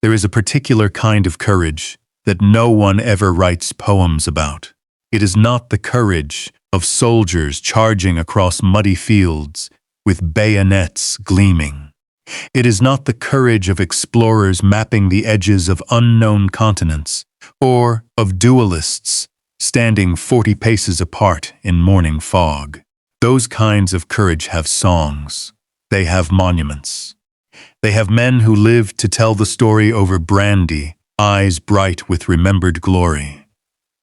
There is a particular kind of courage that no one ever writes poems about. It is not the courage of soldiers charging across muddy fields with bayonets gleaming. It is not the courage of explorers mapping the edges of unknown continents, or of duelists standing 40 paces apart in morning fog. Those kinds of courage have songs. They have monuments. They have men who lived to tell the story over brandy, eyes bright with remembered glory.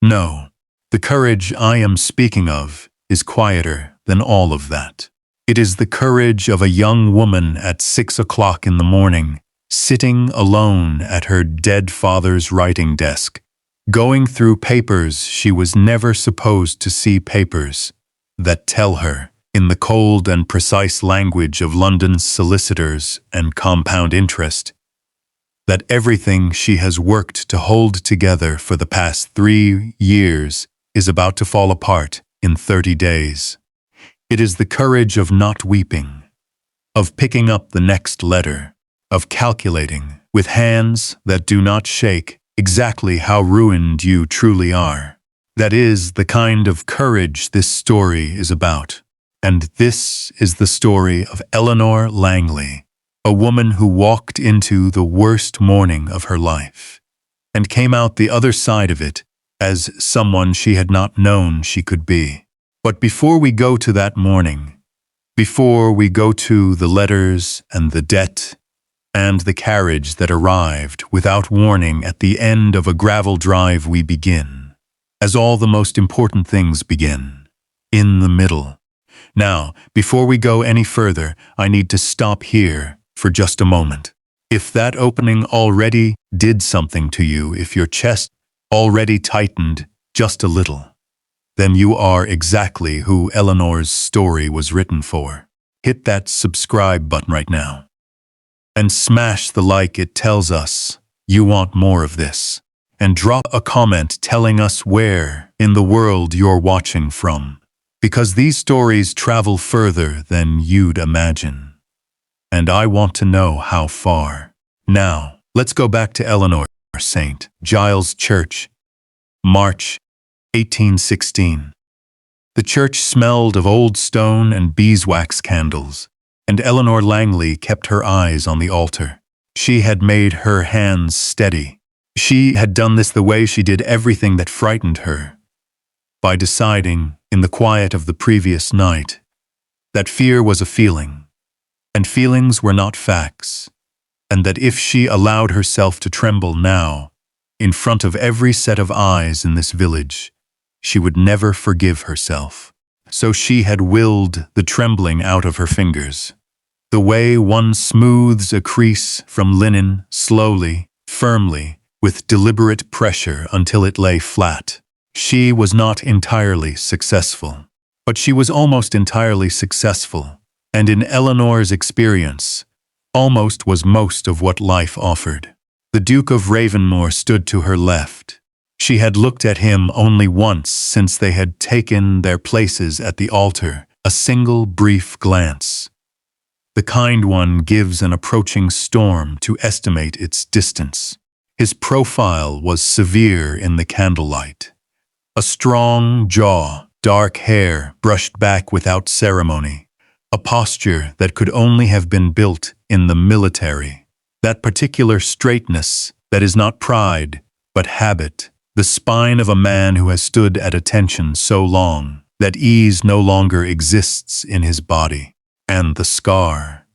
No, the courage I am speaking of is quieter than all of that. It is the courage of a young woman at 6 o'clock in the morning, sitting alone at her dead father's writing desk, going through papers she was never supposed to see, papers that tell her, in the cold and precise language of London's solicitors and compound interest, that everything she has worked to hold together for the past 3 years is about to fall apart in 30 days. It is the courage of not weeping, of picking up the next letter, of calculating, with hands that do not shake, exactly how ruined you truly are. That is the kind of courage this story is about. And this is the story of Eleanor Langley, a woman who walked into the worst morning of her life, and came out the other side of it as someone she had not known she could be. But before we go to that morning, before we go to the letters and the debt and the carriage that arrived without warning at the end of a gravel drive, we begin, as all the most important things begin, in the middle. Now, before we go any further, I need to stop here for just a moment. If that opening already did something to you, if your chest already tightened just a little, then you are exactly who Eleanor's story was written for. Hit that subscribe button right now. And smash the like, it tells us you want more of this. And drop a comment telling us where in the world you're watching from. Because these stories travel further than you'd imagine. And I want to know how far. Now, let's go back to Eleanor, St. Giles Church, March 1816. The church smelled of old stone and beeswax candles, and Eleanor Langley kept her eyes on the altar. She had made her hands steady. She had done this the way she did everything that frightened her, by deciding, in the quiet of the previous night, that fear was a feeling, and feelings were not facts, and that if she allowed herself to tremble now, in front of every set of eyes in this village, she would never forgive herself. So she had willed the trembling out of her fingers, the way one smooths a crease from linen, slowly, firmly, with deliberate pressure until it lay flat. She was not entirely successful, but she was almost entirely successful, and in Eleanor's experience, almost was most of what life offered. The Duke of Ravenmoor stood to her left. She had looked at him only once since they had taken their places at the altar, a single brief glance. The kind one gives an approaching storm to estimate its distance. His profile was severe in the candlelight. A strong jaw, dark hair brushed back without ceremony, a posture that could only have been built in the military. That particular straightness that is not pride, but habit, the spine of a man who has stood at attention so long that ease no longer exists in his body. And the scar.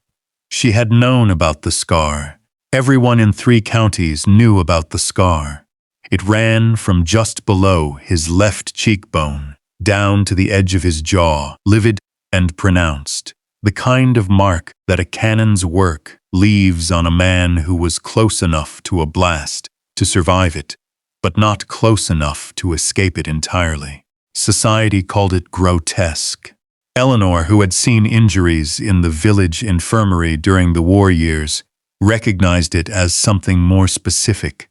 She had known about the scar. Everyone in 3 counties knew about the scar. It ran from just below his left cheekbone, down to the edge of his jaw, livid and pronounced, the kind of mark that a cannon's work leaves on a man who was close enough to a blast to survive it, but not close enough to escape it entirely. Society called it grotesque. Eleanor, who had seen injuries in the village infirmary during the war years, recognized it as something more specific.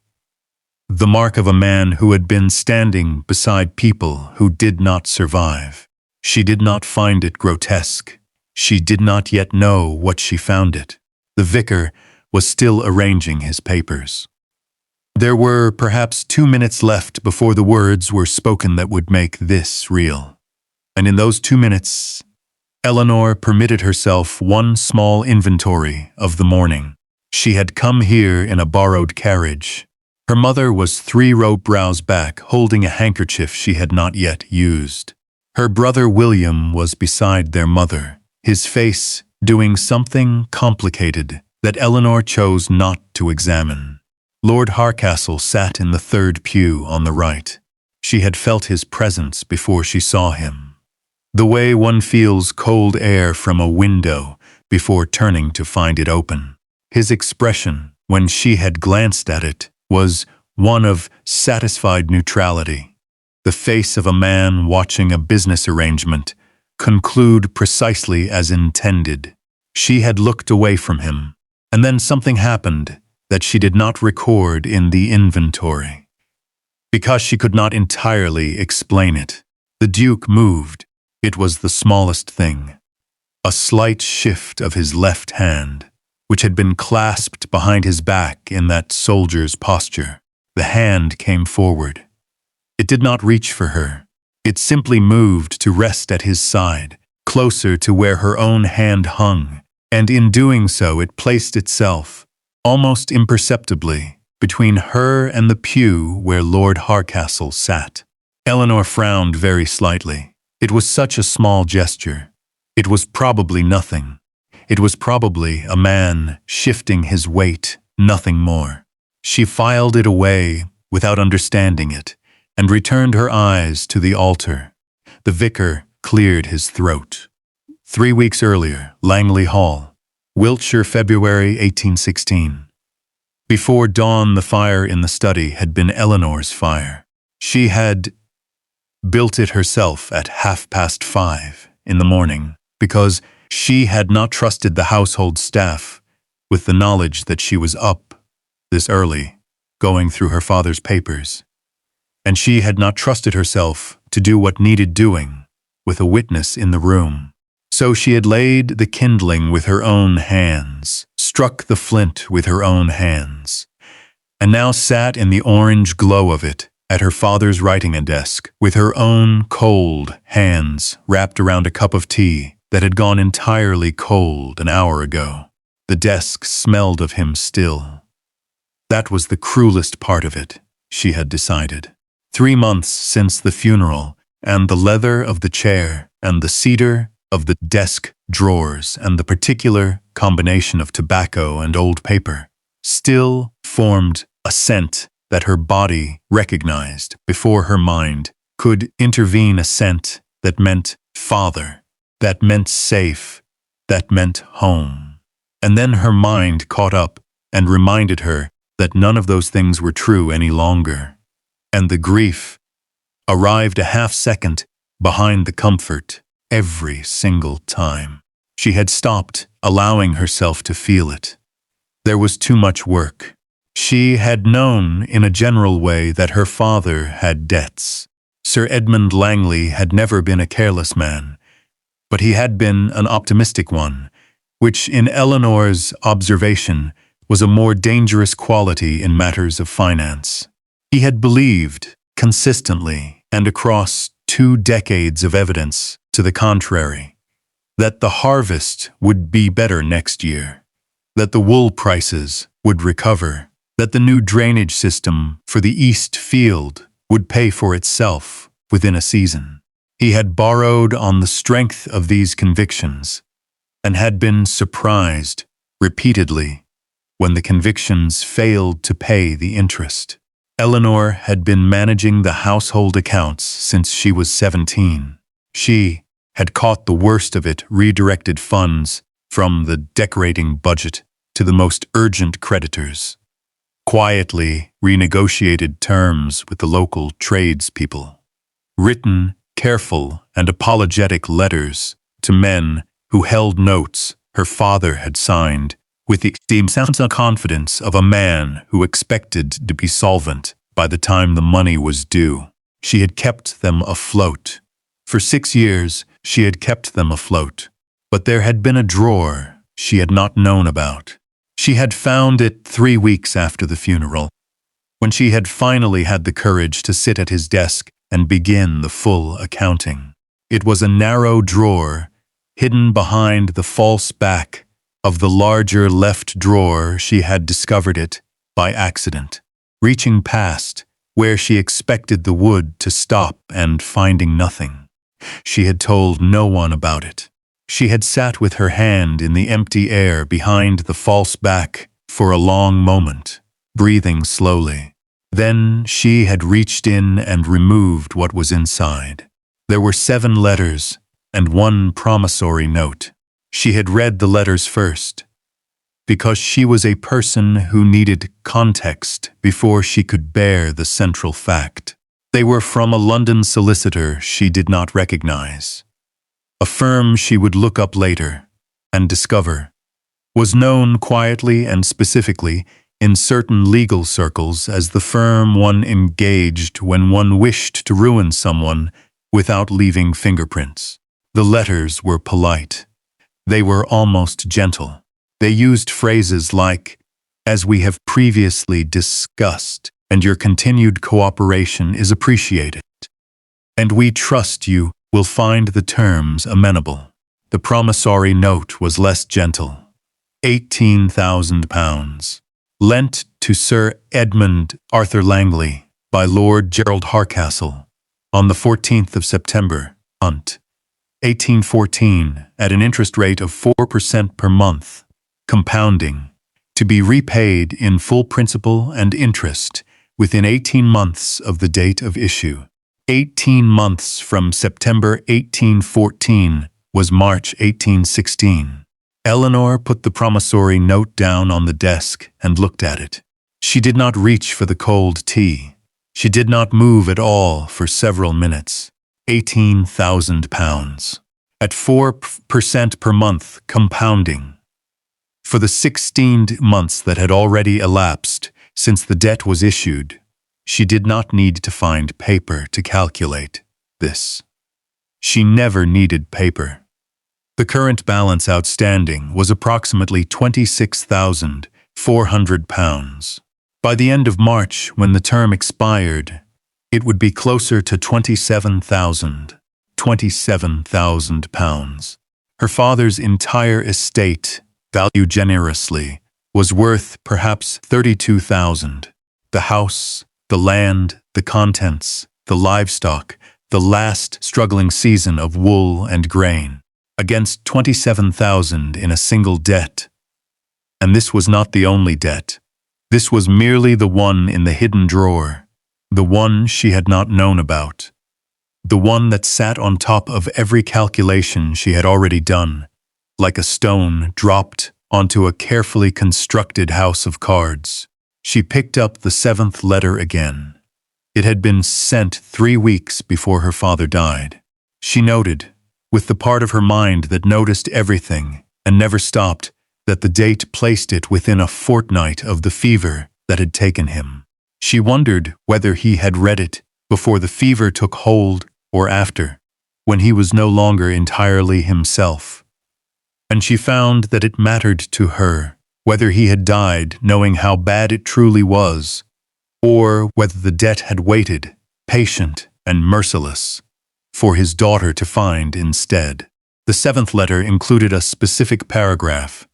The mark of a man who had been standing beside people who did not survive. She did not find it grotesque. She did not yet know what she found it. The vicar was still arranging his papers. There were perhaps 2 minutes left before the words were spoken that would make this real. And in those 2 minutes, Eleanor permitted herself one small inventory of the morning. She had come here in a borrowed carriage. Her mother was 3 rope rows back, holding a handkerchief she had not yet used. Her brother William was beside their mother, his face doing something complicated that Eleanor chose not to examine. Lord Harcastle sat in the 3rd pew on the right. She had felt his presence before she saw him. The way one feels cold air from a window before turning to find it open. His expression, when she had glanced at it, was one of satisfied neutrality. The face of a man watching a business arrangement conclude precisely as intended. She had looked away from him, and then something happened that she did not record in the inventory. Because she could not entirely explain it, the Duke moved. It was the smallest thing. A slight shift of his left hand, which had been clasped behind his back in that soldier's posture. The hand came forward. It did not reach for her. It simply moved to rest at his side, closer to where her own hand hung, and in doing so it placed itself, almost imperceptibly, between her and the pew where Lord Harcastle sat. Eleanor frowned very slightly. It was such a small gesture. It was probably nothing. It was probably a man shifting his weight, nothing more. She filed it away without understanding it, and returned her eyes to the altar. The vicar cleared his throat. 3 weeks earlier, Langley Hall, Wiltshire, February 1816. Before dawn, the fire in the study had been Eleanor's fire. She had built it herself at 5:30 in the morning, because she had not trusted the household staff with the knowledge that she was up this early, going through her father's papers. And she had not trusted herself to do what needed doing with a witness in the room. So she had laid the kindling with her own hands, struck the flint with her own hands, and now sat in the orange glow of it at her father's writing desk with her own cold hands wrapped around a cup of tea that had gone entirely cold an hour ago. The desk smelled of him still. That was the cruelest part of it, she had decided. 3 months since the funeral, and the leather of the chair, and the cedar of the desk drawers, and the particular combination of tobacco and old paper, still formed a scent that her body recognized before her mind could intervene, a scent that meant father, that meant safe, that meant home. And then her mind caught up and reminded her that none of those things were true any longer. And the grief arrived a half-second behind the comfort every single time. She had stopped allowing herself to feel it. There was too much work. She had known in a general way that her father had debts. Sir Edmund Langley had never been a careless man, but he had been an optimistic one, which in Eleanor's observation was a more dangerous quality in matters of finance. He had believed, consistently and across 2 decades of evidence to the contrary, that the harvest would be better next year, that the wool prices would recover, that the new drainage system for the East Field would pay for itself within a season. He had borrowed on the strength of these convictions and had been surprised repeatedly when the convictions failed to pay the interest. Eleanor had been managing the household accounts since she was 17. She had caught the worst of it, redirected funds from the decorating budget to the most urgent creditors, quietly renegotiated terms with the local tradespeople, written careful and apologetic letters to men who held notes her father had signed with the sounds and confidence of a man who expected to be solvent by the time the money was due. She had kept them afloat. For 6 years, she had kept them afloat. But there had been a drawer she had not known about. She had found it 3 weeks after the funeral, when she had finally had the courage to sit at his desk and begin the full accounting. It was a narrow drawer, hidden behind the false back of the larger left drawer. She had discovered it by accident, reaching past where she expected the wood to stop and finding nothing. She had told no one about it. She had sat with her hand in the empty air behind the false back for a long moment, breathing slowly. Then she had reached in and removed what was inside. There were 7 letters and 1 promissory note. She had read the letters first, because she was a person who needed context before she could bear the central fact. They were from a London solicitor she did not recognize. A firm she would look up later and discover was known quietly and specifically in certain legal circles as the firm one engaged when one wished to ruin someone without leaving fingerprints. The letters were polite. They were almost gentle. They used phrases like, "As we have previously discussed, and your continued cooperation is appreciated, and we trust you will find the terms amenable." The promissory note was less gentle. £18,000. Lent to Sir Edmund Arthur Langley by Lord Gerald Harcastle on the 14th of September, 1814, at an interest rate of 4% per month, compounding, to be repaid in full principal and interest within 18 months of the date of issue. 18 months from September 1814 was March 1816. Eleanor put the promissory note down on the desk and looked at it. She did not reach for the cold tea. She did not move at all for several minutes. £18,000. At 4% per month, compounding. For the 16 months that had already elapsed since the debt was issued, she did not need to find paper to calculate this. She never needed paper. The current balance outstanding was approximately £26,400. By the end of March, when the term expired, it would be closer to £27,000. Her father's entire estate, valued generously, was worth perhaps £32,000. The house, the land, the contents, the livestock, the last struggling season of wool and grain, against £27,000 in a single debt. And this was not the only debt. This was merely the one in the hidden drawer, the one she had not known about, the one that sat on top of every calculation she had already done, like a stone dropped onto a carefully constructed house of cards. She picked up the 7th letter again. It had been sent 3 weeks before her father died. She noted, with the part of her mind that noticed everything and never stopped, that the date placed it within a fortnight of the fever that had taken him. She wondered whether he had read it before the fever took hold or after, when he was no longer entirely himself. And she found that it mattered to her whether he had died knowing how bad it truly was, or whether the debt had waited, patient and merciless, for his daughter to find instead. The 7th letter included a specific paragraph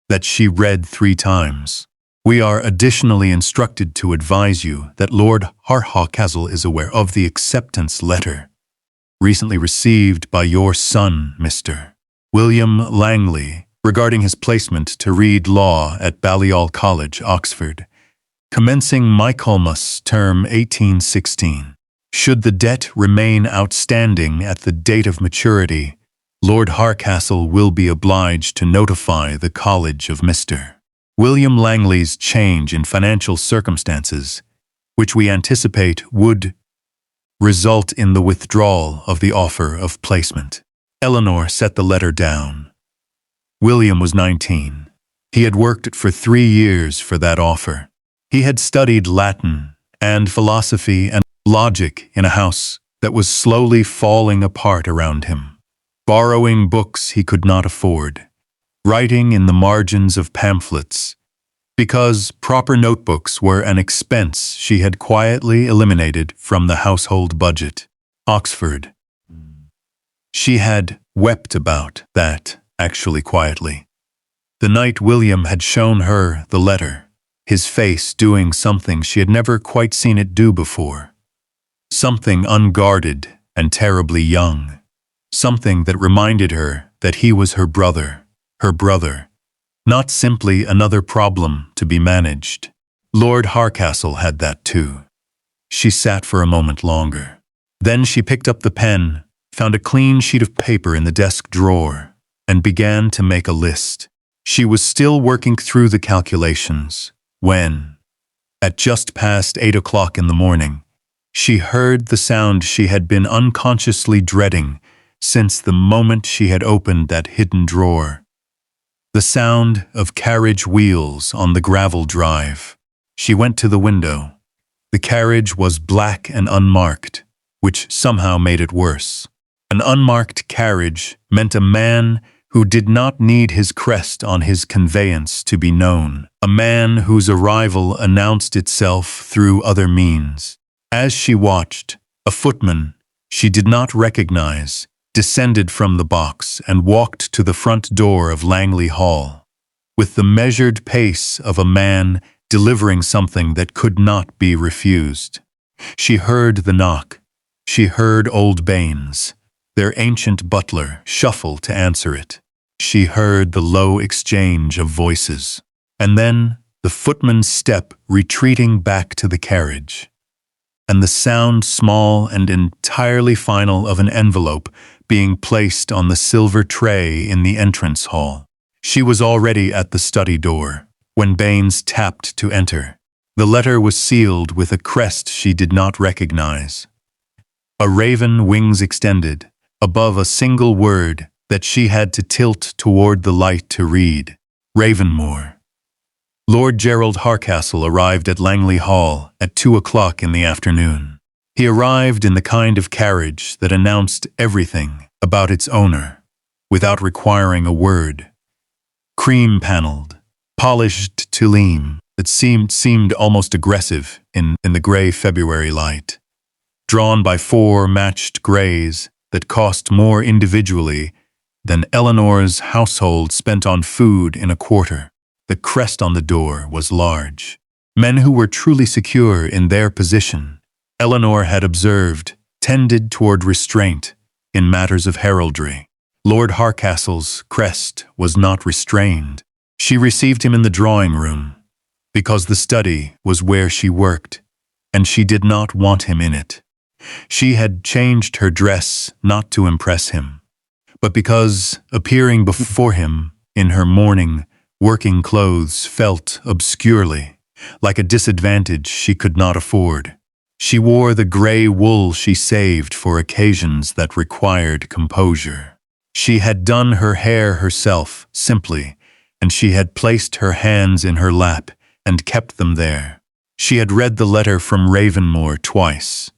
that she read 3 times. "We are additionally instructed to advise you that Lord Harcastle is aware of the acceptance letter recently received by your son, Mr. William Langley, regarding his placement to read law at Balliol College, Oxford, commencing Michaelmas term 1816. Should the debt remain outstanding at the date of maturity, Lord Harcastle will be obliged to notify the College of Mr. William Langley's change in financial circumstances, which we anticipate would result in the withdrawal of the offer of placement." Eleanor set the letter down. William was 19. He had worked for 3 years for that offer. He had studied Latin and philosophy and logic in a house that was slowly falling apart around him, borrowing books he could not afford, writing in the margins of pamphlets because proper notebooks were an expense she had quietly eliminated from the household budget. Oxford. She had wept about that, actually quietly. The night William had shown her the letter, his face doing something she had never quite seen it do before. Something unguarded and terribly young. Something that reminded her that he was her brother, not simply another problem to be managed. Lord Harcastle had that too. She sat for a moment longer. Then she picked up the pen, found a clean sheet of paper in the desk drawer, and began to make a list. She was still working through the calculations when, at just past 8 o'clock in the morning, she heard the sound she had been unconsciously dreading since the moment she had opened that hidden drawer. The sound of carriage wheels on the gravel drive. She went to the window. The carriage was black and unmarked, which somehow made it worse. An unmarked carriage meant a man who did not need his crest on his conveyance to be known, a man whose arrival announced itself through other means. As she watched, a footman she did not recognize descended from the box and walked to the front door of Langley Hall, with the measured pace of a man delivering something that could not be refused. She heard the knock. She heard old Baines, their ancient butler, shuffle to answer it. She heard the low exchange of voices, and then the footman's step retreating back to the carriage, and the sound, small and entirely final, of an envelope being placed on the silver tray in the entrance hall. She was already at the study door when Baines tapped to enter. The letter was sealed with a crest she did not recognize. A raven, wings extended, above a single word that she had to tilt toward the light to read. Ravenmoor. Lord Gerald Harcastle arrived at Langley Hall at 2 o'clock in the afternoon. He arrived in the kind of carriage that announced everything about its owner, without requiring a word. Cream-paneled, polished touleum that seemed almost aggressive in the gray February light. Drawn by 4 matched grays that cost more individually than Eleanor's household spent on food in a quarter. The crest on the door was large. Men who were truly secure in their position, Eleanor had observed, tended toward restraint in matters of heraldry. Lord Harcastle's crest was not restrained. She received him in the drawing room, because the study was where she worked, and she did not want him in it. She had changed her dress not to impress him, but because appearing before him in her mourning, working clothes felt obscurely like a disadvantage she could not afford. She wore the gray wool she saved for occasions that required composure. She had done her hair herself, simply, and she had placed her hands in her lap and kept them there. She had read the letter from Ravenmoor twice.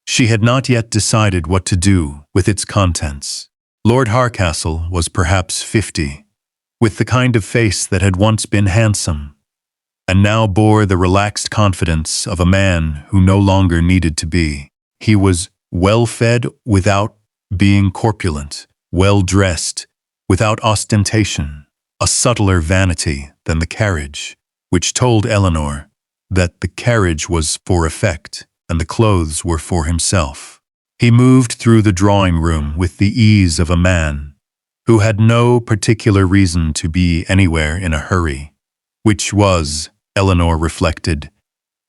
She had not yet decided what to do with its contents. Lord Harcastle was perhaps 50, with the kind of face that had once been handsome, and now bore the relaxed confidence of a man who no longer needed to be. He was well-fed without being corpulent, well-dressed without ostentation, a subtler vanity than the carriage, which told Eleanor that the carriage was for effect and the clothes were for himself. He moved through the drawing room with the ease of a man who had no particular reason to be anywhere in a hurry, which was, Eleanor reflected,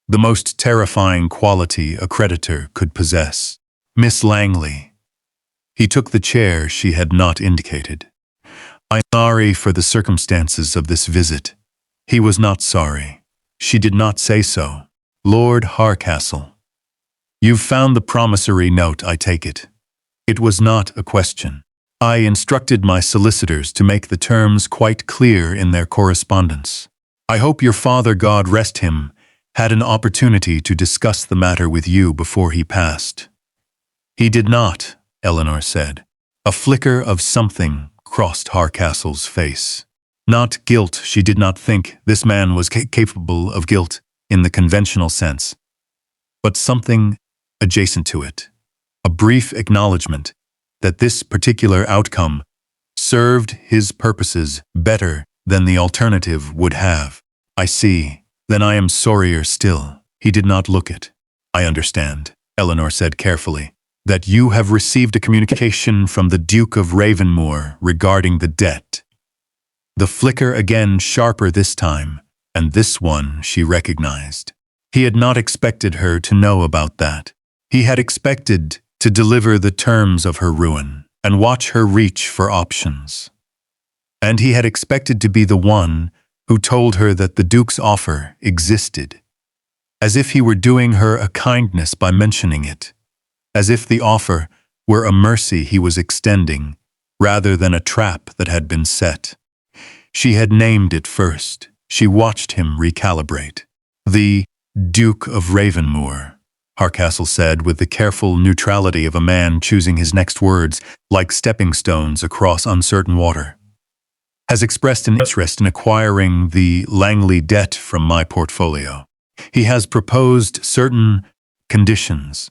the most terrifying quality a creditor could possess. Miss Langley. He took the chair she had not indicated. I'm sorry for the circumstances of this visit. He was not sorry. She did not say so. Lord Harcastle. You've found the promissory note, I take it. It was not a question. I instructed my solicitors to make the terms quite clear in their correspondence. I hope your father, God rest him, had an opportunity to discuss the matter with you before he passed. He did not, Eleanor said. A flicker of something crossed Harcastle's face. Not guilt. She did not think this man was capable of guilt in the conventional sense, but something adjacent to it. A brief acknowledgement that this particular outcome served his purposes better than the alternative would have. I see. Then I am sorrier still. He did not look it. I understand, Eleanor said carefully, that you have received a communication from the Duke of Ravenmoor regarding the debt. The flicker again sharper this time, and this one she recognized. He had not expected her to know about that. He had expected to deliver the terms of her ruin and watch her reach for options. And he had expected to be the one who told her that the Duke's offer existed, as if he were doing her a kindness by mentioning it, as if the offer were a mercy he was extending rather than a trap that had been set. She had named it first. She watched him recalibrate. The Duke of Ravenmoor, Hardcastle said with the careful neutrality of a man choosing his next words like stepping stones across uncertain water, has expressed an interest in acquiring the Langley debt from my portfolio. He has proposed certain conditions.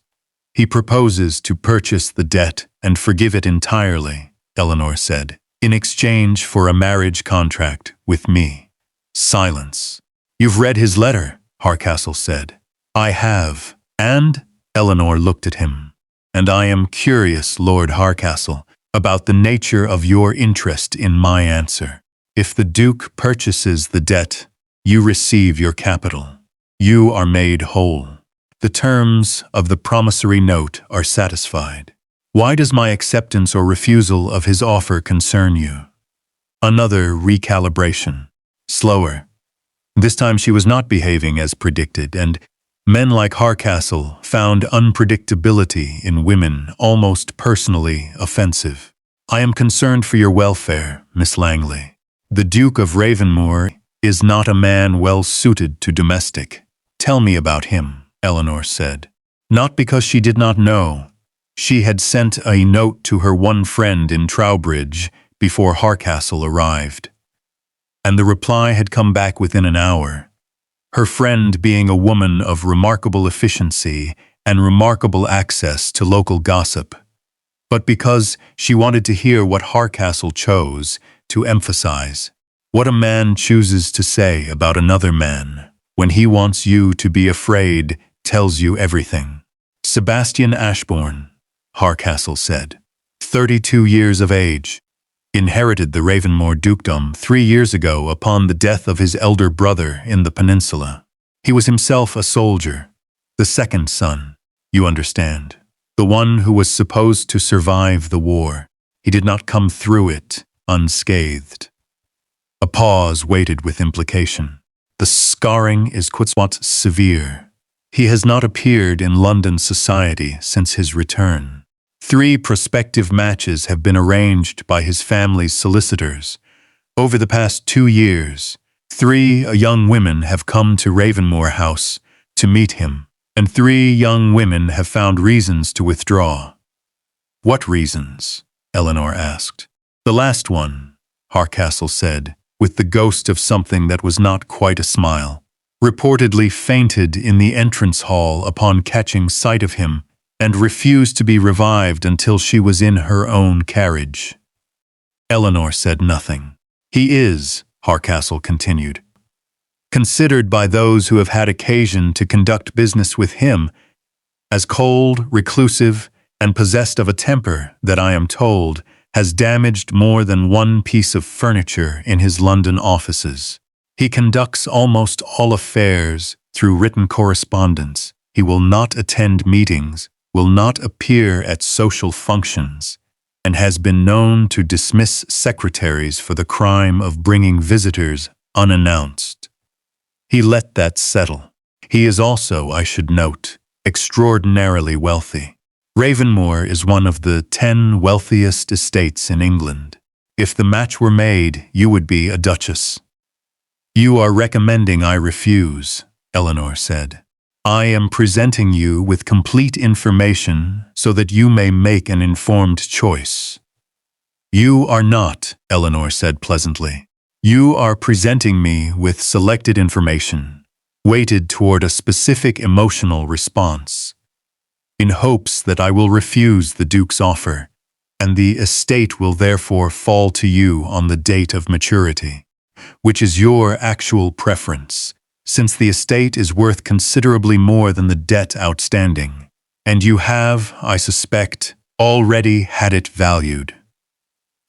He proposes to purchase the debt and forgive it entirely, Eleanor said, in exchange for a marriage contract with me. Silence. You've read his letter, Hardcastle said. I have. And? Eleanor looked at him. And I am curious, Lord Hardcastle, about the nature of your interest in my answer. If the Duke purchases the debt, you receive your capital. You are made whole. The terms of the promissory note are satisfied. Why does my acceptance or refusal of his offer concern you? Another recalibration. Slower. This time she was not behaving as predicted, and men like Hardcastle found unpredictability in women almost personally offensive. I am concerned for your welfare, Miss Langley. The Duke of Ravenmoor is not a man well suited to domestic. Tell me about him, Eleanor said. Not because she did not know. She had sent a note to her one friend in Trowbridge before Hardcastle arrived, and the reply had come back within an hour. Her friend being a woman of remarkable efficiency and remarkable access to local gossip, but because she wanted to hear what Hardcastle chose to emphasize, what a man chooses to say about another man when he wants you to be afraid tells you everything. Sebastian Ashbourne, Hardcastle said, 32 years of age, inherited the Ravenmoor dukedom 3 years ago upon the death of his elder brother in the peninsula. He was himself a soldier, the second son, you understand, the one who was supposed to survive the war. He did not come through it unscathed. A pause waited with implication. The scarring is quite severe. He has not appeared in London society since his return. 3 prospective matches have been arranged by his family's solicitors. Over the past 2 years, 3 young women have come to Ravenmoor House to meet him, and 3 young women have found reasons to withdraw. What reasons? Eleanor asked. The last one, Hardcastle said, with the ghost of something that was not quite a smile, reportedly fainted in the entrance hall upon catching sight of him and refused to be revived until she was in her own carriage. Eleanor said nothing. He is, Hardcastle continued, considered by those who have had occasion to conduct business with him as cold, reclusive, and possessed of a temper that, I am told, has damaged more than one piece of furniture in his London offices. He conducts almost all affairs through written correspondence. He will not attend meetings, will not appear at social functions, and has been known to dismiss secretaries for the crime of bringing visitors unannounced. He let that settle. He is also, I should note, extraordinarily wealthy. Ravenmoor is one of the 10 wealthiest estates in England. If the match were made, you would be a duchess. You are recommending I refuse, Eleanor said. I am presenting you with complete information so that you may make an informed choice. You are not, Eleanor said pleasantly. You are presenting me with selected information, weighted toward a specific emotional response, in hopes that I will refuse the Duke's offer, and the estate will therefore fall to you on the date of maturity, which is your actual preference, since the estate is worth considerably more than the debt outstanding, and you have, I suspect, already had it valued.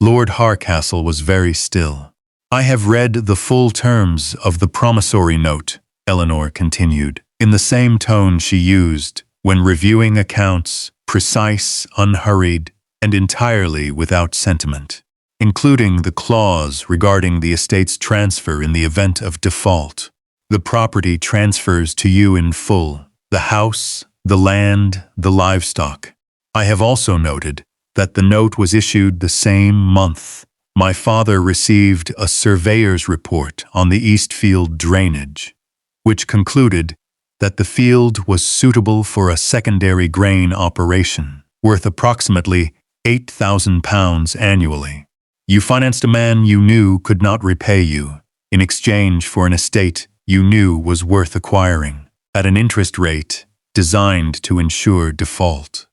Lord Harcastle was very still. I have read the full terms of the promissory note, Eleanor continued, in the same tone she used when reviewing accounts, precise, unhurried, and entirely without sentiment, including the clause regarding the estate's transfer in the event of default. The property transfers to you in full, the house, the land, the livestock. I have also noted that the note was issued the same month. My father received a surveyor's report on the Eastfield drainage, which concluded that the field was suitable for a secondary grain operation, worth approximately £8,000 annually. You financed a man you knew could not repay you, in exchange for an estate you knew was worth acquiring, at an interest rate designed to ensure default.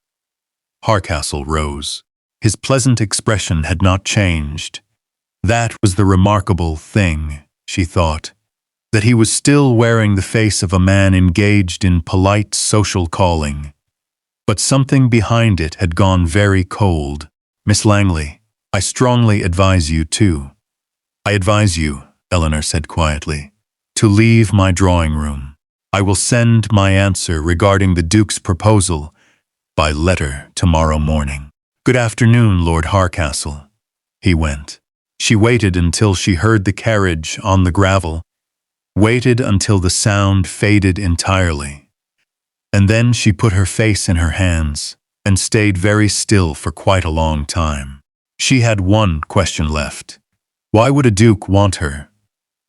Harcastle rose. His pleasant expression had not changed. That was the remarkable thing, she thought, that he was still wearing the face of a man engaged in polite social calling. But something behind it had gone very cold. Miss Langley, I strongly advise you to. I advise you, Eleanor said quietly, to leave my drawing room. I will send my answer regarding the Duke's proposal by letter tomorrow morning. Good afternoon, Lord Harcastle. He went. She waited until she heard the carriage on the gravel, waited until the sound faded entirely, and then she put her face in her hands and stayed very still for quite a long time. She had one question left. Why would a duke want her?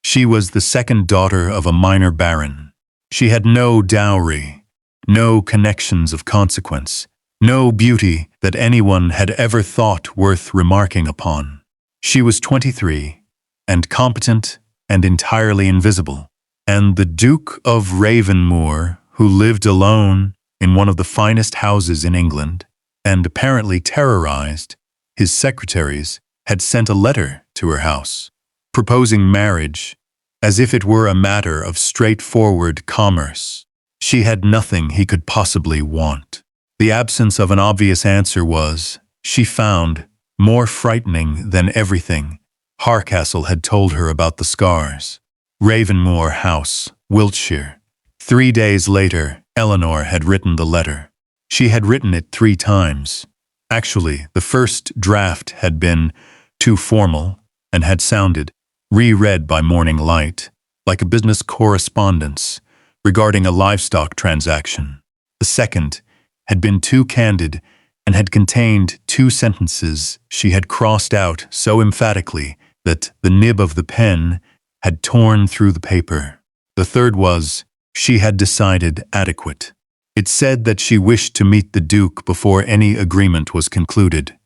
She was the second daughter of a minor baron. She had no dowry, no connections of consequence, no beauty that anyone had ever thought worth remarking upon. She was 23, and competent and entirely invisible, and the Duke of Ravenmoor, who lived alone in one of the finest houses in England, and apparently terrorized his secretaries, had sent a letter to her house, proposing marriage as if it were a matter of straightforward commerce. She had nothing he could possibly want. The absence of an obvious answer was, she found, more frightening than everything Harcastle had told her about the scars. Ravenmoor House, Wiltshire. 3 days later, Eleanor had written the letter. She had written it 3 times. Actually, the first draft had been too formal and had sounded, reread by morning light, like a business correspondence regarding a livestock transaction. The second had been too candid and had contained 2 sentences she had crossed out so emphatically that the nib of the pen had torn through the paper. The third was, she had decided, adequate. It said that she wished to meet the Duke before any agreement was concluded,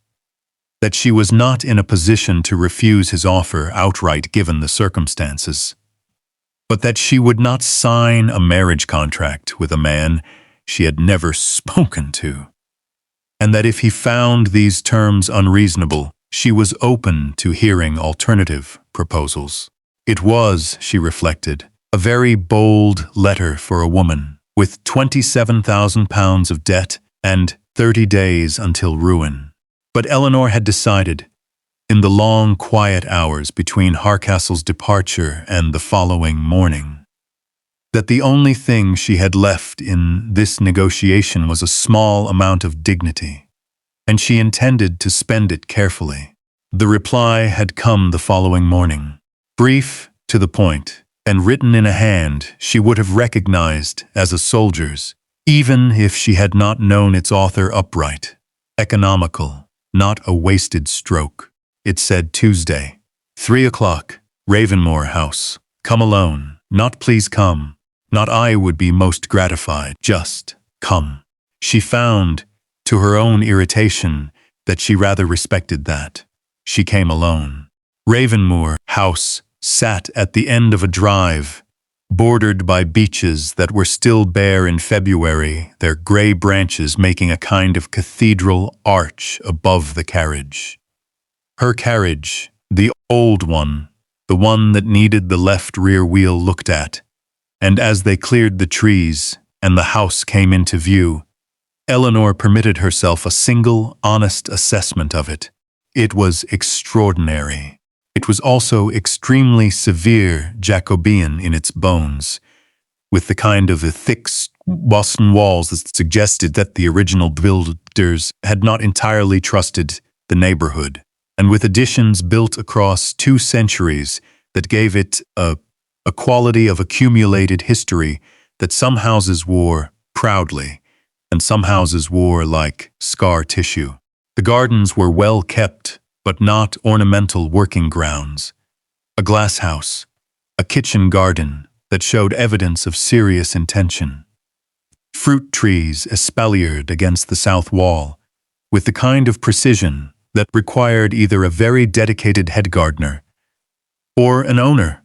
that she was not in a position to refuse his offer outright given the circumstances, but that she would not sign a marriage contract with a man she had never spoken to, and that if he found these terms unreasonable, she was open to hearing alternative proposals. It was, she reflected, a very bold letter for a woman, with £27,000 of debt and 30 days until ruin. But Eleanor had decided, in the long, quiet hours between Harcastle's departure and the following morning, that the only thing she had left in this negotiation was a small amount of dignity, and she intended to spend it carefully. The reply had come the following morning, brief, to the point, and written in a hand she would have recognized as a soldier's, even if she had not known its author upright, economical, not a wasted stroke. It said Tuesday, 3 o'clock, Ravenmoor House. Come alone, not please come, not I would be most gratified, just come. She found, to her own irritation, that she rather respected that. She came alone. Ravenmoor House, sat at the end of a drive, bordered by beeches that were still bare in February, their grey branches making a kind of cathedral arch above the carriage. Her carriage, the old one, the one that needed the left rear wheel looked at, and as they cleared the trees and the house came into view, Eleanor permitted herself a single, honest assessment of it. It was extraordinary. It was also extremely severe Jacobean in its bones, with the kind of thick Boston walls that suggested that the original builders had not entirely trusted the neighborhood, and with additions built across 2 centuries that gave it a quality of accumulated history that some houses wore proudly, and some houses wore like scar tissue. The gardens were well kept, but not ornamental working grounds. A glass house, a kitchen garden that showed evidence of serious intention. Fruit trees espaliered against the south wall, with the kind of precision that required either a very dedicated head gardener or an owner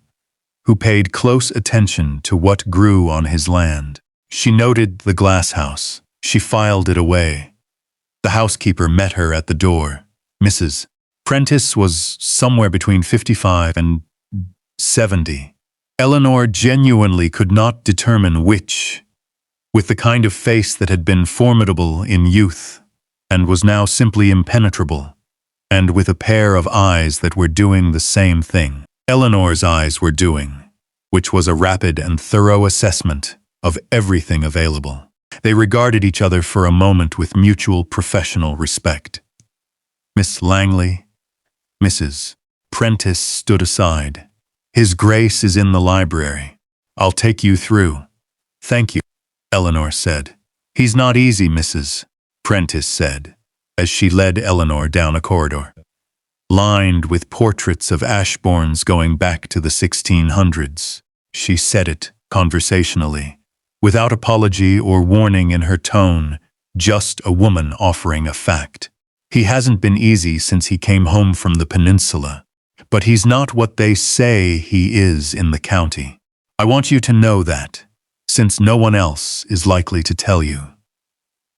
who paid close attention to what grew on his land. She noted the glass house. She filed it away. The housekeeper met her at the door. Mrs. Prentice was somewhere between 55 and 70. Eleanor genuinely could not determine which, with the kind of face that had been formidable in youth and was now simply impenetrable, and with a pair of eyes that were doing the same thing Eleanor's eyes were doing, which was a rapid and thorough assessment of everything available. They regarded each other for a moment with mutual professional respect. Miss Langley, Mrs. Prentice stood aside. His Grace is in the library. I'll take you through. Thank you, Eleanor said. He's not easy, Mrs. Prentice said, as she led Eleanor down a corridor, lined with portraits of Ashbournes going back to the 1600s. She said it conversationally, without apology or warning in her tone, just a woman offering a fact. He hasn't been easy since he came home from the peninsula, but he's not what they say he is in the county. I want you to know that, since no one else is likely to tell you.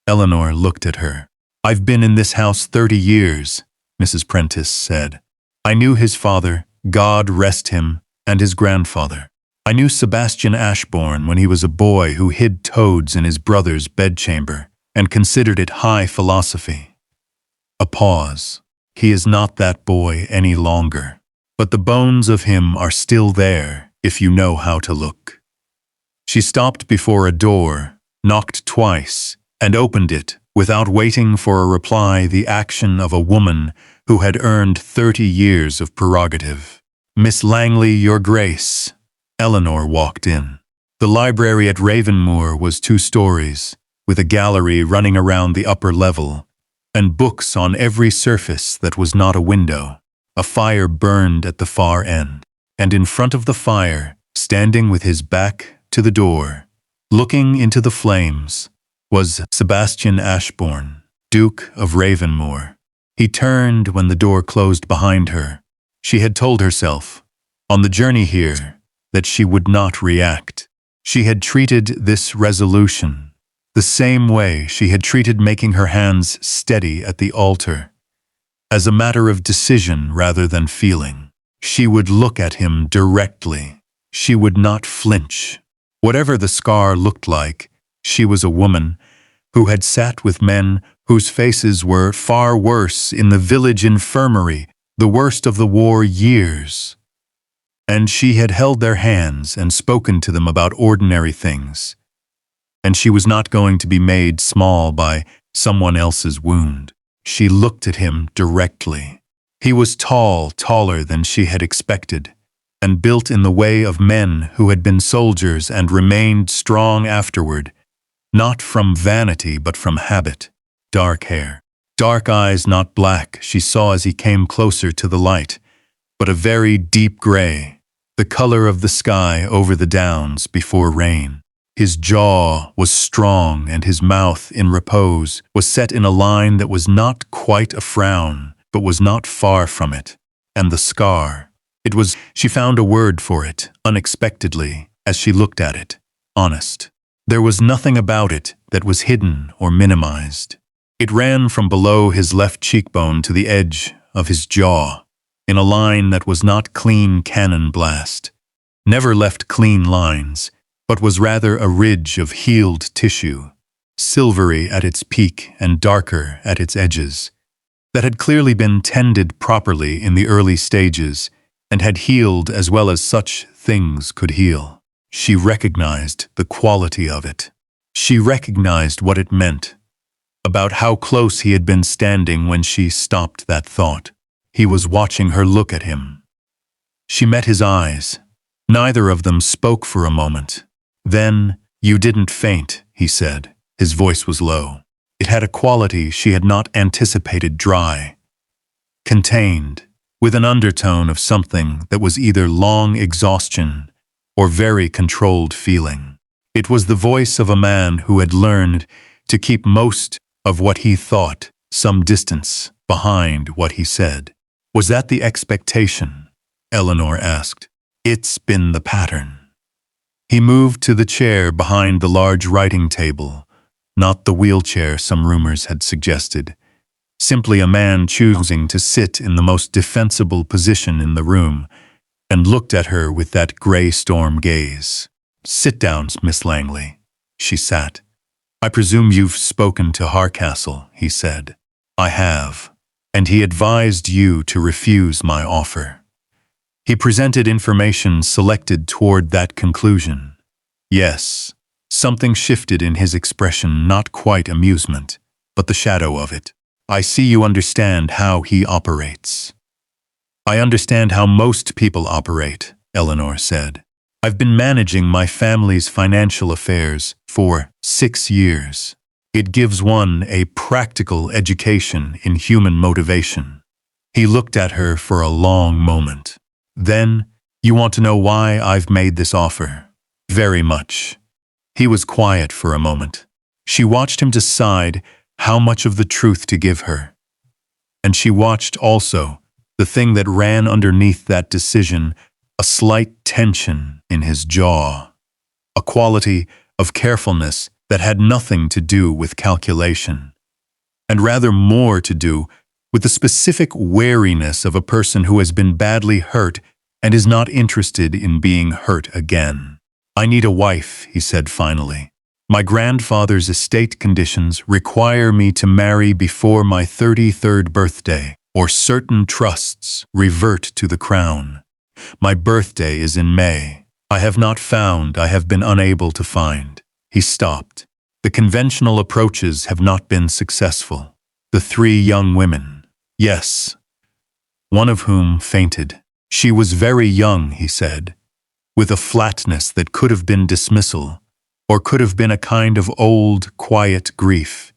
Eleanor looked at her. I've been in this house 30 years, Mrs. Prentice said. I knew his father, God rest him, and his grandfather. I knew Sebastian Ashbourne when he was a boy who hid toads in his brother's bedchamber and considered it high philosophy. A pause. He is not that boy any longer, but the bones of him are still there if you know how to look. She stopped before a door, knocked twice, and opened it without waiting for a reply, the action of a woman who had earned 30 years of prerogative. Miss Langley, Your Grace. Eleanor walked in. The library at Ravenmoor was 2 stories, with a gallery running around the upper level, and books on every surface that was not a window. A fire burned at the far end, and in front of the fire, standing with his back to the door, looking into the flames, was Sebastian Ashbourne, Duke of Ravenmoor. He turned when the door closed behind her. She had told herself, on the journey here, that she would not react. She had treated this resolution the same way she had treated making her hands steady at the altar, as a matter of decision rather than feeling. She would look at him directly. She would not flinch. Whatever the scar looked like, she was a woman who had sat with men whose faces were far worse in the village infirmary, the worst of the war years. And she had held their hands and spoken to them about ordinary things. And she was not going to be made small by someone else's wound. She looked at him directly. He was tall, taller than she had expected, and built in the way of men who had been soldiers and remained strong afterward, not from vanity but from habit. Dark hair, dark eyes, not black, she saw as he came closer to the light, but a very deep gray, the color of the sky over the downs before rain. His jaw was strong and his mouth, in repose, was set in a line that was not quite a frown, but was not far from it. And the scar, She found a word for it, unexpectedly, as she looked at it. Honest. There was nothing about it that was hidden or minimized. It ran from below his left cheekbone to the edge of his jaw, in a line that was not clean cannon blast, never left clean lines, but was rather a ridge of healed tissue, silvery at its peak and darker at its edges, that had clearly been tended properly in the early stages and had healed as well as such things could heal. She recognized the quality of it. She recognized what it meant, about how close he had been standing when she stopped that thought. He was watching her look at him. She met his eyes. Neither of them spoke for a moment. Then, "You didn't faint," he said. His voice was low. It had a quality she had not anticipated, dry, contained, with an undertone of something that was either long exhaustion or very controlled feeling. It was the voice of a man who had learned to keep most of what he thought some distance behind what he said. Was that the expectation? Eleanor asked. It's been the pattern. He moved to the chair behind the large writing table, not the wheelchair some rumors had suggested, simply a man choosing to sit in the most defensible position in the room, and looked at her with that gray storm gaze. "Sit down, Miss Langley." She sat. "I presume you've spoken to Harcastle," he said. "I have, and he advised you to refuse my offer." He presented information selected toward that conclusion. Yes, something shifted in his expression, not quite amusement, but the shadow of it. "I see you understand how he operates." "I understand how most people operate," Eleanor said. "I've been managing my family's financial affairs for 6 years. It gives one a practical education in human motivation." He looked at her for a long moment. "Then, you want to know why I've made this offer?" "Very much." He was quiet for a moment. She watched him decide how much of the truth to give her. And she watched also the thing that ran underneath that decision, a slight tension in his jaw, a quality of carefulness that had nothing to do with calculation, and rather more to do with the specific wariness of a person who has been badly hurt and is not interested in being hurt again. "I need a wife," he said finally. "My grandfather's estate conditions require me to marry before my 33rd birthday, or certain trusts revert to the crown. My birthday is in May. I have been unable to find." He stopped. "The conventional approaches have not been successful. The 3 young women, yes, one of whom fainted. She was very young," he said, with a flatness that could have been dismissal, or could have been a kind of old, quiet grief.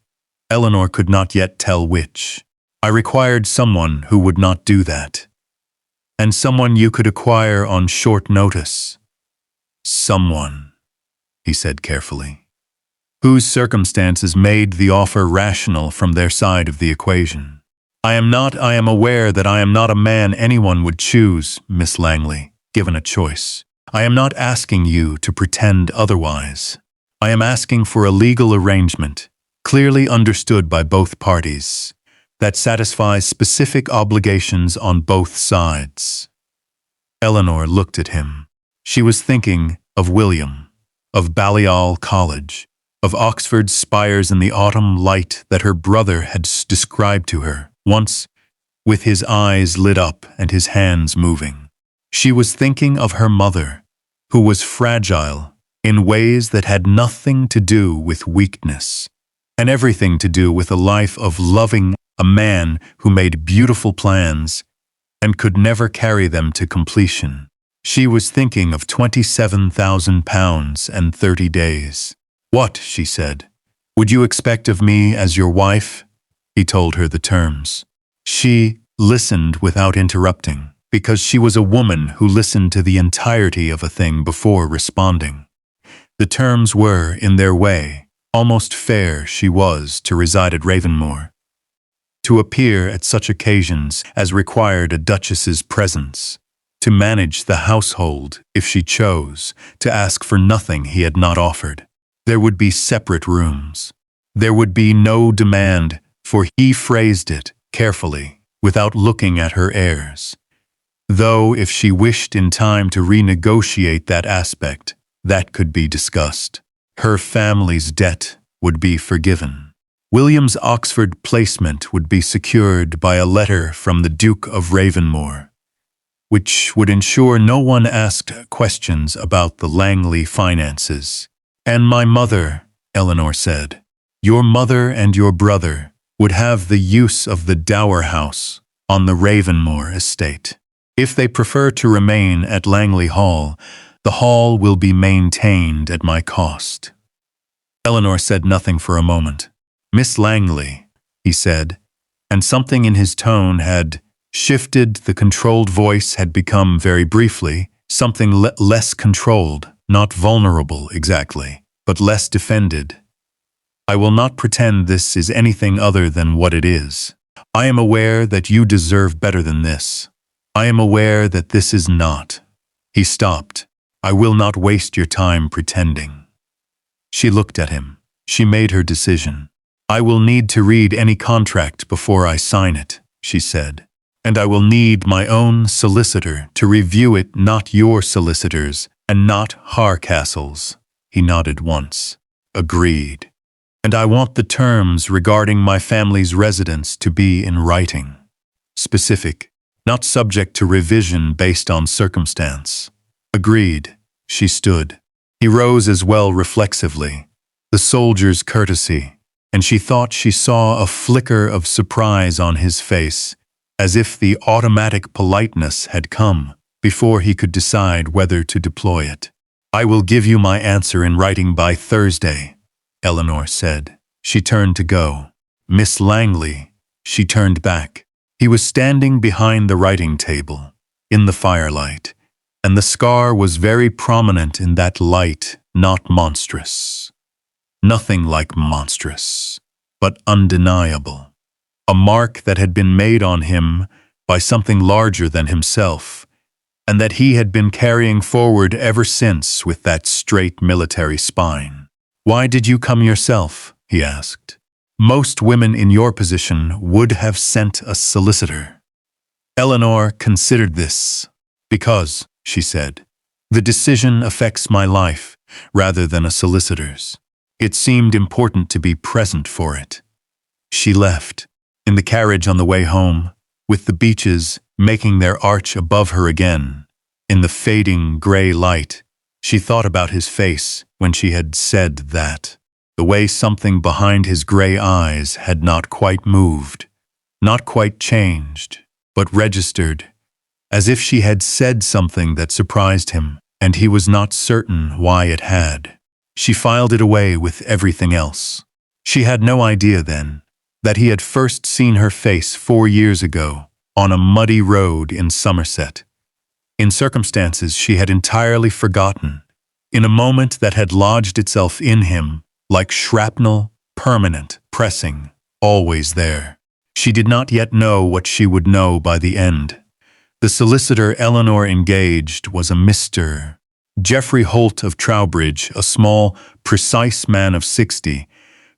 Eleanor could not yet tell which. "I required someone who would not do that. And someone you could acquire on short notice." "Someone," he said carefully, "whose circumstances made the offer rational from their side of the equation. I am aware that I am not a man anyone would choose, Miss Langley, given a choice. I am not asking you to pretend otherwise. I am asking for a legal arrangement, clearly understood by both parties, that satisfies specific obligations on both sides." Eleanor looked at him. She was thinking of William, of Balliol College, of Oxford's spires in the autumn light that her brother had described to her once, with his eyes lit up and his hands moving. She was thinking of her mother, who was fragile in ways that had nothing to do with weakness, and everything to do with a life of loving a man who made beautiful plans and could never carry them to completion. She was thinking of £27,000 and 30 days. "What?" she said. "Would you expect of me as your wife?" He told her the terms. She listened without interrupting, because she was a woman who listened to the entirety of a thing before responding. The terms were, in their way, almost fair. She was to reside at Ravenmoor, to appear at such occasions as required a duchess's presence, to manage the household if she chose, to ask for nothing he had not offered. There would be separate rooms. There would be no demand, for he phrased it carefully, without looking at her heirs. Though if she wished in time to renegotiate that aspect, that could be discussed. Her family's debt would be forgiven. William's Oxford placement would be secured by a letter from the Duke of Ravenmoor, which would ensure no one asked questions about the Langley finances. "And my mother," Eleanor said, "your mother and your brother would have the use of the dower house on the Ravenmoor estate. If they prefer to remain at Langley Hall, the hall will be maintained at my cost." Eleanor said nothing for a moment. "Miss Langley," he said, and something in his tone had shifted. The controlled voice had become, very briefly, something less controlled, not vulnerable exactly, but less defended. "I will not pretend this is anything other than what it is. I am aware that you deserve better than this. I am aware that this is not." He stopped. "I will not waste your time pretending." She looked at him. She made her decision. "I will need to read any contract before I sign it," she said. "And I will need my own solicitor to review it, not your solicitors, and not Harcastle's." He nodded once. "Agreed. And I want the terms regarding my family's residence to be in writing. Specific, not subject to revision based on circumstance." "Agreed." She stood. He rose as well reflexively, the soldier's courtesy, and she thought she saw a flicker of surprise on his face, as if the automatic politeness had come before he could decide whether to deploy it. "I will give you my answer in writing by Thursday," Eleanor said. She turned to go. "Miss Langley." She turned back. He was standing behind the writing table, in the firelight, and the scar was very prominent in that light, not monstrous. Nothing like monstrous, but undeniable. A mark that had been made on him by something larger than himself, and that he had been carrying forward ever since with that straight military spine. "Why did you come yourself?" he asked. "Most women in your position would have sent a solicitor." Eleanor considered this. "Because," she said, "the decision affects my life rather than a solicitor's. It seemed important to be present for it." She left. In the carriage on the way home, with the beeches making their arch above her again, in the fading gray light, she thought about his face when she had said that. The way something behind his gray eyes had not quite moved, not quite changed, but registered, as if she had said something that surprised him, and he was not certain why it had. She filed it away with everything else. She had no idea then that he had first seen her face 4 years ago on a muddy road in Somerset, in circumstances she had entirely forgotten, in a moment that had lodged itself in him like shrapnel, permanent, pressing, always there. She did not yet know what she would know by the end. The solicitor Eleanor engaged was a Mr. Geoffrey Holt of Trowbridge, a small, precise man of 60,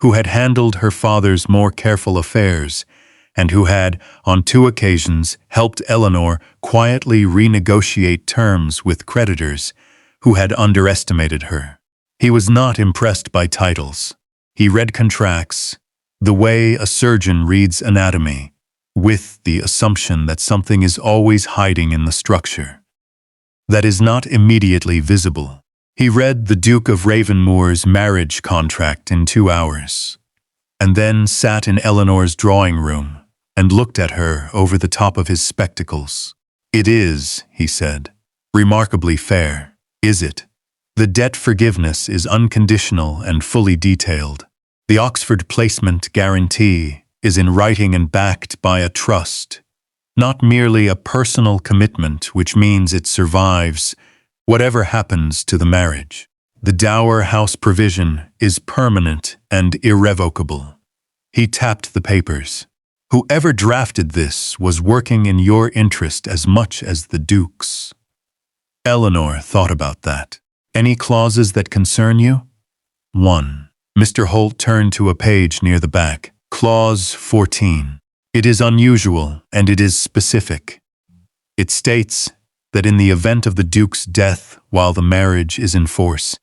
who had handled her father's more careful affairs, and who had, on 2 occasions, helped Eleanor quietly renegotiate terms with creditors who had underestimated her. He was not impressed by titles. He read contracts the way a surgeon reads anatomy, with the assumption that something is always hiding in the structure that is not immediately visible. He read the Duke of Ravenmoor's marriage contract in 2 hours, and then sat in Eleanor's drawing room and looked at her over the top of his spectacles. "It is," he said, "remarkably fair, is it? The debt forgiveness is unconditional and fully detailed. The Oxford placement guarantee is in writing and backed by a trust, not merely a personal commitment, which means it survives whatever happens to the marriage. The dower house provision is permanent and irrevocable." He tapped the papers. "Whoever drafted this was working in your interest as much as the Duke's." Eleanor thought about that. Any clauses that concern you? 1. Mr. Holt turned to a page near the back. Clause 14. It is unusual and it is specific. It states that in the event of the Duke's death while the marriage is in force,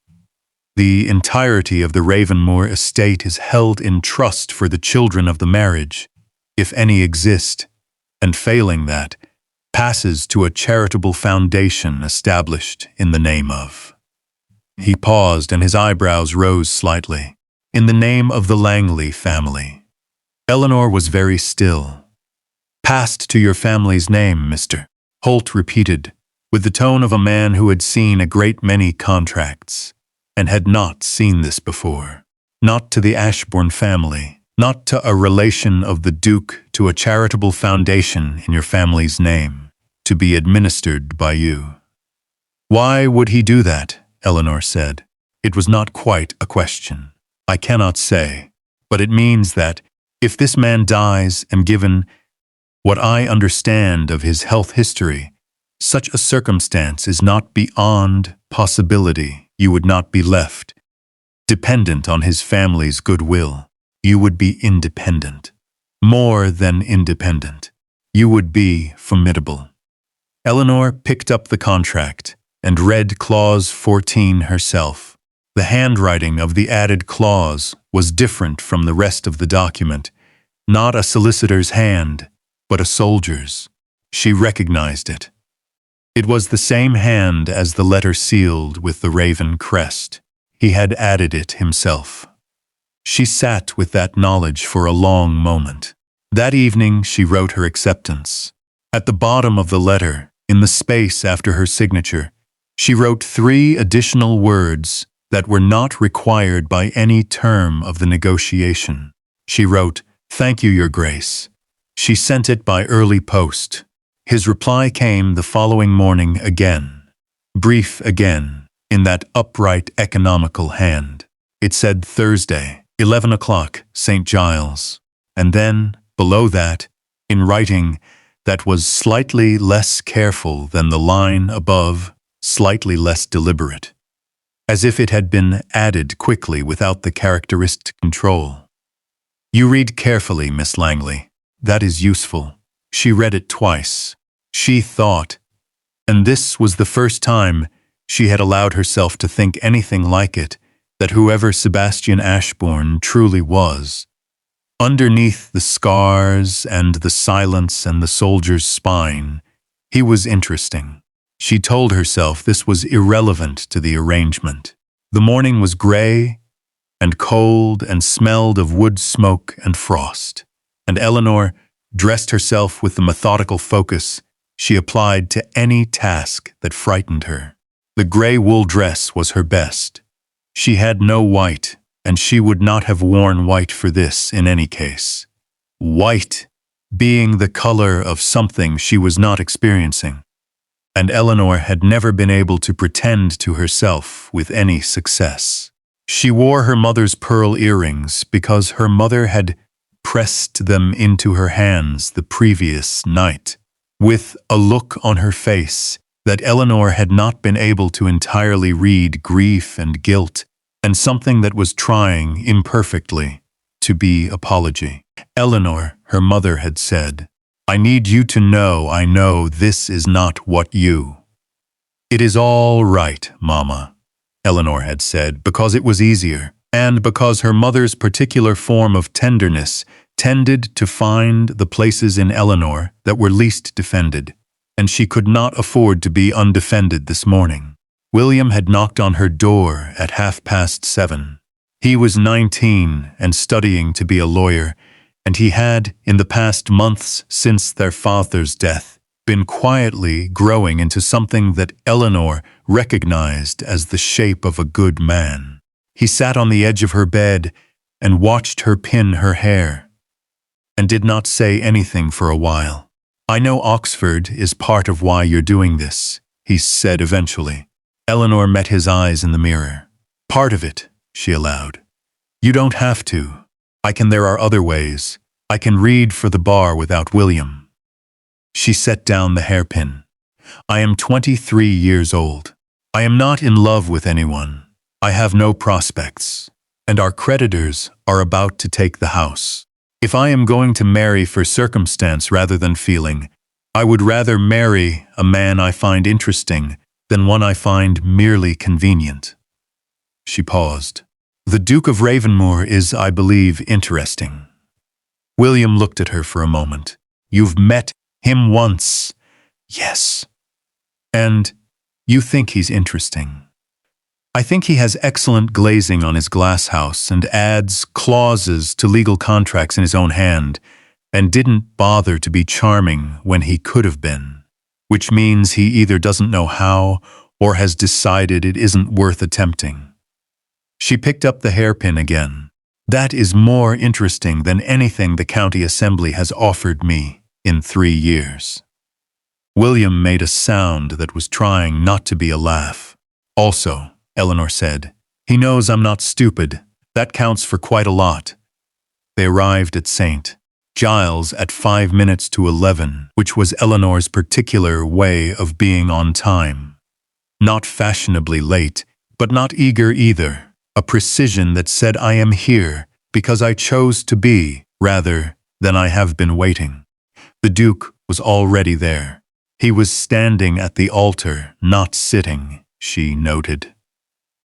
the entirety of the Ravenmoor estate is held in trust for the children of the marriage, if any exist, and failing that, passes to a charitable foundation established in the name of. He paused and his eyebrows rose slightly. In the name of the Langley family. Eleanor was very still. Passed to your family's name, Mr. Holt repeated, with the tone of a man who had seen a great many contracts, and had not seen this before. Not to the Ashbourne family, not to a relation of the Duke, to a charitable foundation in your family's name, to be administered by you. Why would he do that? Eleanor said. It was not quite a question. I cannot say, but it means that, if this man dies and given what I understand of his health history, such a circumstance is not beyond possibility. You would not be left dependent on his family's goodwill. You would be independent. More than independent. You would be formidable. Eleanor picked up the contract and read Clause 14 herself. The handwriting of the added clause was different from the rest of the document. Not a solicitor's hand, but a soldier's. She recognized it. It was the same hand as the letter sealed with the raven crest. He had added it himself. She sat with that knowledge for a long moment. That evening she wrote her acceptance. At the bottom of the letter, in the space after her signature, she wrote 3 additional words that were not required by any term of the negotiation. She wrote, "Thank you, Your Grace." She sent it by early post. His reply came the following morning again. Brief again, in that upright, economical hand. It said Thursday, 11 o'clock, St. Giles. And then, below that, in writing that was slightly less careful than the line above, slightly less deliberate, as if it had been added quickly without the characteristic control. You read carefully, Miss Langley. That is useful. She read it twice. She thought, and this was the first time she had allowed herself to think anything like it, that whoever Sebastian Ashbourne truly was, underneath the scars and the silence and the soldier's spine, he was interesting. She told herself this was irrelevant to the arrangement. The morning was gray and cold and smelled of wood smoke and frost, and Eleanor dressed herself with the methodical focus she applied to any task that frightened her. The gray wool dress was her best. She had no white, and she would not have worn white for this in any case. White being the color of something she was not experiencing. And Eleanor had never been able to pretend to herself with any success. She wore her mother's pearl earrings because her mother had pressed them into her hands the previous night, with a look on her face that Eleanor had not been able to entirely read grief and guilt, and something that was trying, imperfectly, to be apology. Eleanor, her mother had said, I need you to know I know this is not what you. It is all right, Mama, Eleanor had said, because it was easier, and because her mother's particular form of tenderness tended to find the places in Eleanor that were least defended, and she could not afford to be undefended this morning. William had knocked on her door at 7:30. He was 19 and studying to be a lawyer, and he had, in the past months since their father's death, been quietly growing into something that Eleanor recognized as the shape of a good man. He sat on the edge of her bed and watched her pin her hair, and did not say anything for a while. I know Oxford is part of why you're doing this, he said eventually. Eleanor met his eyes in the mirror. Part of it, she allowed. You don't have to. There are other ways. I can read for the bar without William. She set down the hairpin. I am 23 years old. I am not in love with anyone. I have no prospects. And our creditors are about to take the house. If I am going to marry for circumstance rather than feeling, I would rather marry a man I find interesting than one I find merely convenient. She paused. The Duke of Ravenmoor is, I believe, interesting. William looked at her for a moment. You've met him once. Yes. And you think he's interesting. I think he has excellent glazing on his glass house and adds clauses to legal contracts in his own hand, and didn't bother to be charming when he could have been, which means he either doesn't know how or has decided it isn't worth attempting. She picked up the hairpin again. That is more interesting than anything the county assembly has offered me in 3 years. William made a sound that was trying not to be a laugh. Also, Eleanor said, he knows I'm not stupid. That counts for quite a lot. They arrived at St. Giles at 5 minutes to 11, which was Eleanor's particular way of being on time. Not fashionably late, but not eager either. A precision that said I am here because I chose to be, rather than I have been waiting. The Duke was already there. He was standing at the altar, not sitting, she noted.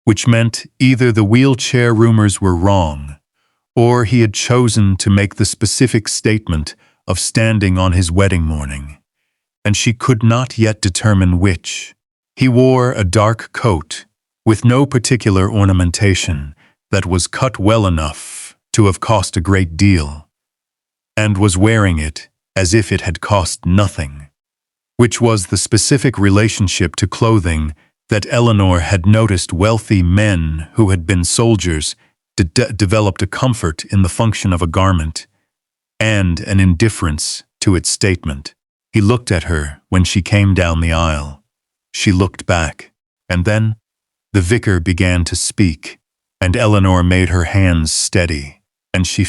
Which meant either the wheelchair rumors were wrong, or he had chosen to make the specific statement of standing on his wedding morning, and she could not yet determine which. He wore a dark coat, with no particular ornamentation, that was cut well enough to have cost a great deal, and was wearing it as if it had cost nothing, which was the specific relationship to clothing that Eleanor had noticed wealthy men who had been soldiers developed a comfort in the function of a garment and an indifference to its statement. He looked at her when she came down the aisle. She looked back, and then the vicar began to speak, and Eleanor made her hands steady, and she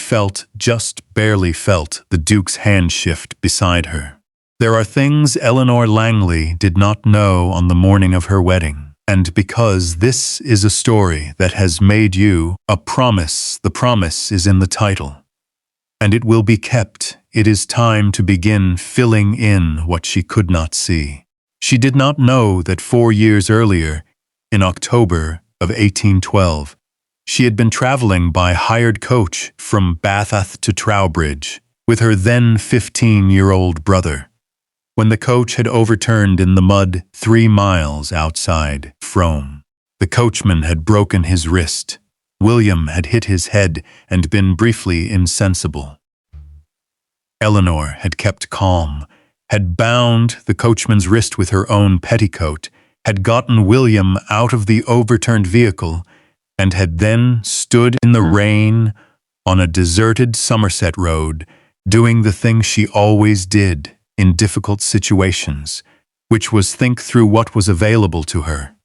just barely felt, the Duke's hand shift beside her. There are things Eleanor Langley did not know on the morning of her wedding, and because this is a story that has made you a promise, the promise is in the title, and it will be kept. It is time to begin filling in what she could not see. She did not know that 4 years earlier, in October of 1812, she had been traveling by hired coach from Bath to Trowbridge with her then 15-year-old brother, when the coach had overturned in the mud 3 miles outside Frome. The coachman had broken his wrist. William had hit his head and been briefly insensible. Eleanor had kept calm, had bound the coachman's wrist with her own petticoat, had gotten William out of the overturned vehicle, and had then stood in the rain on a deserted Somerset road, doing the thing she always did in difficult situations, which was think through what was available to her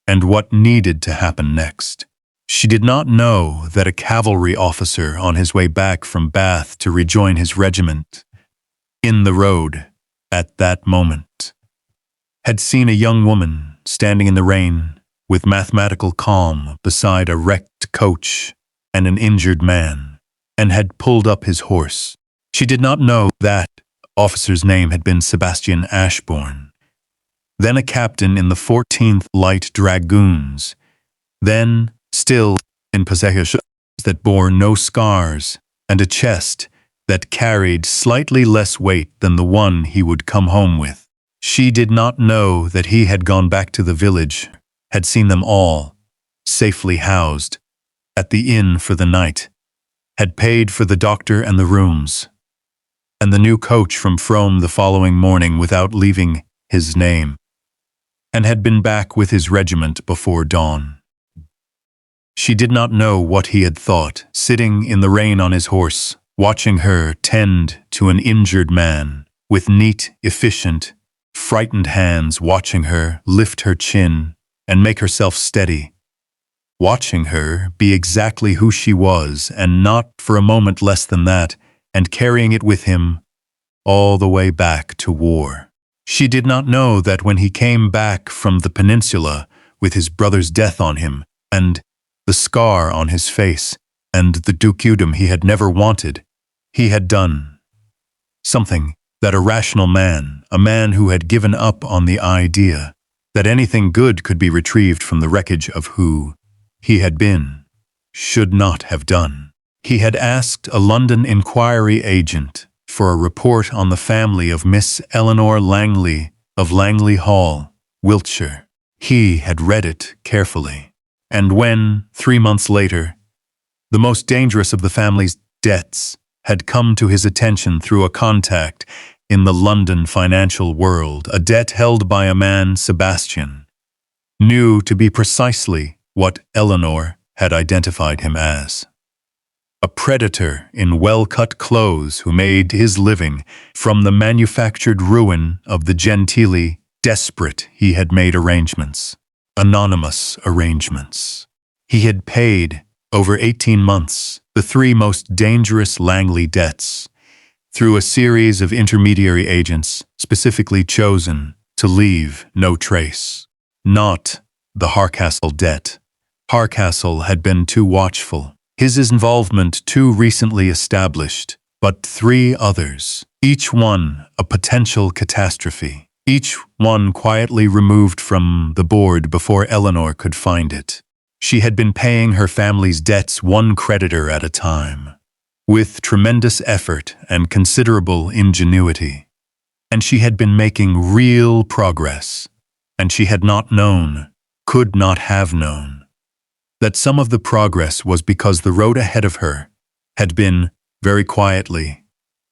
and what needed to happen next. She did not know that a cavalry officer on his way back from Bath to rejoin his regiment, in the road at that moment, had seen a young woman standing in the rain with mathematical calm beside a wrecked coach and an injured man, and had pulled up his horse. She did not know that officer's name had been Sebastian Ashbourne, then a captain in the 14th Light Dragoons, then still in possession that bore no scars and a chest that carried slightly less weight than the one he would come home with. She did not know that he had gone back to the village, had seen them all, safely housed, at the inn for the night, had paid for the doctor and the rooms, and the new coach from Frome the following morning without leaving his name, and had been back with his regiment before dawn. She did not know what he had thought, sitting in the rain on his horse, watching her tend to an injured man, with neat, efficient, frightened hands, watching her lift her chin and make herself steady, watching her be exactly who she was and not for a moment less than that, and carrying it with him all the way back to war. She did not know that when he came back from the peninsula with his brother's death on him, and the scar on his face, and the dukedom he had never wanted, he had done something that a rational man, a man who had given up on the idea that anything good could be retrieved from the wreckage of who he had been, should not have done. He had asked a London inquiry agent for a report on the family of Miss Eleanor Langley of Langley Hall, Wiltshire. He had read it carefully, and when, 3 months later, the most dangerous of the family's debts had come to his attention through a contact in the London financial world, a debt held by a man Sebastian knew to be precisely what Eleanor had identified him as. A predator in well-cut clothes who made his living from the manufactured ruin of the genteelly desperate. He had made arrangements, anonymous arrangements. He had paid, over 18 months, the 3 most dangerous Langley debts through a series of intermediary agents specifically chosen to leave no trace. Not the Hardcastle debt. Hardcastle had been too watchful, his involvement too recently established, but 3 others, each one a potential catastrophe, each one quietly removed from the board before Eleanor could find it. She had been paying her family's debts one creditor at a time, with tremendous effort and considerable ingenuity. And she had been making real progress, and she had not known, could not have known, that some of the progress was because the road ahead of her had been, very quietly,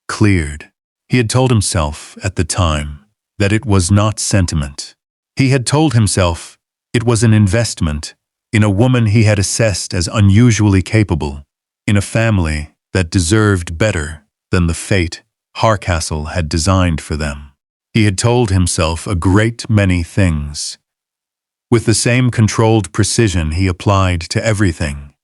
cleared. He had told himself at the time that it was not sentiment. He had told himself it was an investment in a woman he had assessed as unusually capable, in a family that deserved better than the fate Hardcastle had designed for them. He had told himself a great many things. With the same controlled precision he applied to everything,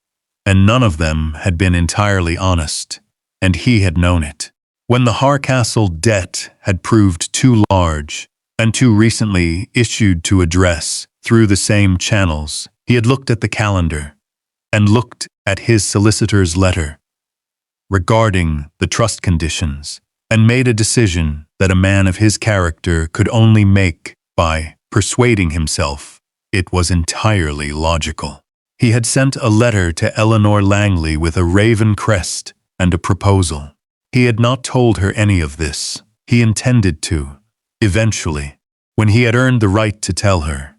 and none of them had been entirely honest, and he had known it. When the Hardcastle debt had proved too large, and too recently issued to address through the same channels, he had looked at the calendar, and looked at his solicitor's letter regarding the trust conditions, and made a decision that a man of his character could only make by persuading himself it was entirely logical. He had sent a letter to Eleanor Langley with a raven crest and a proposal. He had not told her any of this. He intended to, eventually, when he had earned the right to tell her.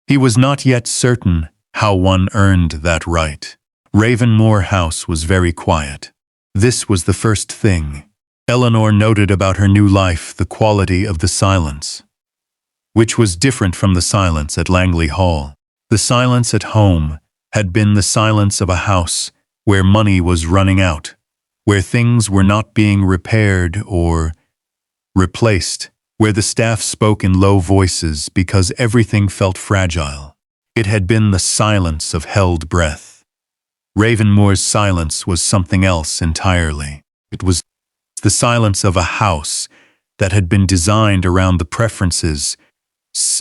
He was not yet certain how one earned that right. Ravenmoor House was very quiet. This was the first thing Eleanor noted about her new life, the quality of the silence, which was different from the silence at Langley Hall. The silence at home had been the silence of a house where money was running out, where things were not being repaired or replaced, where the staff spoke in low voices because everything felt fragile. It had been the silence of held breath. Ravenmoor's silence was something else entirely. It was the silence of a house that had been designed around the preferences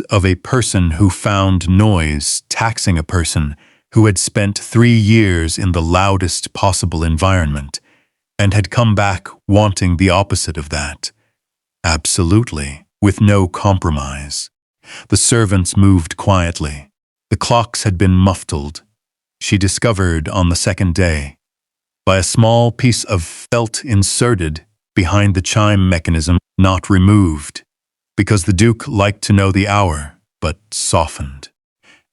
of a person who found noise taxing a person who had spent 3 years in the loudest possible environment and had come back wanting the opposite of that. Absolutely, with no compromise. The servants moved quietly. The clocks had been muffled, she discovered on the second day, by a small piece of felt inserted behind the chime mechanism, not removed, because the Duke liked to know the hour, but softened.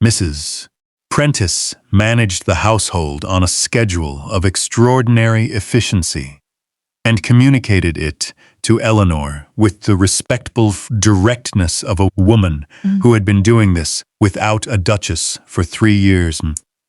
Mrs. Prentice managed the household on a schedule of extraordinary efficiency and communicated it to Eleanor with the respectful directness of a woman who had been doing this without a duchess for 3 years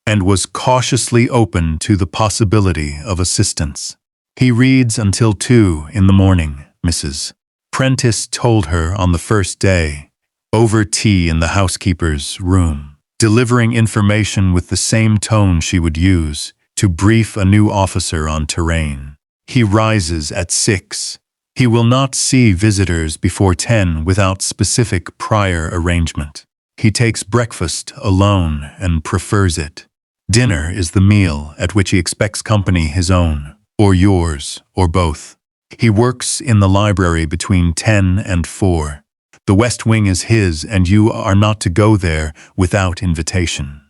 and was cautiously open to the possibility of assistance. He reads until 2 in the morning, Mrs. Prentice told her on the first day, over tea in the housekeeper's room, delivering information with the same tone she would use to brief a new officer on terrain. He rises at 6, He will not see visitors before 10 without specific prior arrangement. He takes breakfast alone and prefers it. Dinner is the meal at which he expects company his own, or yours, or both. He works in the library between 10 and 4. The West Wing is his, and you are not to go there without invitation.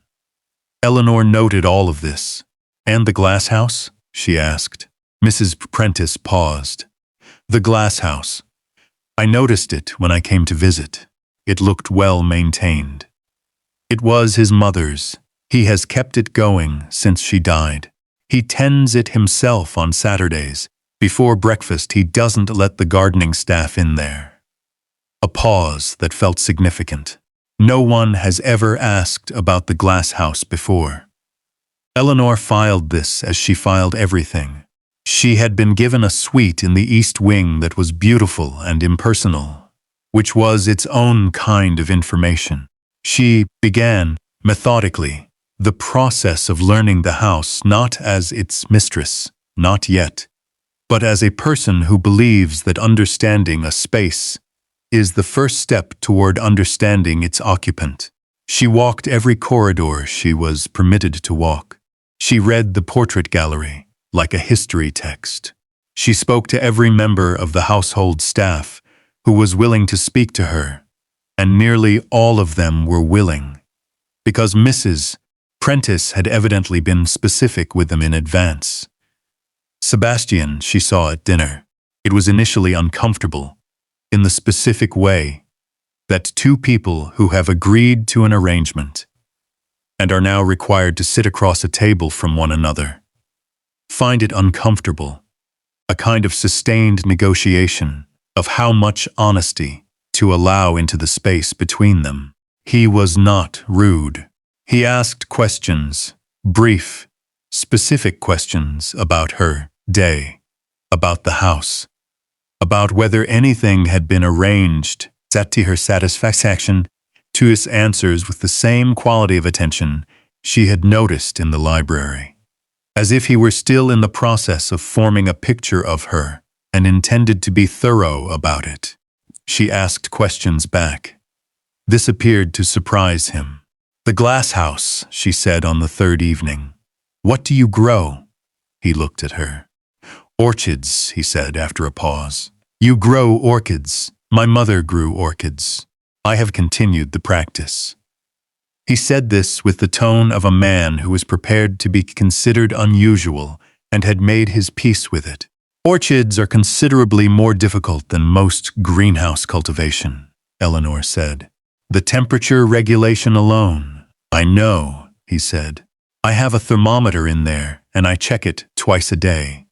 Eleanor noted all of this. And the glass house? She asked. Mrs. Prentice paused. The glass house. I noticed it when I came to visit. It looked well maintained. It was his mother's. He has kept it going since she died. He tends it himself on Saturdays. Before breakfast, he doesn't let the gardening staff in there. A pause that felt significant. No one has ever asked about the glass house before. Eleanor filed this as she filed everything. She had been given a suite in the East Wing that was beautiful and impersonal, which was its own kind of information. She began, methodically, the process of learning the house not as its mistress, not yet, but as a person who believes that understanding a space is the first step toward understanding its occupant. She walked every corridor she was permitted to walk. She read the portrait gallery like a history text. She spoke to every member of the household staff who was willing to speak to her, and nearly all of them were willing, because Mrs. Prentice had evidently been specific with them in advance. Sebastian, she saw at dinner. It was initially uncomfortable, in the specific way that two people who have agreed to an arrangement and are now required to sit across a table from one another find it uncomfortable, a kind of sustained negotiation of how much honesty to allow into the space between them. He was not rude. He asked questions, brief, specific questions about her day, about the house, about whether anything had been arranged, set to her satisfaction, to his answers with the same quality of attention she had noticed in the library, as if he were still in the process of forming a picture of her and intended to be thorough about it. She asked questions back. This appeared to surprise him. The glass house, she said on the third evening. What do you grow? He looked at her. Orchids, he said after a pause. You grow orchids. My mother grew orchids. I have continued the practice. He said this with the tone of a man who was prepared to be considered unusual and had made his peace with it. Orchids are considerably more difficult than most greenhouse cultivation, Eleanor said. The temperature regulation alone. I know, he said. I have a thermometer in there, and I check it twice a day.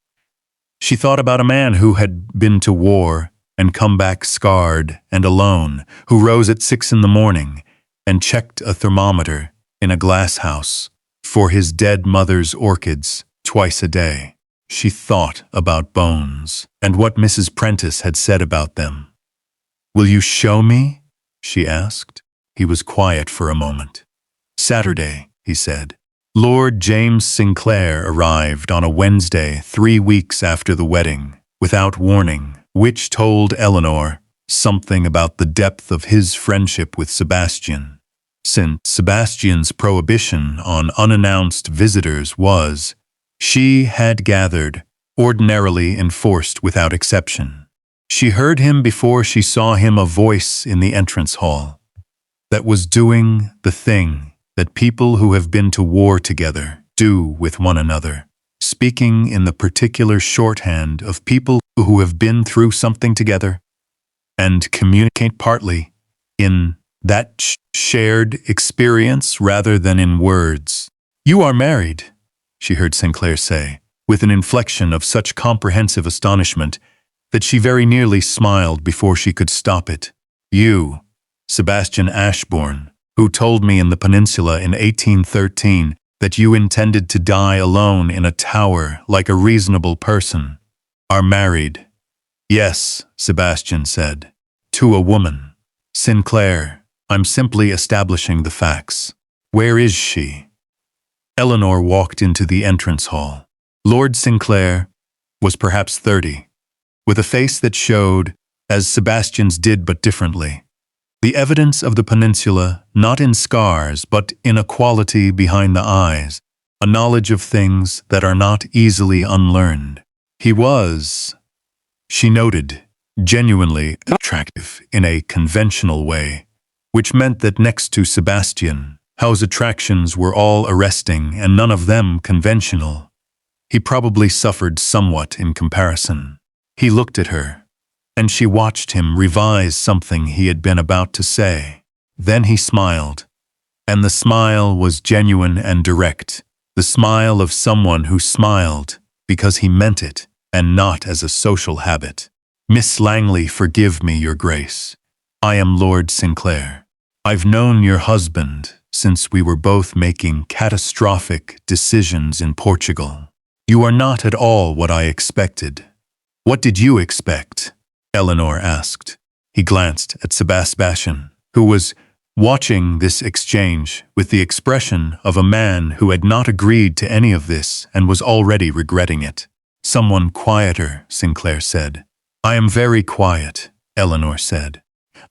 She thought about a man who had been to war and come back scarred and alone, who rose at 6 in the morning and checked a thermometer in a glass house for his dead mother's orchids twice a day. She thought about bones and what Mrs. Prentice had said about them. Will you show me? She asked. He was quiet for a moment. Saturday, he said. Lord James Sinclair arrived on a Wednesday 3 weeks after the wedding, without warning, which told Eleanor something about the depth of his friendship with Sebastian, since Sebastian's prohibition on unannounced visitors was, she had gathered, ordinarily enforced without exception. She heard him before she saw him, a voice in the entrance hall that was doing the thing that people who have been to war together do with one another, speaking in the particular shorthand of people who have been through something together and communicate partly in that shared experience rather than in words. You are married, she heard Sinclair say, with an inflection of such comprehensive astonishment that she very nearly smiled before she could stop it. You, Sebastian Ashbourne, who told me in the peninsula in 1813 that you intended to die alone in a tower like a reasonable person, are married. Yes, Sebastian said, to a woman. Sinclair, I'm simply establishing the facts. Where is she? Eleanor walked into the entrance hall. Lord Sinclair was perhaps 30. with a face that showed, as Sebastian's did but differently, the evidence of the peninsula not in scars but in a quality behind the eyes, a knowledge of things that are not easily unlearned. He was, she noted, genuinely attractive in a conventional way, which meant that next to Sebastian, Howe's attractions were all arresting and none of them conventional. He probably suffered somewhat in comparison. He looked at her, and she watched him revise something he had been about to say. Then he smiled, and the smile was genuine and direct, the smile of someone who smiled because he meant it and not as a social habit. "Miss Langley, forgive me, Your Grace. I am Lord Sinclair. I've known your husband since we were both making catastrophic decisions in Portugal. You are not at all what I expected." "What did you expect?" Eleanor asked. He glanced at Sebastian, who was watching this exchange with the expression of a man who had not agreed to any of this and was already regretting it. "Someone quieter," Sinclair said. "I am very quiet," Eleanor said.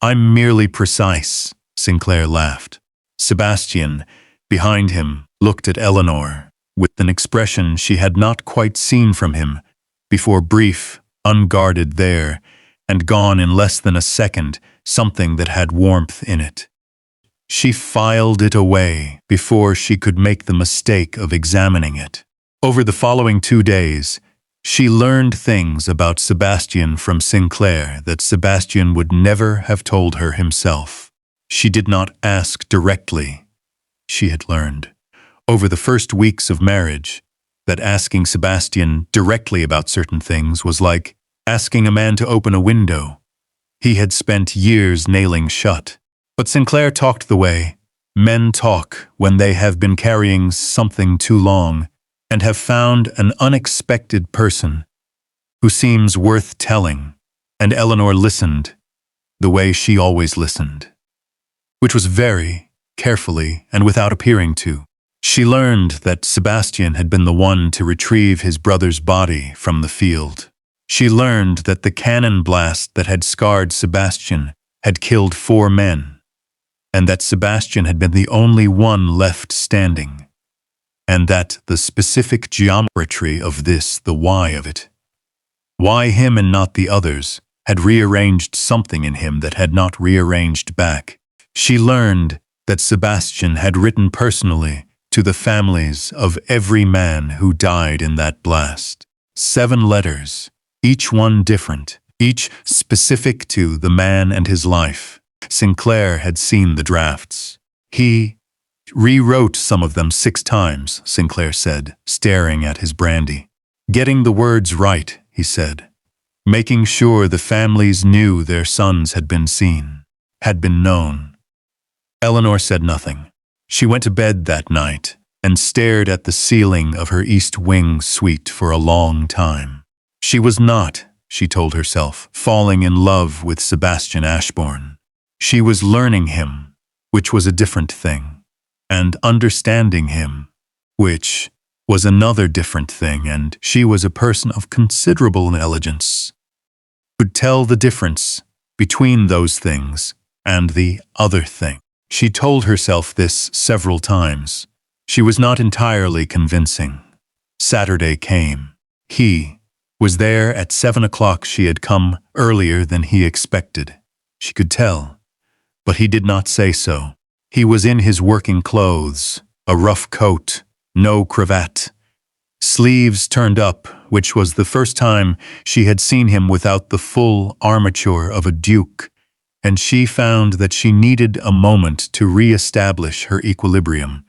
"I'm merely precise," Sinclair laughed. Sebastian, behind him, looked at Eleanor with an expression she had not quite seen from him before, brief, unguarded there, and gone in less than a second, something that had warmth in it. She filed it away before she could make the mistake of examining it. Over the following 2 days, she learned things about Sebastian from Sinclair that Sebastian would never have told her himself. She did not ask directly. She had learned, over the first weeks of marriage, that asking Sebastian directly about certain things was like asking a man to open a window he had spent years nailing shut. But Sinclair talked the way men talk when they have been carrying something too long and have found an unexpected person who seems worth telling, and Eleanor listened the way she always listened, which was very carefully and without appearing to. She learned that Sebastian had been the one to retrieve his brother's body from the field. She learned that the cannon blast that had scarred Sebastian had killed 4 men, and that Sebastian had been the only one left standing, and that the specific geometry of this, the why of it, why him and not the others, had rearranged something in him that had not rearranged back. She learned that Sebastian had written personally to the families of every man who died in that blast. 7 letters, each one different, each specific to the man and his life. Sinclair had seen the drafts. He rewrote some of them 6 times, Sinclair said, staring at his brandy. "Getting the words right," he said. "Making sure the families knew their sons had been seen, had been known." Eleanor said nothing. She went to bed that night and stared at the ceiling of her East Wing suite for a long time. She was not, she told herself, falling in love with Sebastian Ashbourne. She was learning him, which was a different thing, and understanding him, which was another different thing, and she was a person of considerable intelligence, could tell the difference between those things and the other thing. She told herself this several times. She was not entirely convincing. Saturday came. He was there at 7 o'clock. She had come earlier than he expected. She could tell, but he did not say so. He was in his working clothes, a rough coat, no cravat, sleeves turned up, which was the first time she had seen him without the full armature of a duke, and she found that she needed a moment to re-establish her equilibrium,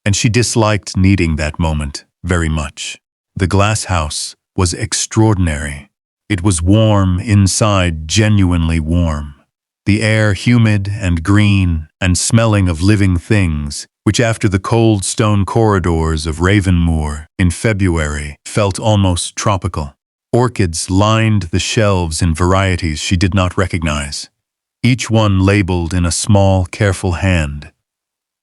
and she disliked needing that moment very much. The glass house was extraordinary. It was warm inside, genuinely warm. The air humid and green and smelling of living things, which after the cold stone corridors of Ravenmoor in February felt almost tropical. Orchids lined the shelves in varieties she did not recognize, each one labeled in a small, careful hand.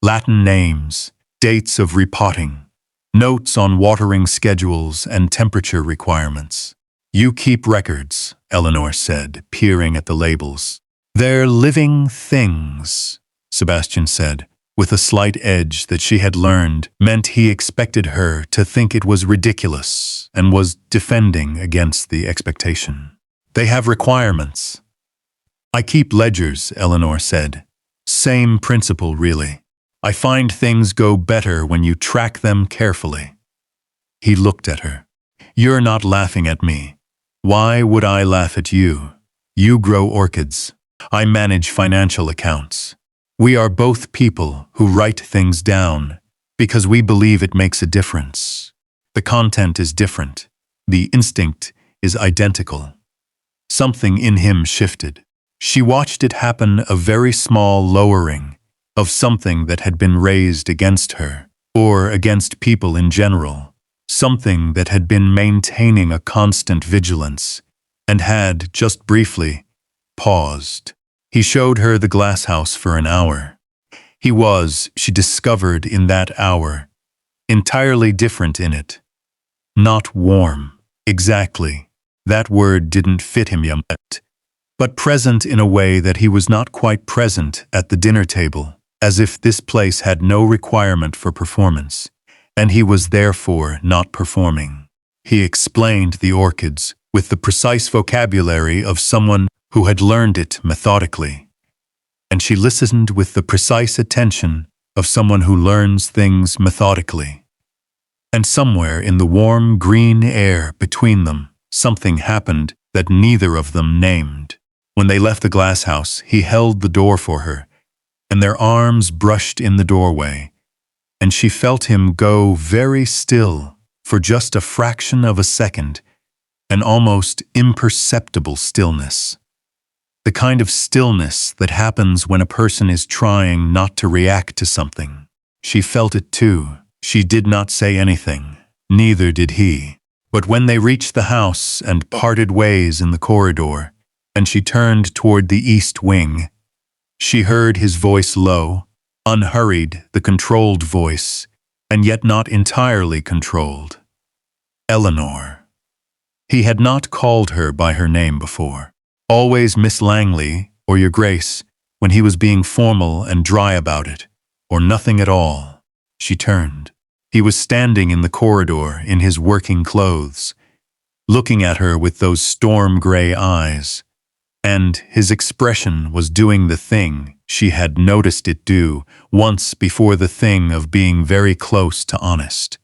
Latin names, dates of repotting, notes on watering schedules and temperature requirements. You keep records, Eleanor said, peering at the labels. They're living things, Sebastian said, with a slight edge that she had learned meant he expected her to think it was ridiculous and was defending against the expectation. They have requirements. I keep ledgers, Eleanor said. Same principle, really. I find things go better when you track them carefully. He looked at her. You're not laughing at me. Why would I laugh at you? You grow orchids. I manage financial accounts. We are both people who write things down because we believe it makes a difference. The content is different. The instinct is identical. Something in him shifted. She watched it happen, a very small lowering of something that had been raised against her, or against people in general, something that had been maintaining a constant vigilance, and had, just briefly, paused. He showed her the glass house for an hour. He was, she discovered in that hour, entirely different in it. Not warm, exactly. That word didn't fit him yet. But present in a way that he was not quite present at the dinner table, as if this place had no requirement for performance, and he was therefore not performing. He explained the orchids with the precise vocabulary of someone who had learned it methodically, and she listened with the precise attention of someone who learns things methodically. And somewhere in the warm green air between them, something happened that neither of them named. When they left the glass house, he held the door for her, and their arms brushed in the doorway, and she felt him go very still for just a fraction of a second, an almost imperceptible stillness. The kind of stillness that happens when a person is trying not to react to something. She felt it too. She did not say anything. Neither did he. But when they reached the house and parted ways in the corridor, and she turned toward the east wing, she heard his voice low, unhurried, the controlled voice, and yet not entirely controlled. Eleanor. He had not called her by her name before. Always Miss Langley, or Your Grace, when he was being formal and dry about it, or nothing at all. She turned. He was standing in the corridor in his working clothes, looking at her with those storm-gray eyes, and his expression was doing the thing she had noticed it do once before, the thing of being very close to honest.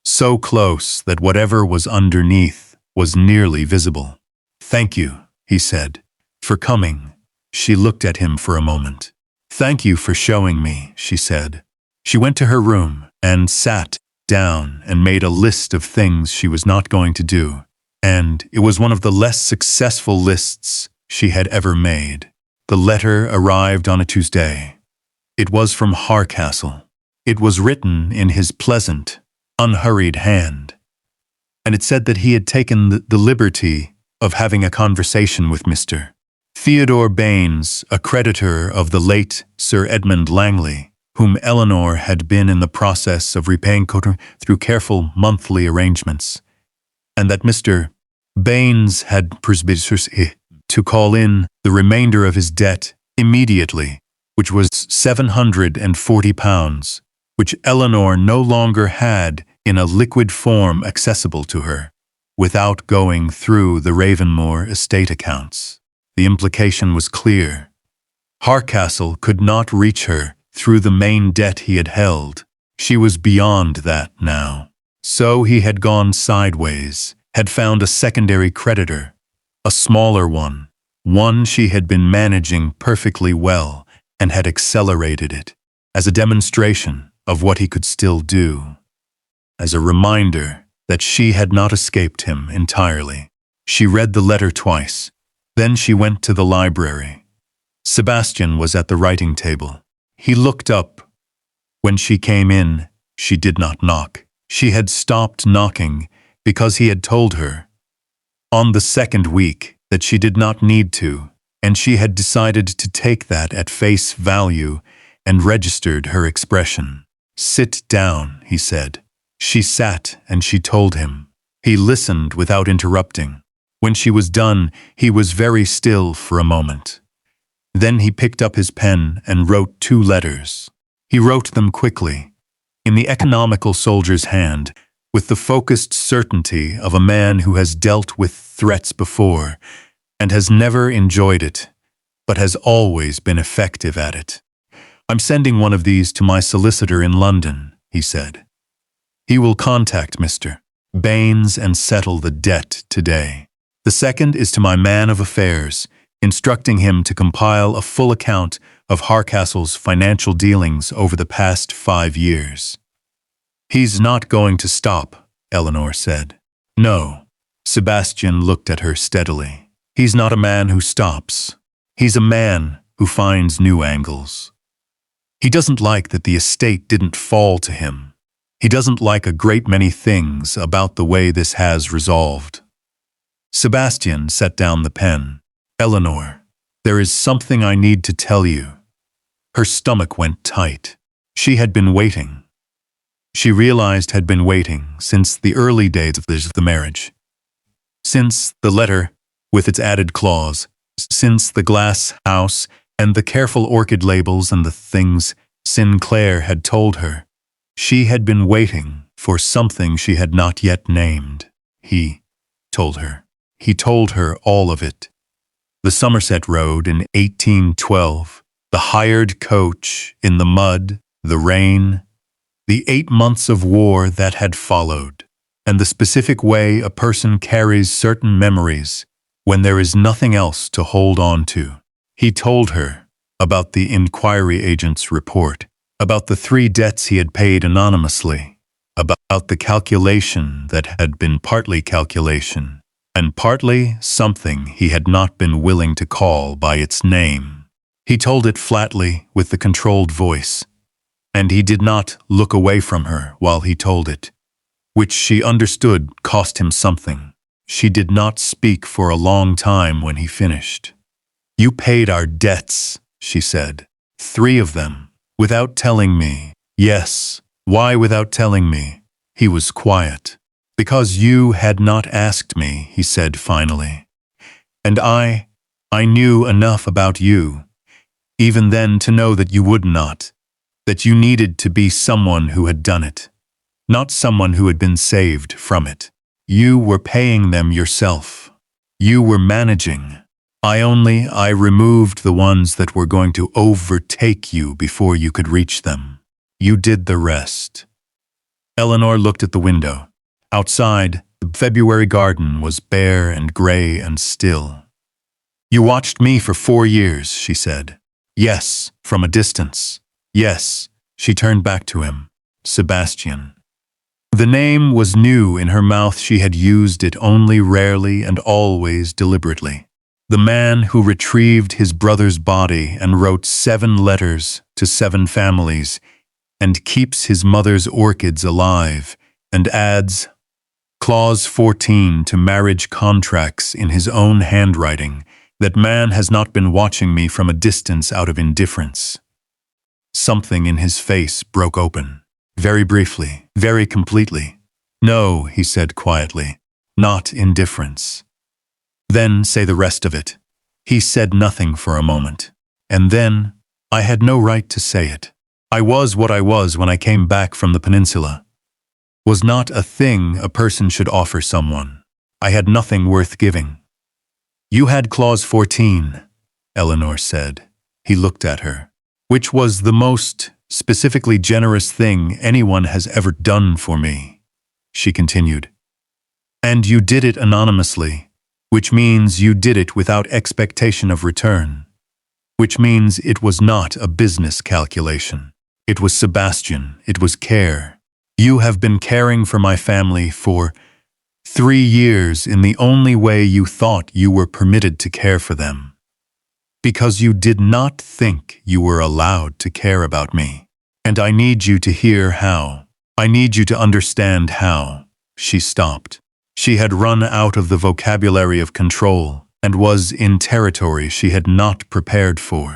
So close that whatever was underneath was nearly visible. "Thank you," he said, "for coming." She looked at him for a moment. "Thank you for showing me," she said. She went to her room and sat down and made a list of things she was not going to do, and it was one of the less successful lists she had ever made. The letter arrived on a Tuesday. It was from Hardcastle. It was written in his pleasant, unhurried hand, and it said that he had taken the liberty of having a conversation with Mr. Theodore Baines, a creditor of the late Sir Edmund Langley, whom Eleanor had been in the process of repaying through careful monthly arrangements, and that Mr. Baines had persuaded to call in the remainder of his debt immediately, which was £740, which Eleanor no longer had in a liquid form accessible to her, without going through the Ravenmoor estate accounts. The implication was clear. Hardcastle could not reach her through the main debt he had held. She was beyond that now. So he had gone sideways, had found a secondary creditor, a smaller one she had been managing perfectly well, and had accelerated it, as a demonstration of what he could still do, as a reminder that she had not escaped him entirely. She read the letter twice. Then she went to the library. Sebastian was at the writing table. He looked up. When she came in, she did not knock. She had stopped knocking because he had told her, on the second week, that she did not need to, and she had decided to take that at face value and registered her expression. "Sit down," he said. She sat and she told him. He listened without interrupting. When she was done, he was very still for a moment. Then he picked up his pen and wrote 2 letters. He wrote them quickly, in the economical soldier's hand, with the focused certainty of a man who has dealt with threats before and has never enjoyed it, but has always been effective at it. "I'm sending one of these to my solicitor in London," he said. "He will contact Mr. Baines and settle the debt today. The second is to my man of affairs, instructing him to compile a full account of Harcastle's financial dealings over the past 5 years. "He's not going to stop," Eleanor said. "No." Sebastian looked at her steadily. "He's not a man who stops. He's a man who finds new angles. He doesn't like that the estate didn't fall to him. He doesn't like a great many things about the way this has resolved." Sebastian set down the pen. "Eleanor, there is something I need to tell you." Her stomach went tight. She had been waiting. She realized had been waiting since the early days of the marriage. Since the letter, with its added clause, since the glass house and the careful orchid labels and the things Sinclair had told her. She had been waiting for something she had not yet named. He told her. He told her all of it. The Somerset Road in 1812, the hired coach in the mud, the rain, the 8 months of war that had followed, and the specific way a person carries certain memories when there is nothing else to hold on to. He told her about the inquiry agent's report, about the 3 debts he had paid anonymously, about the calculation that had been partly calculation, and partly something he had not been willing to call by its name. He told it flatly with the controlled voice, and he did not look away from her while he told it, which she understood cost him something. She did not speak for a long time when he finished. "You paid our debts," she said. 3 of them, without telling me. "Yes, why without telling me?" He was quiet. "Because you had not asked me," he said finally. "And I knew enough about you, even then to know that you would not, that you needed to be someone who had done it, not someone who had been saved from it. You were paying them yourself. You were managing. I removed the ones that were going to overtake you before you could reach them. You did the rest." Eleanor looked at the window. Outside, the February garden was bare and gray and still. "You watched me for 4 years," she said. "Yes, from a distance. Yes." She turned back to him. "Sebastian." The name was new in her mouth. She had used it only rarely and always deliberately. The man who retrieved his brother's body and wrote 7 letters to 7 families and keeps his mother's orchids alive and adds Clause 14 to marriage contracts in his own handwriting. That man has not been watching me from a distance out of indifference. Something in his face broke open. Very briefly, very completely. "No," he said quietly, "not indifference." "Then say the rest of it." He said nothing for a moment. "And then, I had no right to say it. I was what I was when I came back from the peninsula. Was not a thing a person should offer someone. I had nothing worth giving." "You had clause 14, Eleanor said. He looked at her. "Which was the most specifically generous thing anyone has ever done for me," she continued. "And you did it anonymously, which means you did it without expectation of return, which means it was not a business calculation. It was Sebastian, it was care. You have been caring for my family for 3 years in the only way you thought you were permitted to care for them. Because you did not think you were allowed to care about me. And I need you to hear how. I need you to understand how." She stopped. She had run out of the vocabulary of control and was in territory she had not prepared for.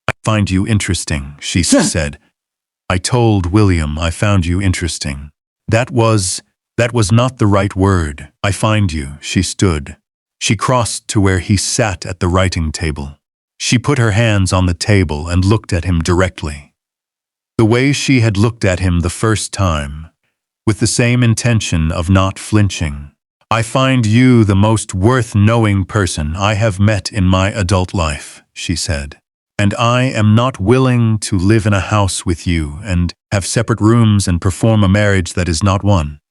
"I find you interesting," she said. "I told William I found you interesting. That was That was not the right word. I find you. She stood. She crossed to where he sat at the writing table. She put her hands on the table and looked at him directly. The way she had looked at him the first time, with the same intention of not flinching. I find you the most worth-knowing person I have met in my adult life, she said. And I am not willing to live in a house with you and have separate rooms and perform a marriage that is not one.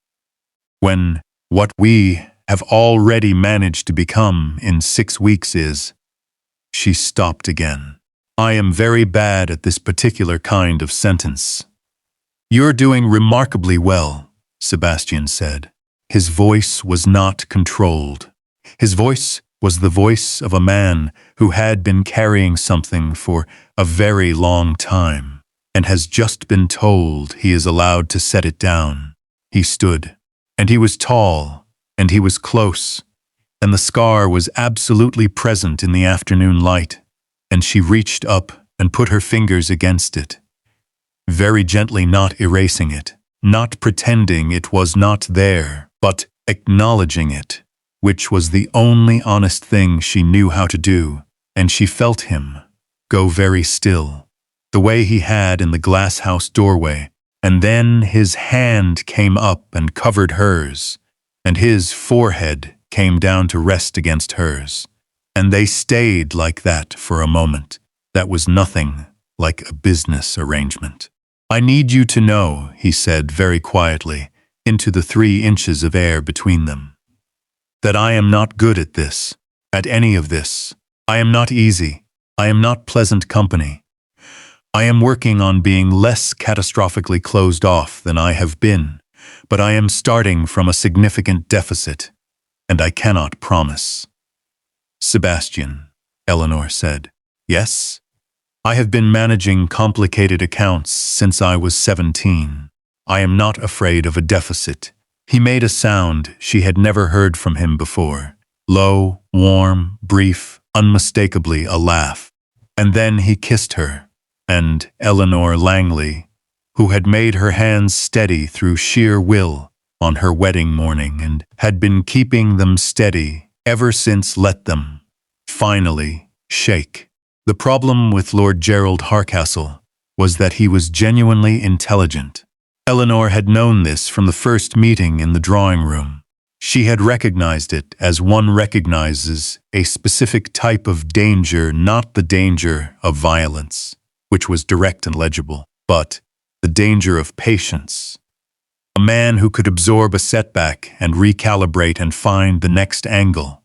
When what we have already managed to become in 6 weeks is... She stopped again. I am very bad at this particular kind of sentence. You're doing remarkably well, Sebastian said. His voice was not controlled. His voice was the voice of a man who had been carrying something for a very long time and has just been told he is allowed to set it down. He stood, and he was tall, and he was close, and the scar was absolutely present in the afternoon light, and she reached up and put her fingers against it, very gently, not erasing it, not pretending it was not there, but acknowledging it, which was the only honest thing she knew how to do, and she felt him go very still, the way he had in the glass-house doorway, and then his hand came up and covered hers, and his forehead came down to rest against hers, and they stayed like that for a moment. That was nothing like a business arrangement. I need you to know, he said very quietly, into the 3 inches of air between them, that I am not good at this, at any of this. I am not easy. I am not pleasant company. I am working on being less catastrophically closed off than I have been, but I am starting from a significant deficit, and I cannot promise. Sebastian, Eleanor said. Yes? I have been managing complicated accounts since I was 17. I am not afraid of a deficit. He made a sound she had never heard from him before. Low, warm, brief, unmistakably a laugh. And then he kissed her, and Eleanor Langley, who had made her hands steady through sheer will on her wedding morning and had been keeping them steady ever since, let them finally shake. The problem with Lord Gerald Harcastle was that he was genuinely intelligent. Eleanor had known this from the first meeting in the drawing room. She had recognized it as one recognizes a specific type of danger, not the danger of violence, which was direct and legible, but the danger of patience. A man who could absorb a setback and recalibrate and find the next angle,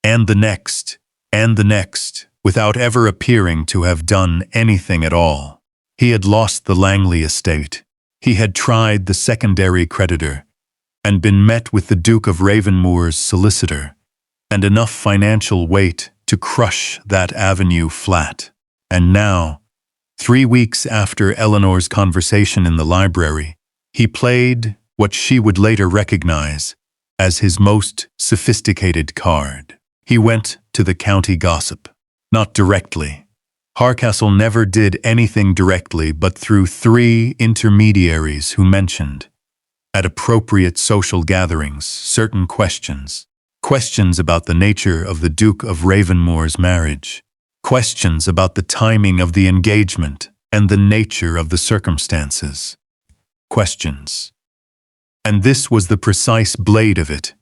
and the next, and the next, without ever appearing to have done anything at all. He had lost the Langley estate. He had tried the secondary creditor and been met with the Duke of Ravenmoor's solicitor and enough financial weight to crush that avenue flat. And now, 3 weeks after Eleanor's conversation in the library, he played what she would later recognize as his most sophisticated card. He went to the county gossip. Not directly. Harcastle never did anything directly but through 3 intermediaries who mentioned, at appropriate social gatherings, certain questions. Questions about the nature of the Duke of Ravenmoor's marriage. Questions about the timing of the engagement and the nature of the circumstances. Questions. And this was the precise blade of it,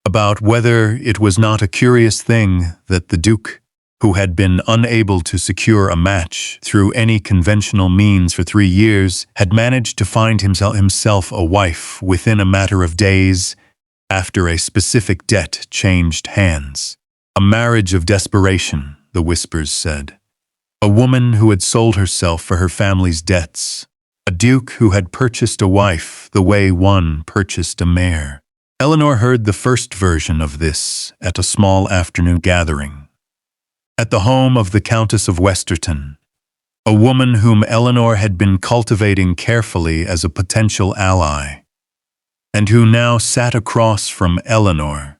about whether it was not a curious thing that the Duke, who had been unable to secure a match through any conventional means for 3 years, had managed to find himself a wife within a matter of days after a specific debt changed hands. A marriage of desperation, the whispers said. A woman who had sold herself for her family's debts. A duke who had purchased a wife the way one purchased a mare. Eleanor heard the first version of this at a small afternoon gathering, at the home of the Countess of Westerton, a woman whom Eleanor had been cultivating carefully as a potential ally, and who now sat across from Eleanor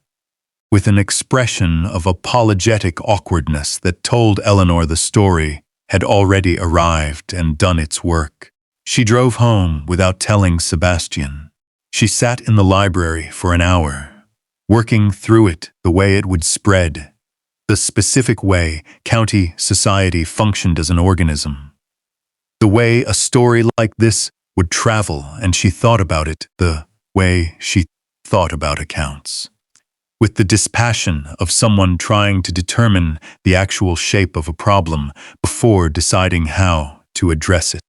with an expression of apologetic awkwardness that told Eleanor the story had already arrived and done its work. She drove home without telling Sebastian. She sat in the library for an hour, working through it the way it would spread, the specific way county society functioned as an organism, the way a story like this would travel, and she thought about it the way she thought about accounts, with the dispassion of someone trying to determine the actual shape of a problem before deciding how to address it.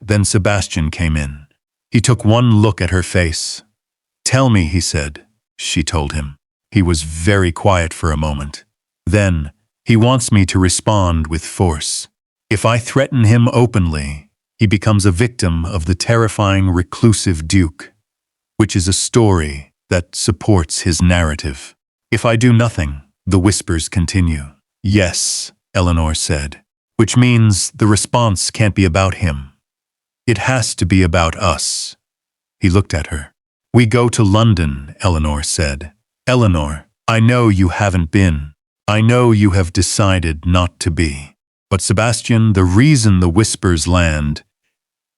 Then Sebastian came in. He took one look at her face. "Tell me," he said. She told him. He was very quiet for a moment. Then, "He wants me to respond with force. If I threaten him openly, he becomes a victim of the terrifying reclusive duke, which is a story that supports his narrative. If I do nothing," the whispers continue. "Yes," Eleanor said, "which means the response can't be about him. It has to be about us." He looked at her. "We go to London," Eleanor said. "Eleanor, I know you haven't been. I know you have decided not to be. But Sebastian, the reason the whispers land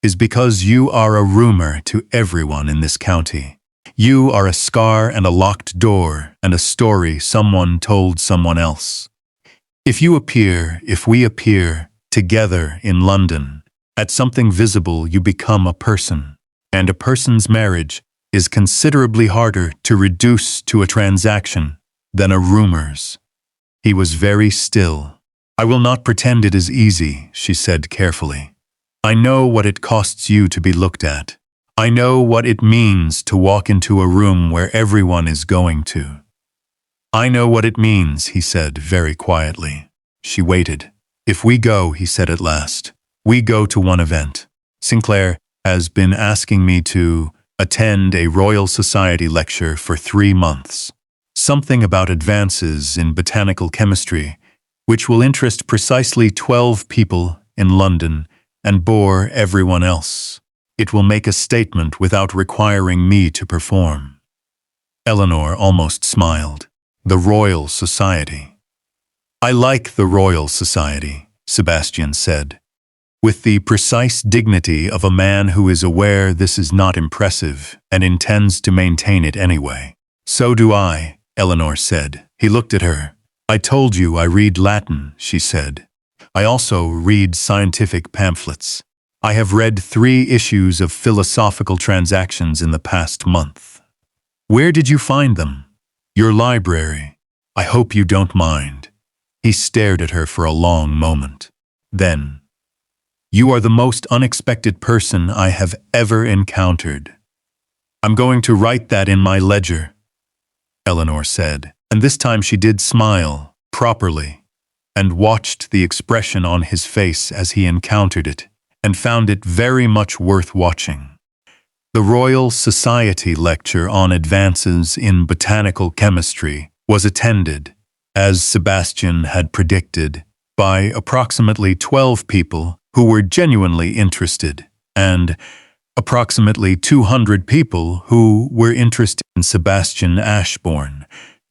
is because you are a rumor to everyone in this county. You are a scar and a locked door and a story someone told someone else. If we appear together in London, at something visible you become a person, and a person's marriage is considerably harder to reduce to a transaction than a rumor's." He was very still. "I will not pretend it is easy," she said carefully. "I know what it costs you to be looked at. I know what it means to walk into a room where everyone is going to." "I know what it means," he said very quietly. She waited. "If we go," he said at last, "we go to one event. Sinclair has been asking me to attend a Royal Society lecture for 3 months. Something about advances in botanical chemistry, which will interest precisely 12 people in London and bore everyone else. It will make a statement without requiring me to perform." Eleanor almost smiled. The Royal Society. "I like the Royal Society," Sebastian said, with the precise dignity of a man who is aware this is not impressive and intends to maintain it anyway. "So do I," Eleanor said. He looked at her. "I told you I read Latin," she said. "I also read scientific pamphlets. I have read 3 issues of Philosophical Transactions in the past month." "Where did you find them?" "Your library. I hope you don't mind." He stared at her for a long moment. Then, "You are the most unexpected person I have ever encountered. I'm going to write that in my ledger," Eleanor said. And this time she did smile, properly, and watched the expression on his face as he encountered it, and found it very much worth watching. The Royal Society lecture on advances in botanical chemistry was attended, as Sebastian had predicted, by approximately 12 people who were genuinely interested, and approximately 200 people who were interested in Sebastian Ashbourne,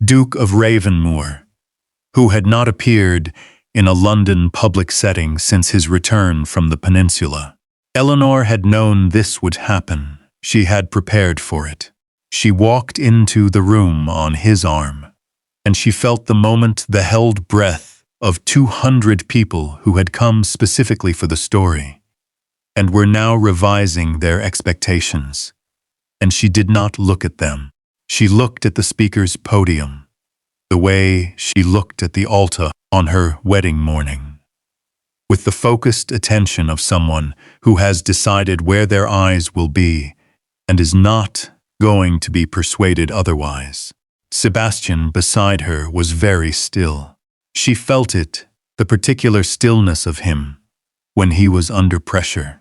Duke of Ravenmoor, who had not appeared in a London public setting since his return from the peninsula. Eleanor had known this would happen. She had prepared for it. She walked into the room on his arm, and she felt the moment the held breath of 200 people who had come specifically for the story, and were now revising their expectations. And she did not look at them. She looked at the speaker's podium, the way she looked at the altar on her wedding morning, with the focused attention of someone who has decided where their eyes will be and is not going to be persuaded otherwise. Sebastian beside her was very still. She felt it, the particular stillness of him, when he was under pressure.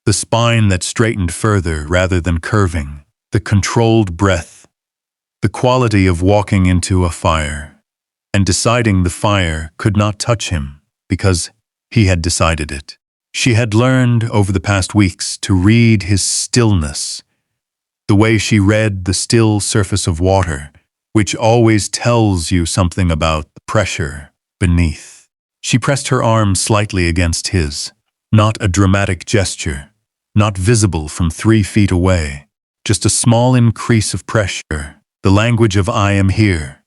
The spine that straightened further rather than curving, the controlled breath, the quality of walking into a fire, and deciding the fire could not touch him because he had decided it. She had learned over the past weeks to read his stillness, the way she read the still surface of water, which always tells you something about the pressure beneath. She pressed her arm slightly against his, not a dramatic gesture, not visible from 3 feet away, just a small increase of pressure, the language of I am here.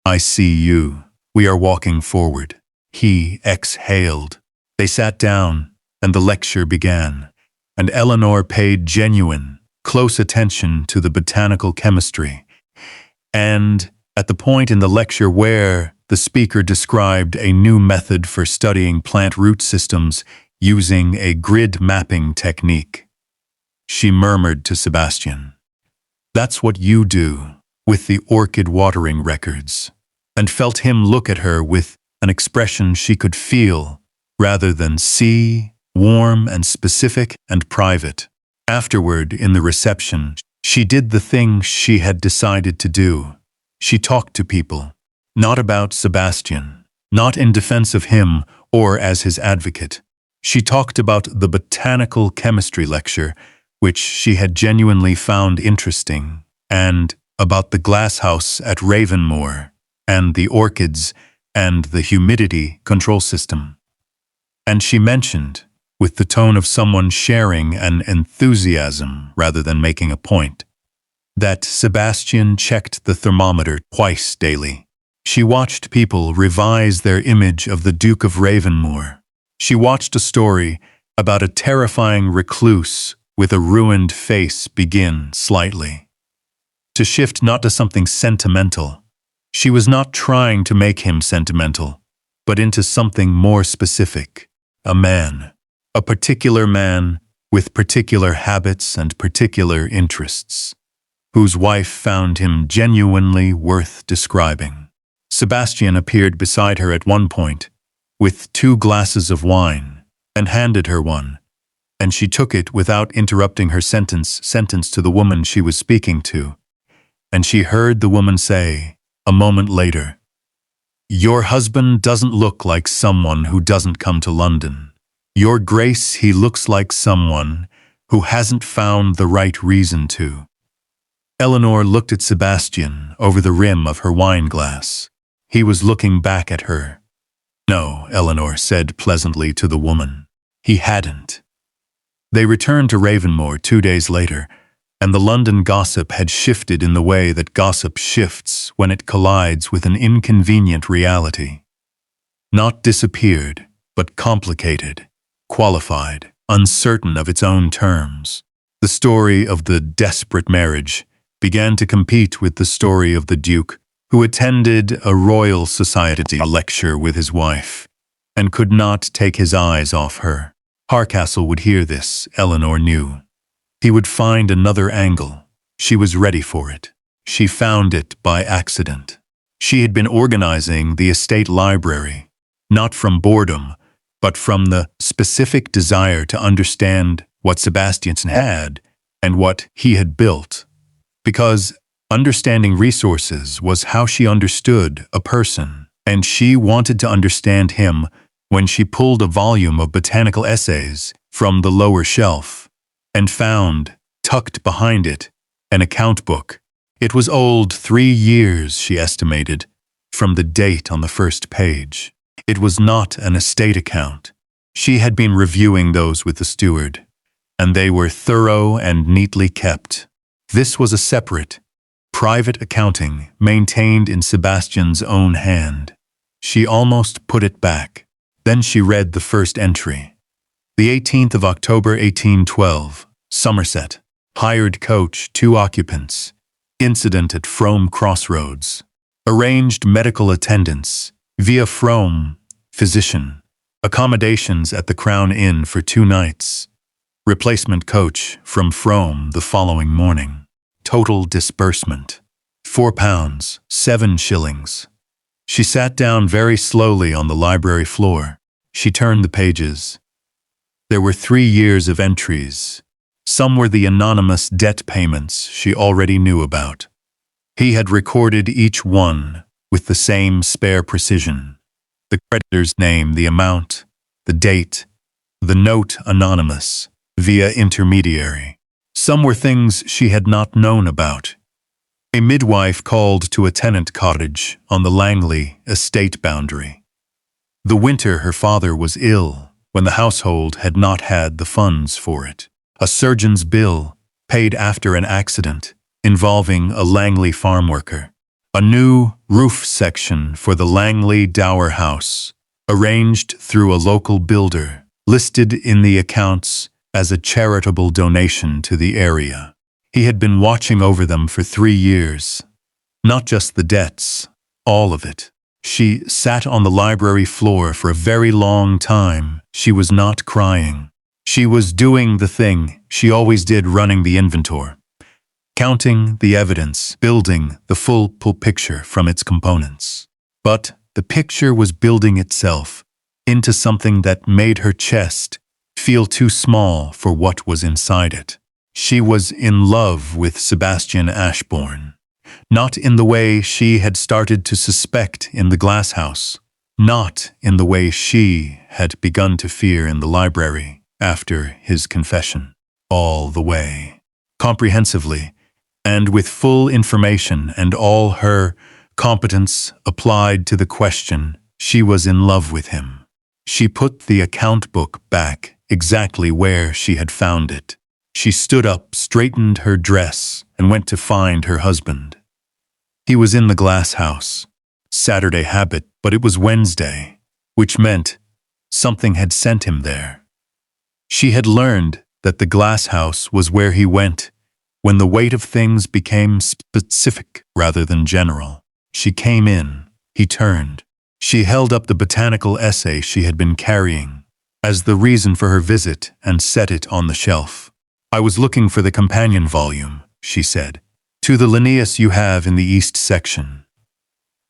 I see you. We are walking forward. He exhaled. They sat down, and the lecture began, and Eleanor paid genuine, close attention to the botanical chemistry. And at the point in the lecture where the speaker described a new method for studying plant root systems using a grid mapping technique, she murmured to Sebastian, "That's what you do with the orchid watering records," and felt him look at her with an expression she could feel rather than see, warm and specific and private. Afterward, in the reception, she did the thing she had decided to do. She talked to people, not about Sebastian, not in defense of him or as his advocate. She talked about the botanical chemistry lecture, which she had genuinely found interesting, and about the glasshouse at Ravenmoor, and the orchids, and the humidity control system. And she mentioned, with the tone of someone sharing an enthusiasm rather than making a point, that Sebastian checked the thermometer twice daily. She watched people revise their image of the Duke of Ravenmoor. She watched a story about a terrifying recluse with a ruined face begin slightly to shift not to something sentimental. She was not trying to make him sentimental, but into something more specific. A man. A particular man with particular habits and particular interests, whose wife found him genuinely worth describing. Sebastian appeared beside her at one point, with 2 glasses of wine, and handed her one, and she took it without interrupting her sentence to the woman she was speaking to, and she heard the woman say, a moment later, "Your husband doesn't look like someone who doesn't come to London. Your Grace, he looks like someone who hasn't found the right reason to." Eleanor looked at Sebastian over the rim of her wine glass. He was looking back at her. No, Eleanor said pleasantly to the woman. He hadn't. They returned to Ravenmoor 2 days later, and the London gossip had shifted in the way that gossip shifts when it collides with an inconvenient reality. Not disappeared, but complicated, qualified, uncertain of its own terms. The story of the desperate marriage began to compete with the story of the Duke, who attended a Royal Society lecture with his wife, and could not take his eyes off her. Harcastle would hear this, Eleanor knew. He would find another angle. She was ready for it. She found it by accident. She had been organizing the estate library, not from boredom, but from the specific desire to understand what Sebastian had and what he had built. Because understanding resources was how she understood a person, and she wanted to understand him when she pulled a volume of botanical essays from the lower shelf and found, tucked behind it, an account book. It was old 3 years, she estimated, from the date on the first page. It was not an estate account. She had been reviewing those with the steward, and they were thorough and neatly kept. This was a separate, private accounting maintained in Sebastian's own hand. She almost put it back. Then she read the first entry. The 18th of October 1812, Somerset. Hired coach, 2 occupants. Incident at Frome Crossroads. Arranged medical attendance via Frome, physician. Accommodations at the Crown Inn for 2 nights. Replacement coach from Frome the following morning. Total disbursement, £4, 7 shillings. She sat down very slowly on the library floor. She turned the pages. There were 3 years of entries. Some were the anonymous debt payments she already knew about. He had recorded each one with the same spare precision. The creditor's name, the amount, the date, the note anonymous, via intermediary. Some were things she had not known about. A midwife called to a tenant cottage on the Langley estate boundary. The winter her father was ill when the household had not had the funds for it. A surgeon's bill paid after an accident involving a Langley farm worker. A new roof section for the Langley Dower House, arranged through a local builder, listed in the accounts as a charitable donation to the area. He had been watching over them for 3 years. Not just the debts, all of it. She sat on the library floor for a very long time. She was not crying. She was doing the thing she always did, running the inventory, counting the evidence, building the full picture from its components. But the picture was building itself into something that made her chest feel too small for what was inside it. She was in love with Sebastian Ashbourne. Not in the way she had started to suspect in the glass house. Not in the way she had begun to fear in the library after his confession. All the way. Comprehensively, and with full information and all her competence applied to the question, she was in love with him. She put the account book back exactly where she had found it. She stood up, straightened her dress, and went to find her husband. He was in the glass house. Saturday habit, but it was Wednesday, which meant something had sent him there. She had learned that the glass house was where he went when the weight of things became specific rather than general. She came in. He turned. She held up the botanical essay she had been carrying as the reason for her visit and set it on the shelf. "I was looking for the companion volume," she said, "to the Linnaeus you have in the east section."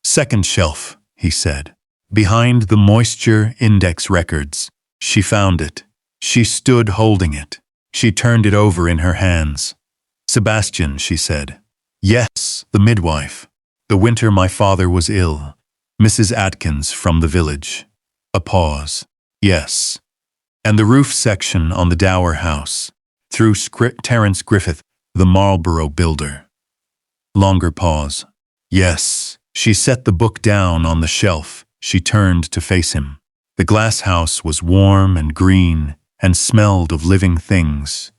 "Second shelf," he said. Behind the moisture index records. She found it. She stood holding it. She turned it over in her hands. "Sebastian," she said. "Yes, the midwife. The winter my father was ill. Mrs. Atkins from the village." A pause. "Yes." "And the roof section on the Dower House. Through Terence Griffith, the Marlborough builder." Longer pause. "Yes." She set the book down on the shelf. She turned to face him. The glass house was warm and green and smelled of living things.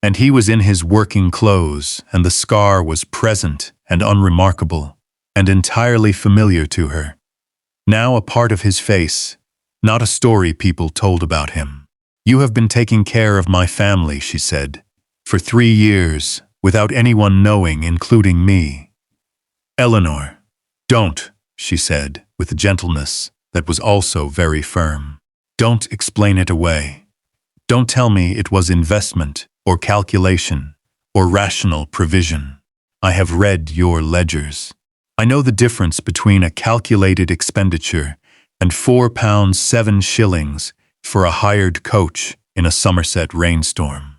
And he was in his working clothes, and the scar was present and unremarkable, and entirely familiar to her. Now a part of his face, not a story people told about him. "You have been taking care of my family," she said, "for 3 years, without anyone knowing, including me." "Eleanor, don't," she said, with a gentleness that was also very firm. "Don't explain it away. Don't tell me it was investment, or calculation, or rational provision. I have read your ledgers. I know the difference between a calculated expenditure and £4 7 for a hired coach in a Somerset rainstorm."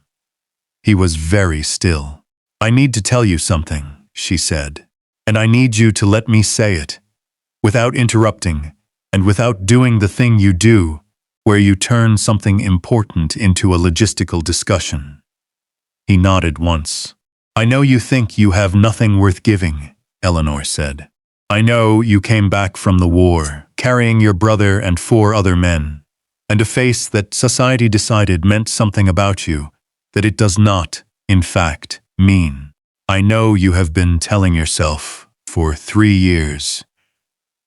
He was very still. "I need to tell you something," she said, "and I need you to let me say it, without interrupting, and without doing the thing you do, where you turn something important into a logistical discussion." He nodded once. "I know you think you have nothing worth giving," Eleanor said. "I know you came back from the war, carrying your brother and 4 other men, and a face that society decided meant something about you, that it does not, in fact, mean. I know you have been telling yourself, for 3 years,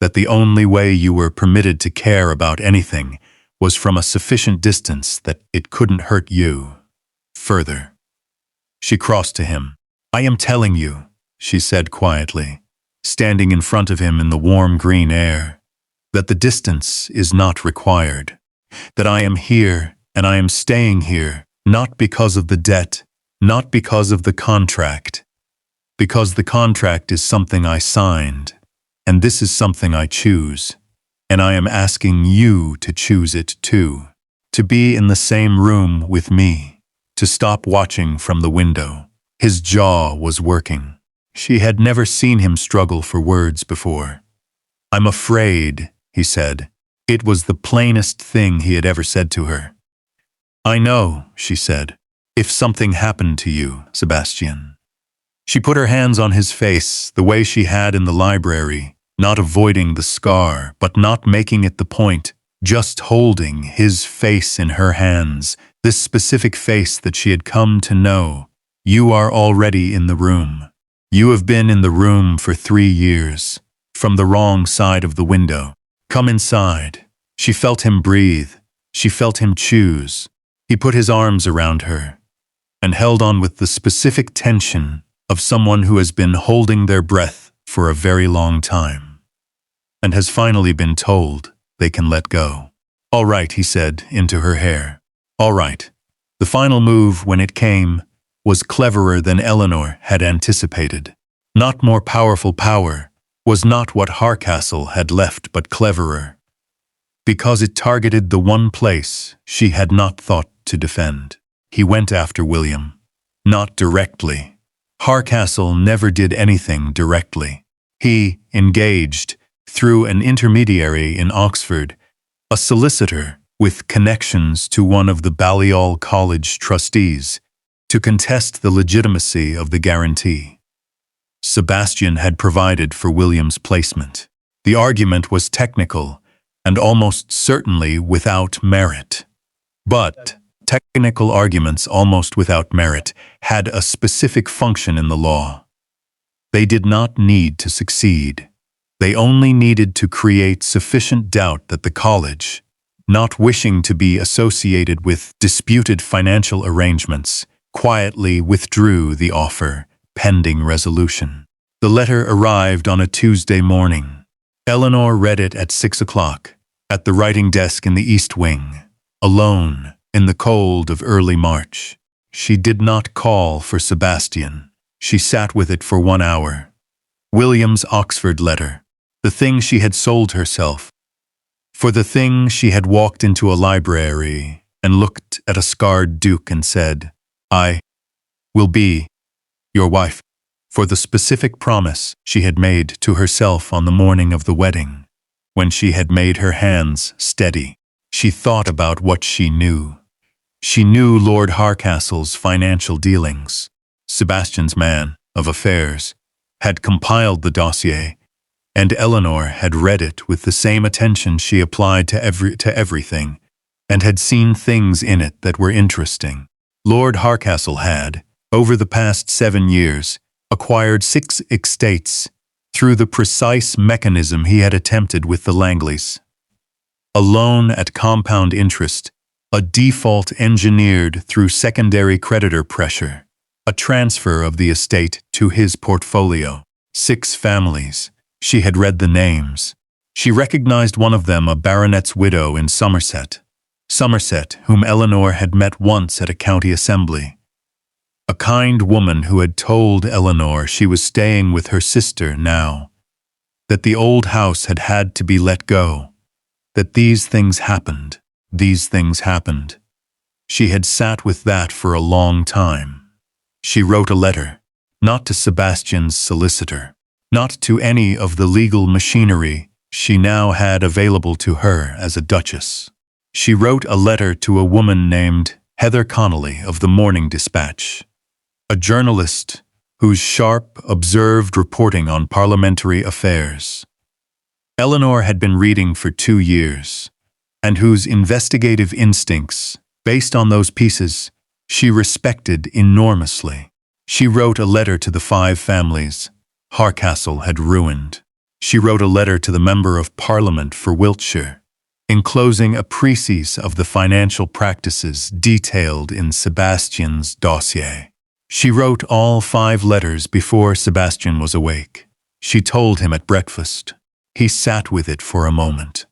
that the only way you were permitted to care about anything was from a sufficient distance that it couldn't hurt you further." She crossed to him. "I am telling you," she said quietly, standing in front of him in the warm green air, "that the distance is not required. That I am here, and I am staying here, not because of the debt, not because of the contract. Because the contract is something I signed, and this is something I choose, and I am asking you to choose it too. To be in the same room with me. To stop watching from the window." His jaw was working. She had never seen him struggle for words before. "I'm afraid," he said. It was the plainest thing he had ever said to her. "I know," she said. "If something happened to you, Sebastian." She put her hands on his face, the way she had in the library, not avoiding the scar, but not making it the point, just holding his face in her hands, this specific face that she had come to know. You are already in the room. You have been in the room for 3 years, from the wrong side of the window. Come inside. She felt him breathe. She felt him choose. He put his arms around her and held on with the specific tension of someone who has been holding their breath for a very long time and has finally been told they can let go. All right, he said into her hair. All right. The final move, when it came, was cleverer than Eleanor had anticipated. Not more powerful power, was not what Hardcastle had left, but cleverer, because it targeted the one place she had not thought to defend. He went after William. Not directly. Hardcastle never did anything directly. He engaged, through an intermediary in Oxford, a solicitor with connections to one of the Balliol College trustees, to contest the legitimacy of the guarantee. Sebastian had provided for William's placement. The argument was technical and almost certainly without merit. But technical arguments almost without merit had a specific function in the law. They did not need to succeed. They only needed to create sufficient doubt that the college, not wishing to be associated with disputed financial arrangements, quietly withdrew the offer, pending resolution. The letter arrived on a Tuesday morning. Eleanor read it at 6 o'clock, at the writing desk in the East Wing, alone, in the cold of early March. She did not call for Sebastian. She sat with it for 1 hour. William's Oxford letter. The thing she had sold herself. For the thing she had walked into a library and looked at a scarred duke and said, I will be your wife. For the specific promise she had made to herself on the morning of the wedding, when she had made her hands steady. She thought about what she knew. She knew Lord Hardcastle's financial dealings. Sebastian's man of affairs had compiled the dossier, and Eleanor had read it with the same attention she applied to everything, and had seen things in it that were interesting. Lord Hardcastle had, over the past 7 years, acquired 6 estates through the precise mechanism he had attempted with the Langleys. A loan at compound interest, a default engineered through secondary creditor pressure, a transfer of the estate to his portfolio. 6 families. She had read the names. She recognized one of them, a baronet's widow in Somerset, whom Eleanor had met once at a county assembly. A kind woman who had told Eleanor she was staying with her sister now, that the old house had had to be let go, that these things happened. She had sat with that for a long time. She wrote a letter, not to Sebastian's solicitor, not to any of the legal machinery she now had available to her as a duchess. She wrote a letter to a woman named Heather Connolly of the Morning Dispatch, a journalist whose sharp, observed reporting on parliamentary affairs Eleanor had been reading for 2 years, and whose investigative instincts, based on those pieces, she respected enormously. She wrote a letter to the 5 families Hardcastle had ruined. She wrote a letter to the Member of Parliament for Wiltshire, enclosing a précis of the financial practices detailed in Sebastian's dossier. She wrote all 5 letters before Sebastian was awake. She told him at breakfast. He sat with it for a moment.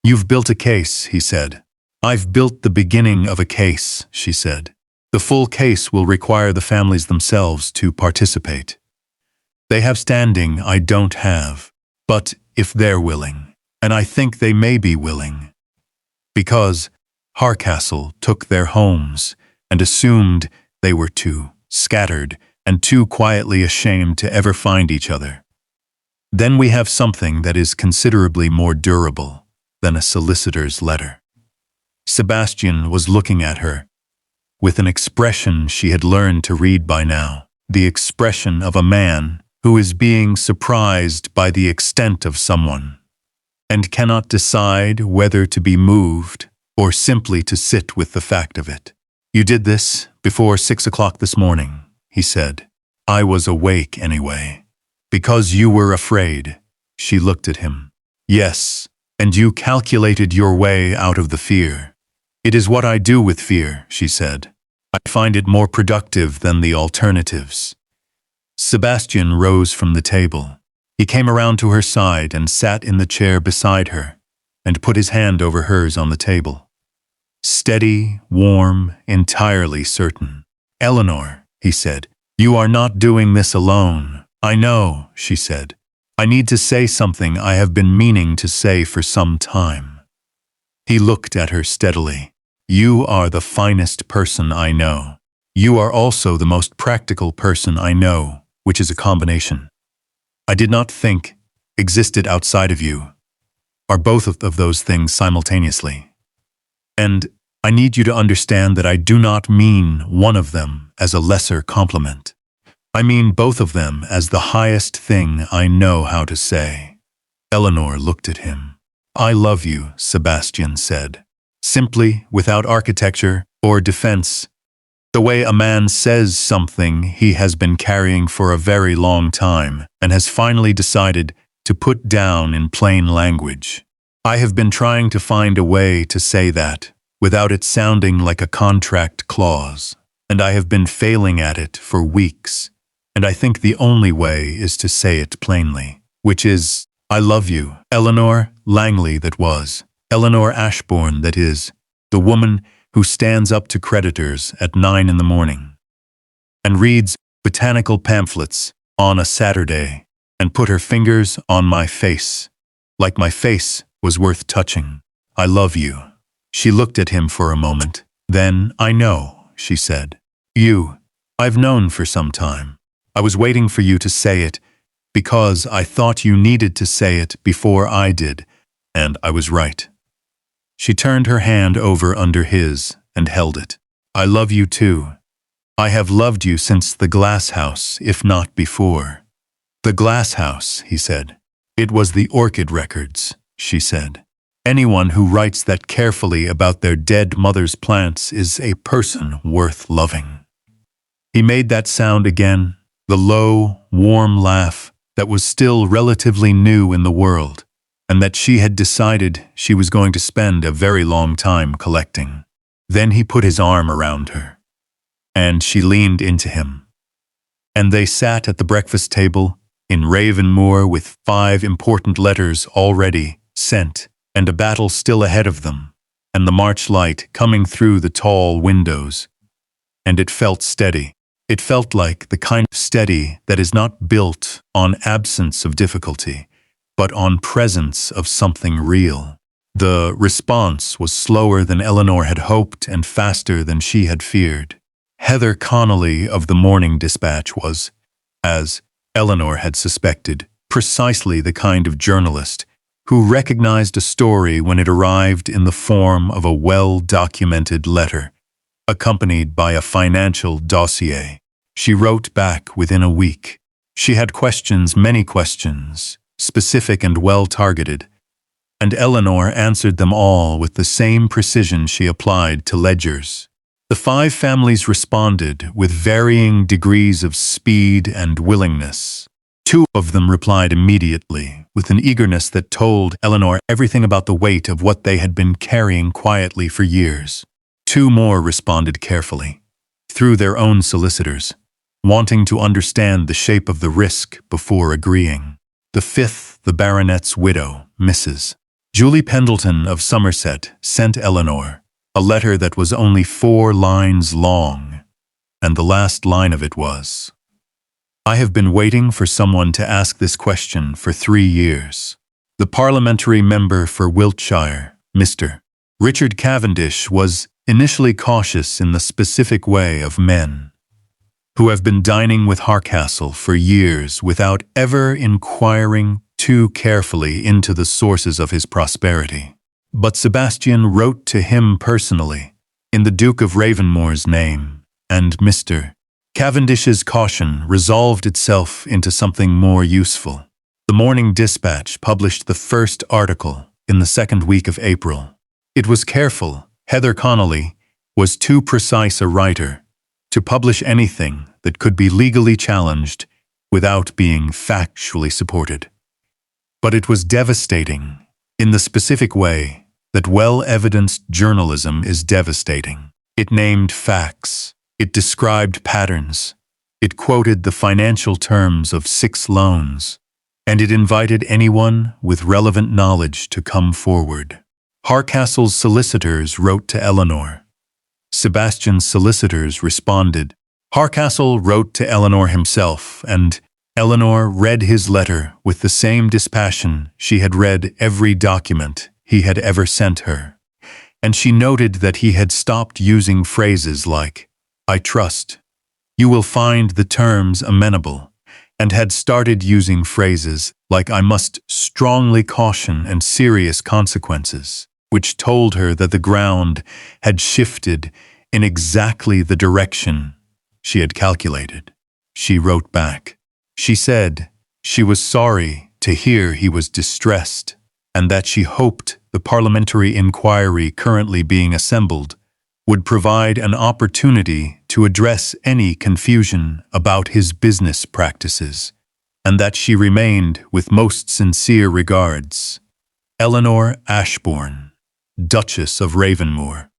You've built a case, he said. I've built the beginning of a case, she said. The full case will require the families themselves to participate. They have standing I don't have, but if they're willing, and I think they may be willing, because Hardcastle took their homes and assumed they were too scattered and too quietly ashamed to ever find each other. Then we have something that is considerably more durable than a solicitor's letter. Sebastian was looking at her with an expression she had learned to read by now, the expression of a man who is being surprised by the extent of someone and cannot decide whether to be moved or simply to sit with the fact of it. You did this before 6 o'clock this morning, he said. I was awake anyway. Because you were afraid. She looked at him. Yes, and you calculated your way out of the fear. It is what I do with fear, she said. I find it more productive than the alternatives. Sebastian rose from the table. He came around to her side and sat in the chair beside her, and put his hand over hers on the table. Steady, warm, entirely certain. Eleanor, he said, you are not doing this alone. I know, she said. I need to say something I have been meaning to say for some time. He looked at her steadily. You are the finest person I know. You are also the most practical person I know, which is a combination. I did not think existed outside of you, are both of those things simultaneously. And I need you to understand that I do not mean one of them as a lesser compliment. I mean both of them as the highest thing I know how to say. Eleanor looked at him. I love you, Sebastian said. Simply, without architecture or defense. The way a man says something he has been carrying for a very long time and has finally decided to put down in plain language. I have been trying to find a way to say that without it sounding like a contract clause, and I have been failing at it for weeks, and I think the only way is to say it plainly, which is, I love you, Eleanor Langley that was, Eleanor Ashbourne that is, the woman who stands up to creditors at 9 in the morning, and reads botanical pamphlets on a Saturday, and put her fingers on my face, like my face was worth touching. I love you. She looked at him for a moment. Then, I know, she said. I've known for some time. I was waiting for you to say it, because I thought you needed to say it before I did, and I was right. She turned her hand over under his and held it. I love you too. I have loved you since the glass house, if not before. The glass house, he said. It was the orchid records, she said. Anyone who writes that carefully about their dead mother's plants is a person worth loving. He made that sound again, the low, warm laugh that was still relatively new in the world, and that she had decided she was going to spend a very long time collecting. Then he put his arm around her, and she leaned into him. And they sat at the breakfast table in Ravenmoor with 5 important letters already sent, and a battle still ahead of them, and the March light coming through the tall windows. And it felt steady. It felt like the kind of steady that is not built on absence of difficulty, but on presence of something real. The response was slower than Eleanor had hoped and faster than she had feared. Heather Connolly of the Morning Dispatch was, as Eleanor had suspected, precisely the kind of journalist who recognized a story when it arrived in the form of a well-documented letter, accompanied by a financial dossier. She wrote back within a week. She had questions, many questions, specific and well-targeted, and Eleanor answered them all with the same precision she applied to ledgers. The 5 families responded with varying degrees of speed and willingness. 2 of them replied immediately, with an eagerness that told Eleanor everything about the weight of what they had been carrying quietly for years. 2 more responded carefully, through their own solicitors, wanting to understand the shape of the risk before agreeing. The 5th, the baronet's widow, Mrs. Julie Pendleton of Somerset, sent Eleanor a letter that was only 4 lines long, and the last line of it was, I have been waiting for someone to ask this question for 3 years. The parliamentary member for Wiltshire, Mr. Richard Cavendish, was initially cautious in the specific way of men who have been dining with Harcastle for years without ever inquiring too carefully into the sources of his prosperity. But Sebastian wrote to him personally, in the Duke of Ravenmoor's name, and Mr. Cavendish's caution resolved itself into something more useful. The Morning Dispatch published the first article in the 2nd week of April. It was careful. Heather Connolly, was too precise a writer to publish anything that could be legally challenged without being factually supported. But it was devastating in the specific way that well-evidenced journalism is devastating. It named facts. It described patterns. It quoted the financial terms of 6 loans. And it invited anyone with relevant knowledge to come forward. Hardcastle's solicitors wrote to Eleanor. Sebastian's solicitors responded. Hardcastle wrote to Eleanor himself, and Eleanor read his letter with the same dispassion she had read every document he had ever sent her. And she noted that he had stopped using phrases like, "I trust," "You will find the terms amenable," and had started using phrases like "I must strongly caution" and "serious consequences," which told her that the ground had shifted in exactly the direction she had calculated. She wrote back. She said she was sorry to hear he was distressed, and that she hoped the parliamentary inquiry currently being assembled would provide an opportunity to address any confusion about his business practices, and that she remained with most sincere regards. Eleanor Ashbourne, Duchess of Ravenmoor.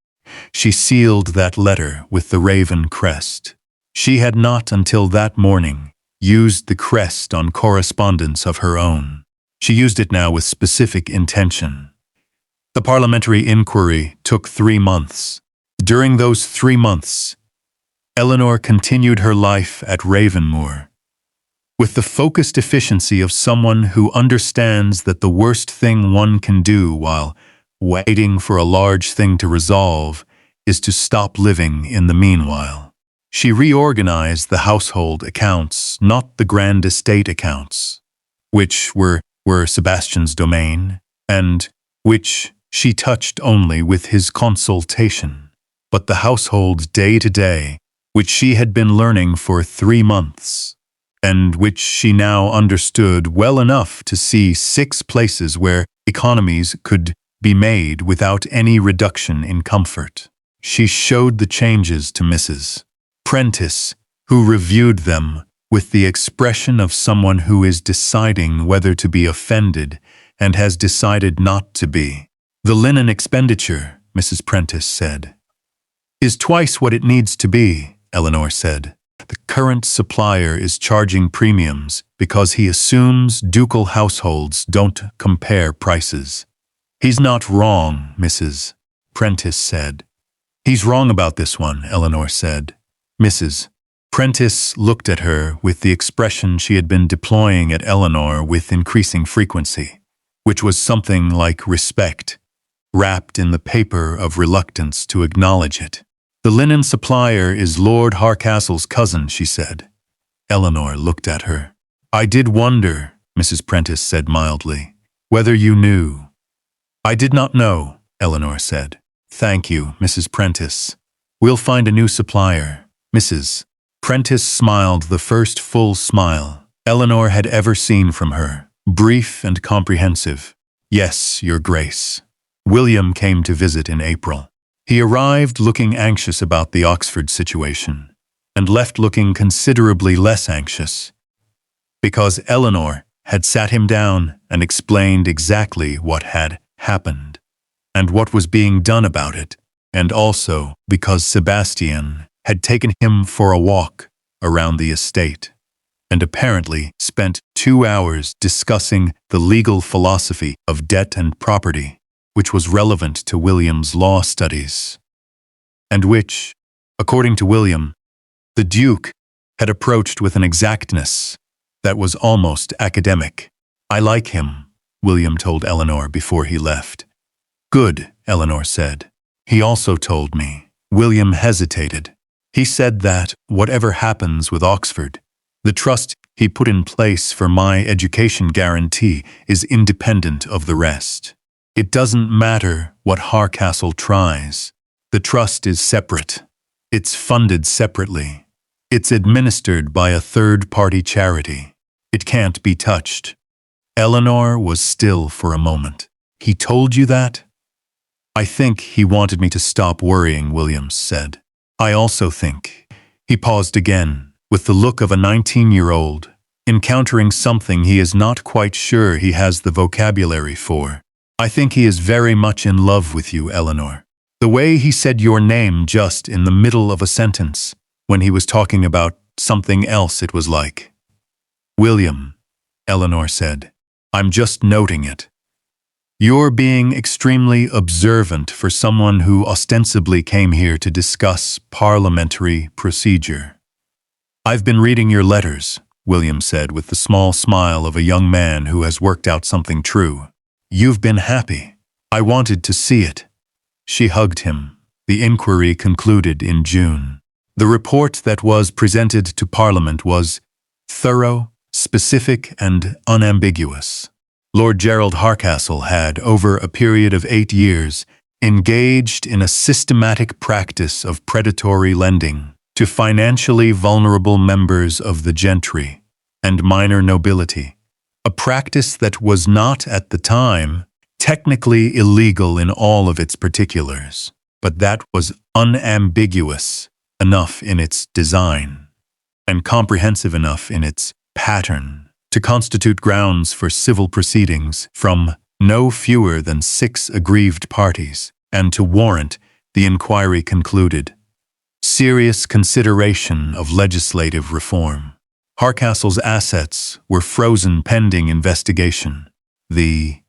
She sealed that letter with the raven crest. She had not until that morning used the crest on correspondence of her own. She used it now with specific intention. The parliamentary inquiry took 3 months. During those 3 months, Eleanor continued her life at Ravenmoor, with the focused efficiency of someone who understands that the worst thing one can do while waiting for a large thing to resolve is to stop living in the meanwhile. She reorganized the household accounts, not the grand estate accounts, which were Sebastian's domain, and which she touched only with his consultation, but the household day-to-day, which she had been learning for 3 months, and which she now understood well enough to see 6 places where economies could be made without any reduction in comfort. She showed the changes to Mrs. Prentice, who reviewed them with the expression of someone who is deciding whether to be offended and has decided not to be. "The linen expenditure," Mrs. Prentice said, "is twice what it needs to be," Eleanor said. "The current supplier is charging premiums because he assumes ducal households don't compare prices." "He's not wrong," Mrs. Prentice said. "He's wrong about this one," Eleanor said. Mrs. Prentice looked at her with the expression she had been deploying at Eleanor with increasing frequency, which was something like respect, wrapped in the paper of reluctance to acknowledge it. "The linen supplier is Lord Hardcastle's cousin," she said. Eleanor looked at her. "I did wonder," Mrs. Prentice said mildly, "whether you knew." "I did not know," Eleanor said. "Thank you, Mrs. Prentice. We'll find a new supplier." Mrs. Prentice smiled the first full smile Eleanor had ever seen from her, brief and comprehensive. "Yes, Your Grace." William came to visit in April. He arrived looking anxious about the Oxford situation, and left looking considerably less anxious, because Eleanor had sat him down and explained exactly what had happened, and what was being done about it, and also because Sebastian had taken him for a walk around the estate, and apparently spent 2 hours discussing the legal philosophy of debt and property, which was relevant to William's law studies, and which, according to William, the Duke had approached with an exactness that was almost academic. "I like him," William told Eleanor before he left. "Good," Eleanor said. "He also told me." William hesitated. "He said that, whatever happens with Oxford, the trust he put in place for my education guarantee is independent of the rest. It doesn't matter what Hardcastle tries. The trust is separate. It's funded separately. It's administered by a third-party charity. It can't be touched." Eleanor was still for a moment. "He told you that?" I think he wanted me to stop worrying, Williams said. I also think. He paused again, with the look of a 19-year-old, encountering something he is not quite sure he has the vocabulary for. I think he is very much in love with you, Eleanor. The way he said your name just in the middle of a sentence, when he was talking about something else, it was like. William, Eleanor said. I'm just noting it. You're being extremely observant for someone who ostensibly came here to discuss parliamentary procedure. I've been reading your letters, William said with the small smile of a young man who has worked out something true. You've been happy. I wanted to see it. She hugged him. The inquiry concluded in June. The report that was presented to Parliament was thorough, specific, and unambiguous. Lord Gerald Harcastle had, over a period of 8 years, engaged in a systematic practice of predatory lending to financially vulnerable members of the gentry and minor nobility, a practice that was not, at the time, technically illegal in all of its particulars, but that was unambiguous enough in its design and comprehensive enough in its pattern to constitute grounds for civil proceedings from no fewer than 6 aggrieved parties, and to warrant, the inquiry concluded, serious consideration of legislative reform. Harcastle's assets were frozen pending investigation. The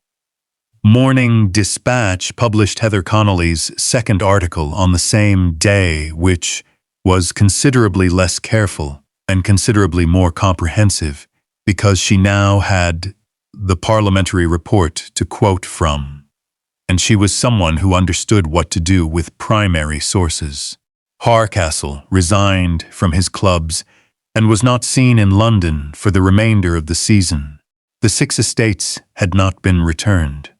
Morning Dispatch published Heather Connolly's second article on the same day, which was considerably less careful and considerably more comprehensive, because she now had the parliamentary report to quote from, and she was someone who understood what to do with primary sources. Harcastle resigned from his clubs and was not seen in London for the remainder of the season. The 6 estates had not been returned.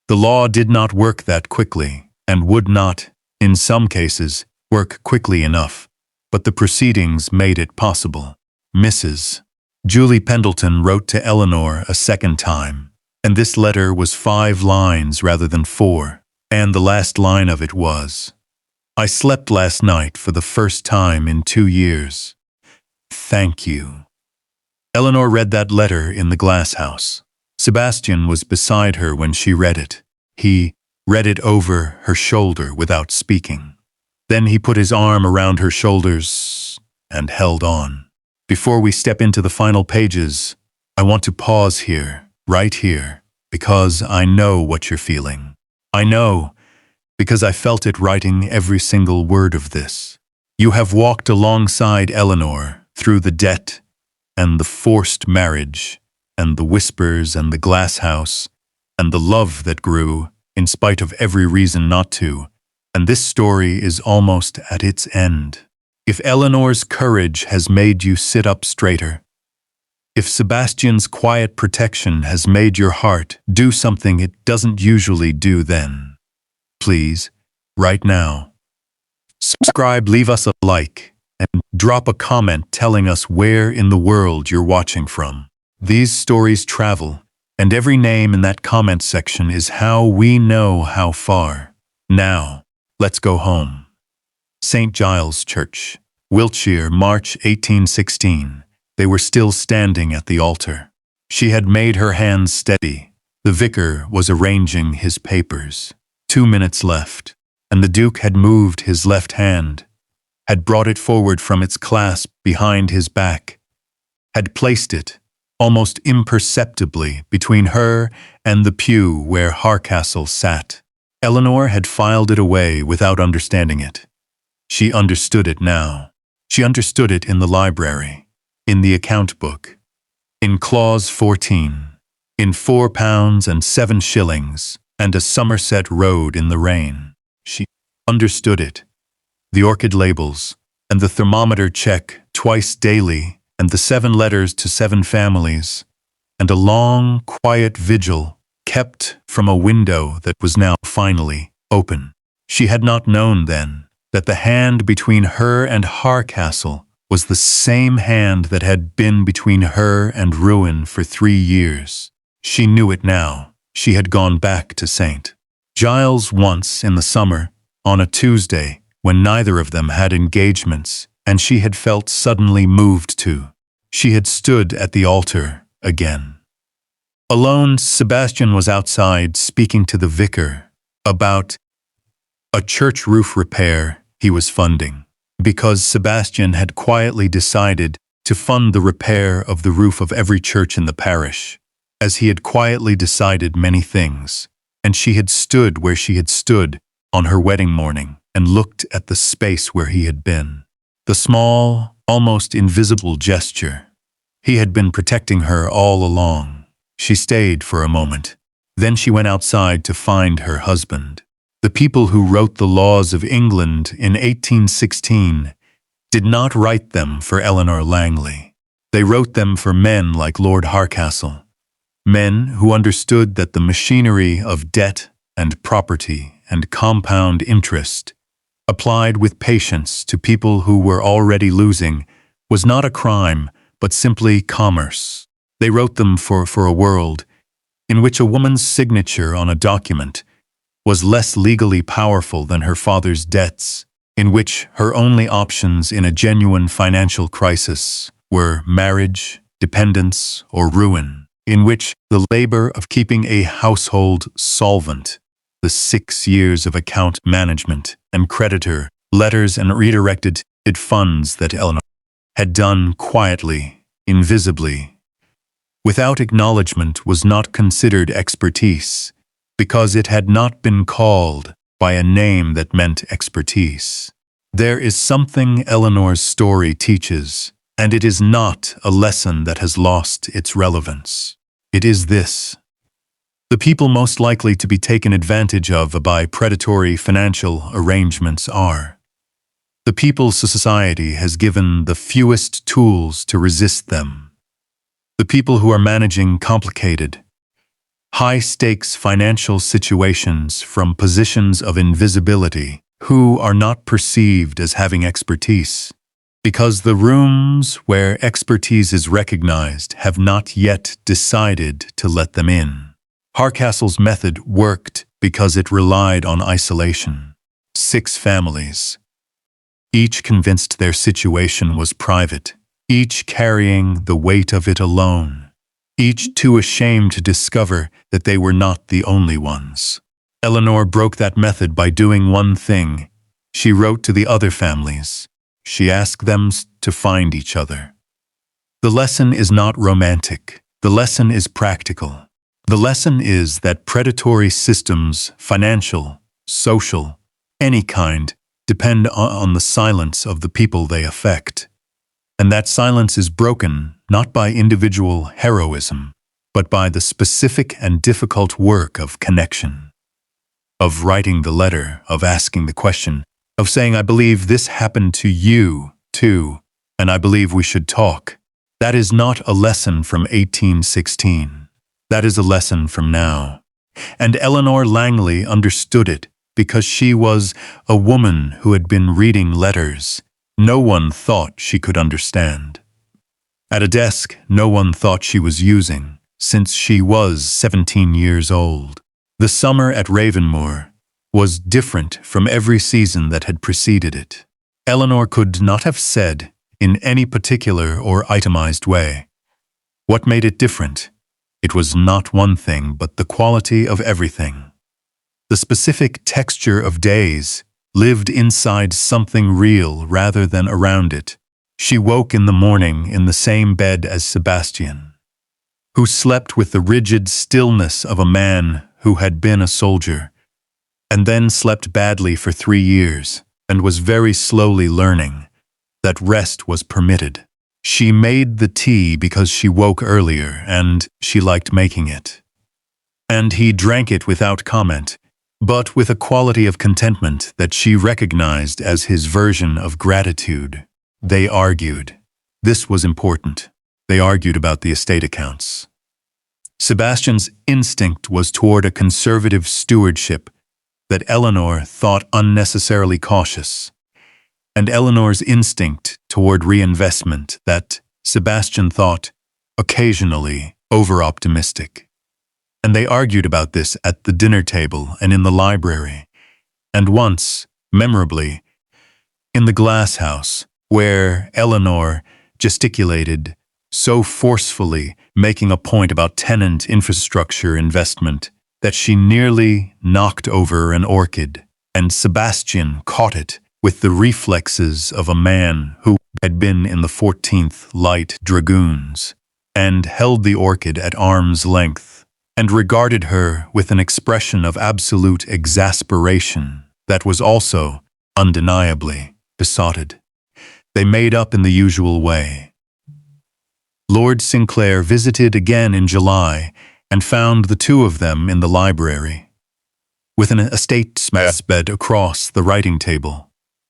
The law did not work that quickly, and would not, in some cases, work quickly enough, but the proceedings made it possible. Mrs. Julie Pendleton wrote to Eleanor a second time, and this letter was 5 lines rather than 4, and the last line of it was, I slept last night for the first time in 2 years. Thank you. Eleanor read that letter in the glass house. Sebastian was beside her when she read it. He read it over her shoulder without speaking. Then he put his arm around her shoulders and held on. Before we step into the final pages, I want to pause here, right here, because I know what you're feeling. I know, because I felt it writing every single word of this. You have walked alongside Eleanor through the debt and the forced marriage and the whispers and the glass house and the love that grew in spite of every reason not to, and this story is almost at its end. If Eleanor's courage has made you sit up straighter, if Sebastian's quiet protection has made your heart do something it doesn't usually do, then, please, right now, subscribe, leave us a like, and drop a comment telling us where in the world you're watching from. These stories travel, and every name in that comment section is how we know how far. Now, let's go home. St. Giles Church, Wiltshire, March 1816. They were still standing at the altar. She had made her hands steady. The vicar was arranging his papers. 2 minutes left, and the Duke had moved his left hand, had brought it forward from its clasp behind his back, had placed it, almost imperceptibly, between her and the pew where Harcastle sat. Eleanor had filed it away without understanding it. She understood it now. She understood it in the library, in the account book, in Clause 14, in £4 and 7 shillings, and a Somerset road in the rain. She understood it. The orchid labels, and the thermometer check twice daily, and the 7 letters to 7 families, and a long, quiet vigil kept from a window that was now finally open. She had not known then that the hand between her and Harcastle was the same hand that had been between her and ruin for 3 years. She knew it now. She had gone back to St. Giles once, in the summer, on a Tuesday, when neither of them had engagements, and she had felt suddenly moved to. She had stood at the altar again. Alone, Sebastian was outside speaking to the vicar about a church roof repair he was funding, because Sebastian had quietly decided to fund the repair of the roof of every church in the parish, as he had quietly decided many things, and she had stood where she had stood on her wedding morning and looked at the space where he had been. The small, almost invisible gesture. He had been protecting her all along. She stayed for a moment. Then she went outside to find her husband. The people who wrote the laws of England in 1816 did not write them for Eleanor Langley. They wrote them for men like Lord Harcastle, men who understood that the machinery of debt and property and compound interest, applied with patience to people who were already losing, was not a crime, but simply commerce. They wrote them for a world in which a woman's signature on a document was less legally powerful than her father's debts, in which her only options in a genuine financial crisis were marriage, dependence, or ruin, in which the labor of keeping a household solvent, the 6 years of account management and creditor letters and redirected funds that Eleanor had done quietly, invisibly, without acknowledgement, was not considered expertise, because it had not been called by a name that meant expertise. There is something Eleanor's story teaches, and it is not a lesson that has lost its relevance. It is this: the people most likely to be taken advantage of by predatory financial arrangements are the people society has given the fewest tools to resist them. The people who are managing complicated, high-stakes financial situations from positions of invisibility, who are not perceived as having expertise, because the rooms where expertise is recognized have not yet decided to let them in. Harcastle's method worked because it relied on isolation. 6 families, each convinced their situation was private, each carrying the weight of it alone, each too ashamed to discover that they were not the only ones. Eleanor broke that method by doing one thing. She wrote to the other families. She asked them to find each other. The lesson is not romantic. The lesson is practical. The lesson is that predatory systems, financial, social, any kind, depend on the silence of the people they affect. And that silence is broken not by individual heroism, but by the specific and difficult work of connection, of writing the letter, of asking the question, of saying, I believe this happened to you, too, and I believe we should talk. That is not a lesson from 1816. That is a lesson from now. And Eleanor Langley understood it because she was a woman who had been reading letters no one thought she could understand. At a desk no one thought she was using, since she was 17 years old. The summer at Ravenmoor was different from every season that had preceded it. Eleanor could not have said, in any particular or itemized way, what made it different. It was not one thing, but the quality of everything. The specific texture of days lived inside something real rather than around it. She woke in the morning in the same bed as Sebastian, who slept with the rigid stillness of a man who had been a soldier, and then slept badly for 3 years, and was very slowly learning that rest was permitted. She made the tea because she woke earlier, and she liked making it. And he drank it without comment, but with a quality of contentment that she recognized as his version of gratitude. They argued. This was important. They argued about the estate accounts. Sebastian's instinct was toward a conservative stewardship that Eleanor thought unnecessarily cautious, and Eleanor's instinct toward reinvestment that Sebastian thought occasionally over-optimistic. And they argued about this at the dinner table and in the library, and once, memorably, in the glass house, where Eleanor gesticulated so forcefully, making a point about tenant infrastructure investment, that she nearly knocked over an orchid, and Sebastian caught it with the reflexes of a man who had been in the 14th Light Dragoons, and held the orchid at arm's length, and regarded her with an expression of absolute exasperation that was also, undeniably, besotted. They made up in the usual way. Lord Sinclair visited again in July and found the two of them in the library, with an estate bed across the writing table,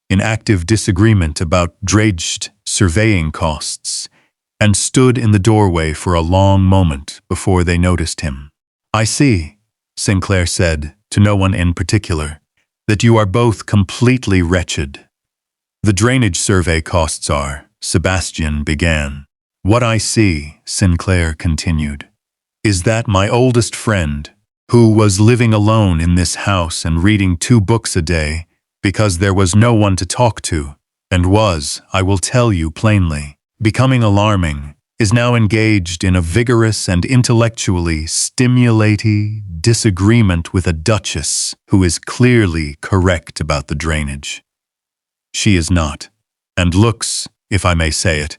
in active disagreement about dredged surveying costs, and stood in the doorway for a long moment before they noticed him. "I see," Sinclair said, to no one in particular, "that you are both completely wretched." "The drainage survey costs are," Sebastian began. "What I see," Sinclair continued, "is that my oldest friend, who was living alone in this house and reading 2 books a day because there was no one to talk to, and was, I will tell you plainly, becoming alarming, is now engaged in a vigorous and intellectually stimulating disagreement with a duchess who is clearly correct about the drainage. She is not, and looks, if I may say it,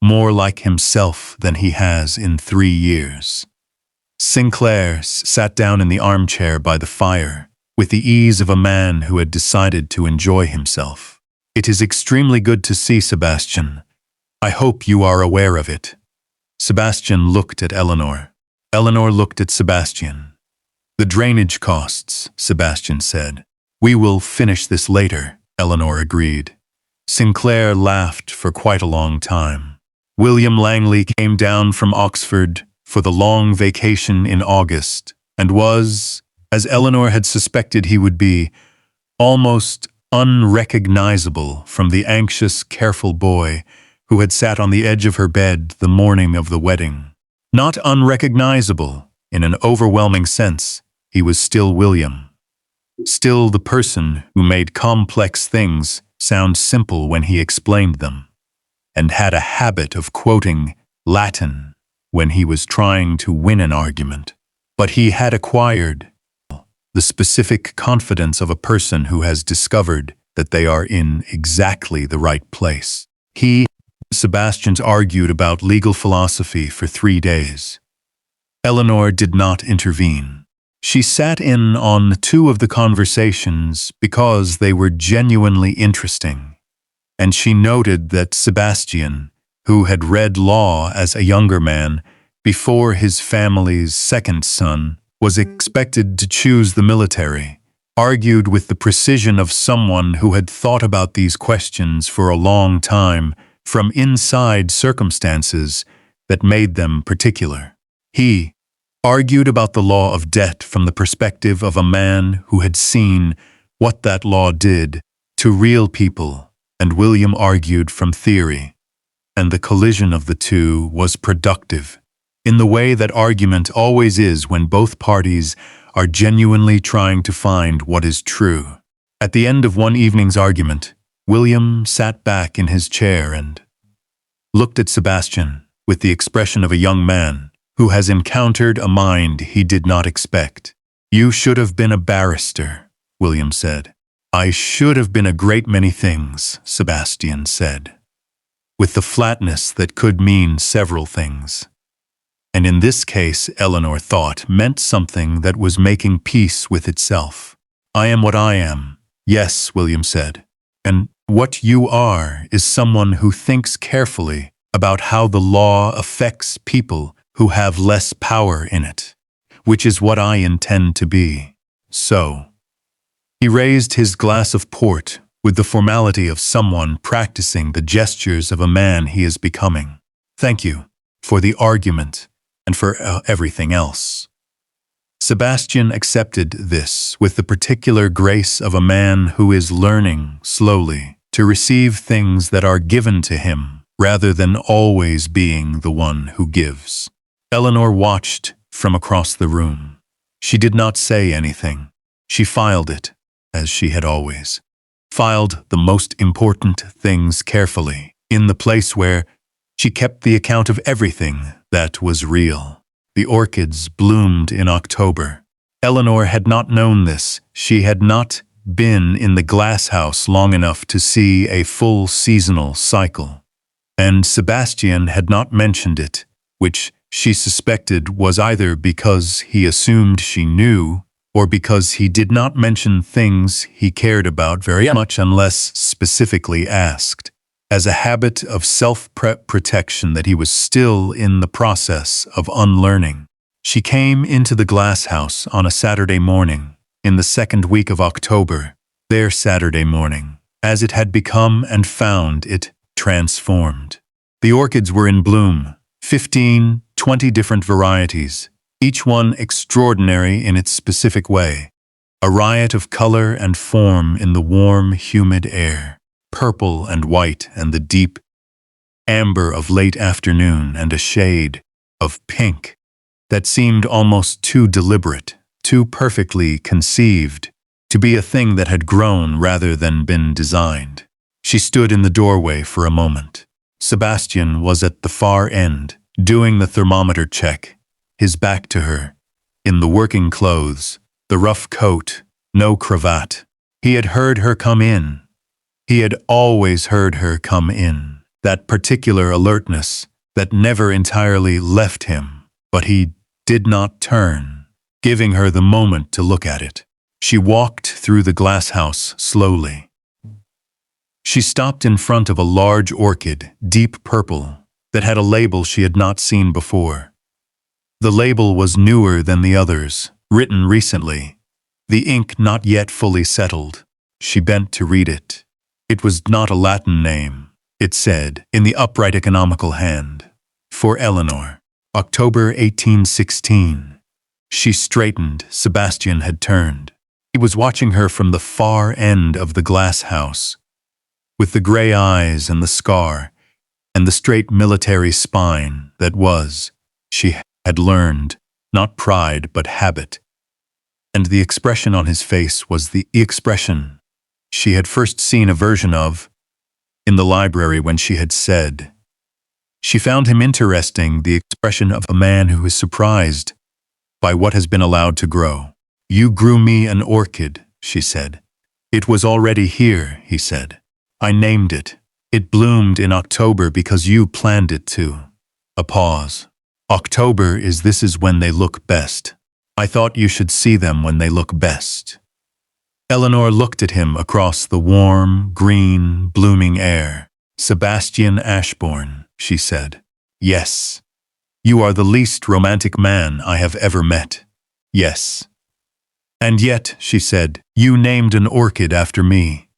more like himself than he has in 3 years." Sinclair sat down in the armchair by the fire, with the ease of a man who had decided to enjoy himself. "It is extremely good to see, Sebastian. I hope you are aware of it." Sebastian looked at Eleanor. Eleanor looked at Sebastian. "The drainage costs," Sebastian said. "We will finish this later," Eleanor agreed. Sinclair laughed for quite a long time. William Langley came down from Oxford for the long vacation in August, and was, as Eleanor had suspected he would be, almost unrecognizable from the anxious, careful boy who had sat on the edge of her bed the morning of the wedding. Not unrecognizable, in an overwhelming sense, he was still William. Still the person who made complex things sound simple when he explained them, and had a habit of quoting Latin when he was trying to win an argument. But he had acquired the specific confidence of a person who has discovered that they are in exactly the right place. He and Sebastian argued about legal philosophy for 3 days. Eleanor did not intervene. She sat in on 2 of the conversations because they were genuinely interesting, and she noted that Sebastian, who had read law as a younger man before his family's 2nd son was expected to choose the military, argued with the precision of someone who had thought about these questions for a long time from inside circumstances that made them particular. He argued about the law of debt from the perspective of a man who had seen what that law did to real people, and William argued from theory, and the collision of the two was productive, in the way that argument always is when both parties are genuinely trying to find what is true. At the end of one evening's argument, William sat back in his chair and looked at Sebastian with the expression of a young man who has encountered a mind he did not expect. "You should have been a barrister," William said. "I should have been a great many things," Sebastian said, with the flatness that could mean several things. And in this case, Eleanor thought, meant something that was making peace with itself. "I am what I am," "Yes," William said. "And what you are is someone who thinks carefully about how the law affects people who have less power in it, which is what I intend to be. So." He raised his glass of port with the formality of someone practicing the gestures of a man he is becoming. "Thank you for the argument and for everything else." Sebastian accepted this with the particular grace of a man who is learning, slowly, to receive things that are given to him, rather than always being the one who gives. Eleanor watched from across the room. She did not say anything. She filed it, as she had always. Filed the most important things carefully, in the place where she kept the account of everything that was real. The orchids bloomed in October. Eleanor had not known this. She had not been in the glasshouse long enough to see a full seasonal cycle. And Sebastian had not mentioned it, which she suspected was either because he assumed she knew or because he did not mention things he cared about very much unless specifically asked, as a habit of self-protection that he was still in the process of unlearning. She came into the glasshouse on a Saturday morning, in the second week of October, their Saturday morning, as it had become and found it transformed. The orchids were in bloom, 15, 20 different varieties, each one extraordinary in its specific way, a riot of color and form in the warm, humid air, purple and white and the deep amber of late afternoon and a shade of pink that seemed almost too deliberate, too perfectly conceived, to be a thing that had grown rather than been designed. She stood in the doorway for a moment. Sebastian was at the far end, doing the thermometer check, his back to her, in the working clothes, the rough coat, no cravat. He had heard her come in. He had always heard her come in, that particular alertness that never entirely left him, but he did not turn, giving her the moment to look at it. She walked through the glasshouse slowly. She stopped in front of a large orchid, deep purple, that had a label she had not seen before. The label was newer than the others, written recently, the ink not yet fully settled. She bent to read it. It was not a Latin name, it said, in the upright economical hand. For Eleanor. October 1816. She straightened. Sebastian had turned. He was watching her from the far end of the glass house, with the gray eyes and the scar, and the straight military spine that was, she had learned, not pride but habit. And the expression on his face was the expression she had first seen a version of in the library when she had said. She found him interesting, the expression of a man who is surprised by what has been allowed to grow. You grew me an orchid, she said. It was already here, he said. I named it. It bloomed in October because you planned it to. A pause. October this is when they look best. I thought you should see them when they look best. Eleanor looked at him across the warm, green, blooming air. Sebastian Ashbourne, she said. Yes. You are the least romantic man I have ever met. Yes. And yet, she said, you named an orchid after me.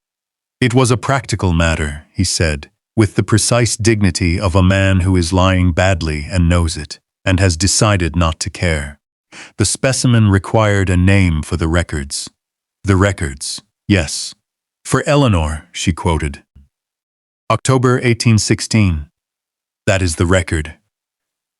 It was a practical matter, he said, with the precise dignity of a man who is lying badly and knows it, and has decided not to care. The specimen required a name for the records. The records, yes. For Eleanor, she quoted. October 1816. That is the record.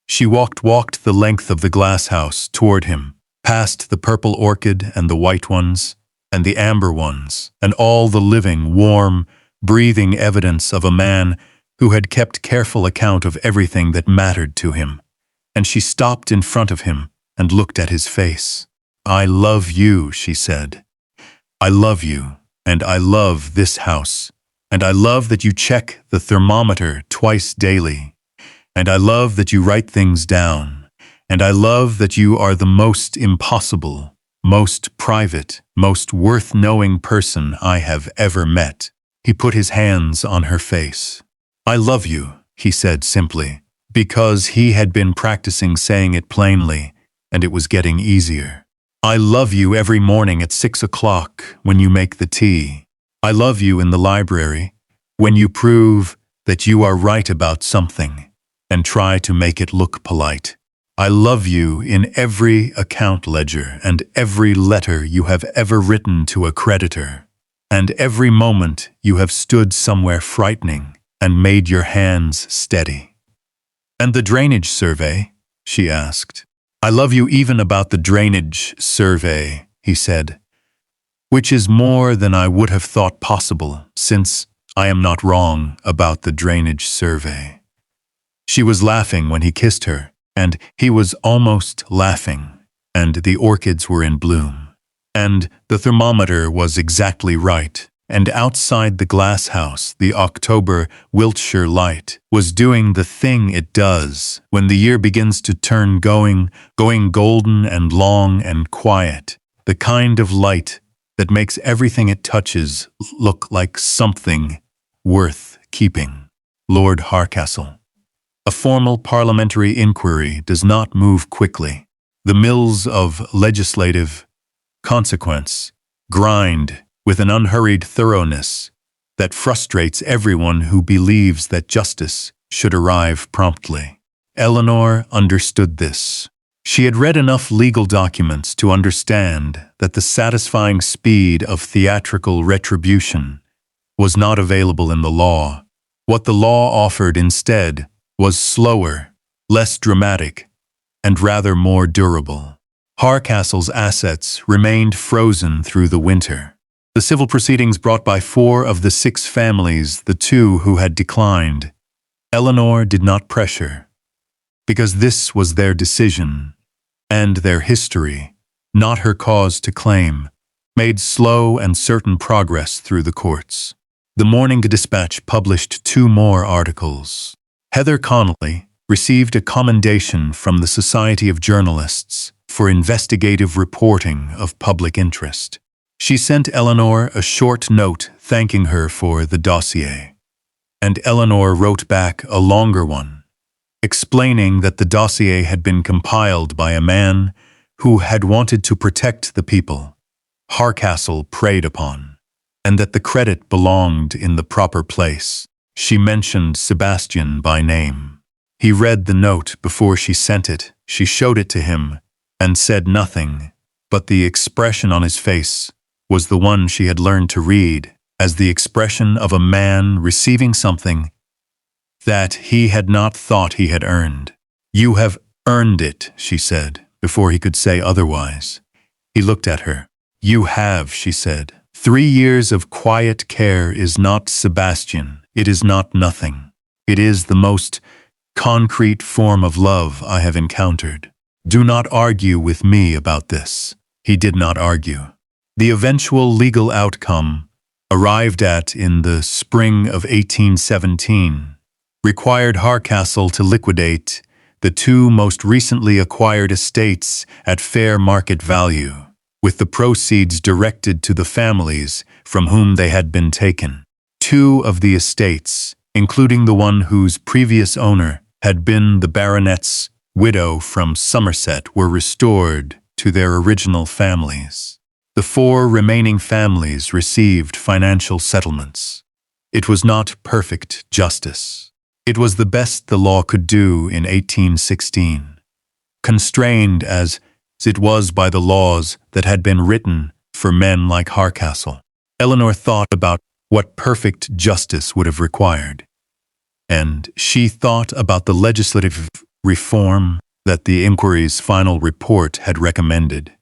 She walked the length of the glass house toward him, past the purple orchid and the white ones, and the amber ones, and all the living, warm, breathing evidence of a man who had kept careful account of everything that mattered to him. And she stopped in front of him and looked at his face. I love you, she said. I love you, and I love this house, and I love that you check the thermometer twice daily, and I love that you write things down, and I love that you are the most impossible, most private, most worth-knowing person I have ever met. He put his hands on her face. I love you, he said simply, because he had been practicing saying it plainly, and it was getting easier. I love you every morning at 6 o'clock when you make the tea. I love you in the library when you prove that you are right about something and try to make it look polite. I love you in every account ledger and every letter you have ever written to a creditor, and every moment you have stood somewhere frightening and made your hands steady. And the drainage survey? She asked. I love you even about the drainage survey, he said, which is more than I would have thought possible, since I am not wrong about the drainage survey. She was laughing when he kissed her, and he was almost laughing, and the orchids were in bloom. And the thermometer was exactly right, and outside the glass house the October Wiltshire light was doing the thing it does when the year begins to turn going golden and long and quiet, the kind of light that makes everything it touches look like something worth keeping. Lord Harcastle. A formal parliamentary inquiry does not move quickly. The mills of legislative consequence grind with an unhurried thoroughness that frustrates everyone who believes that justice should arrive promptly. Eleanor understood this. She had read enough legal documents to understand that the satisfying speed of theatrical retribution was not available in the law. What the law offered instead was slower, less dramatic, and rather more durable. Harcastle's assets remained frozen through the winter. The civil proceedings brought by 4 of the 6 families, the 2 who had declined, Eleanor did not pressure, because this was their decision and their history, not her cause to claim, made slow and certain progress through the courts. The Morning Dispatch published 2 more articles. Heather Connolly received a commendation from the Society of Journalists for investigative reporting of public interest. She sent Eleanor a short note thanking her for the dossier, and Eleanor wrote back a longer one, explaining that the dossier had been compiled by a man who had wanted to protect the people Harcastle preyed upon, and that the credit belonged in the proper place. She mentioned Sebastian by name. He read the note before she sent it. She showed it to him and said nothing, but the expression on his face was the one she had learned to read as the expression of a man receiving something that he had not thought he had earned. "You have earned it," she said, before he could say otherwise. He looked at her. "You have," she said. 3 years of quiet care is not Sebastian. It is not nothing. It is the most concrete form of love I have encountered. Do not argue with me about this." He did not argue. The eventual legal outcome, arrived at in the spring of 1817, required Harcastle to liquidate the 2 most recently acquired estates at fair market value, with the proceeds directed to the families from whom they had been taken. 2 of the estates, including the one whose previous owner had been the baronet's widow from Somerset, were restored to their original families. The 4 remaining families received financial settlements. It was not perfect justice. It was the best the law could do in 1816, constrained as it was by the laws that had been written for men like Harcastle. Eleanor thought about what perfect justice would have required, and she thought about the legislative reform that the inquiry's final report had recommended.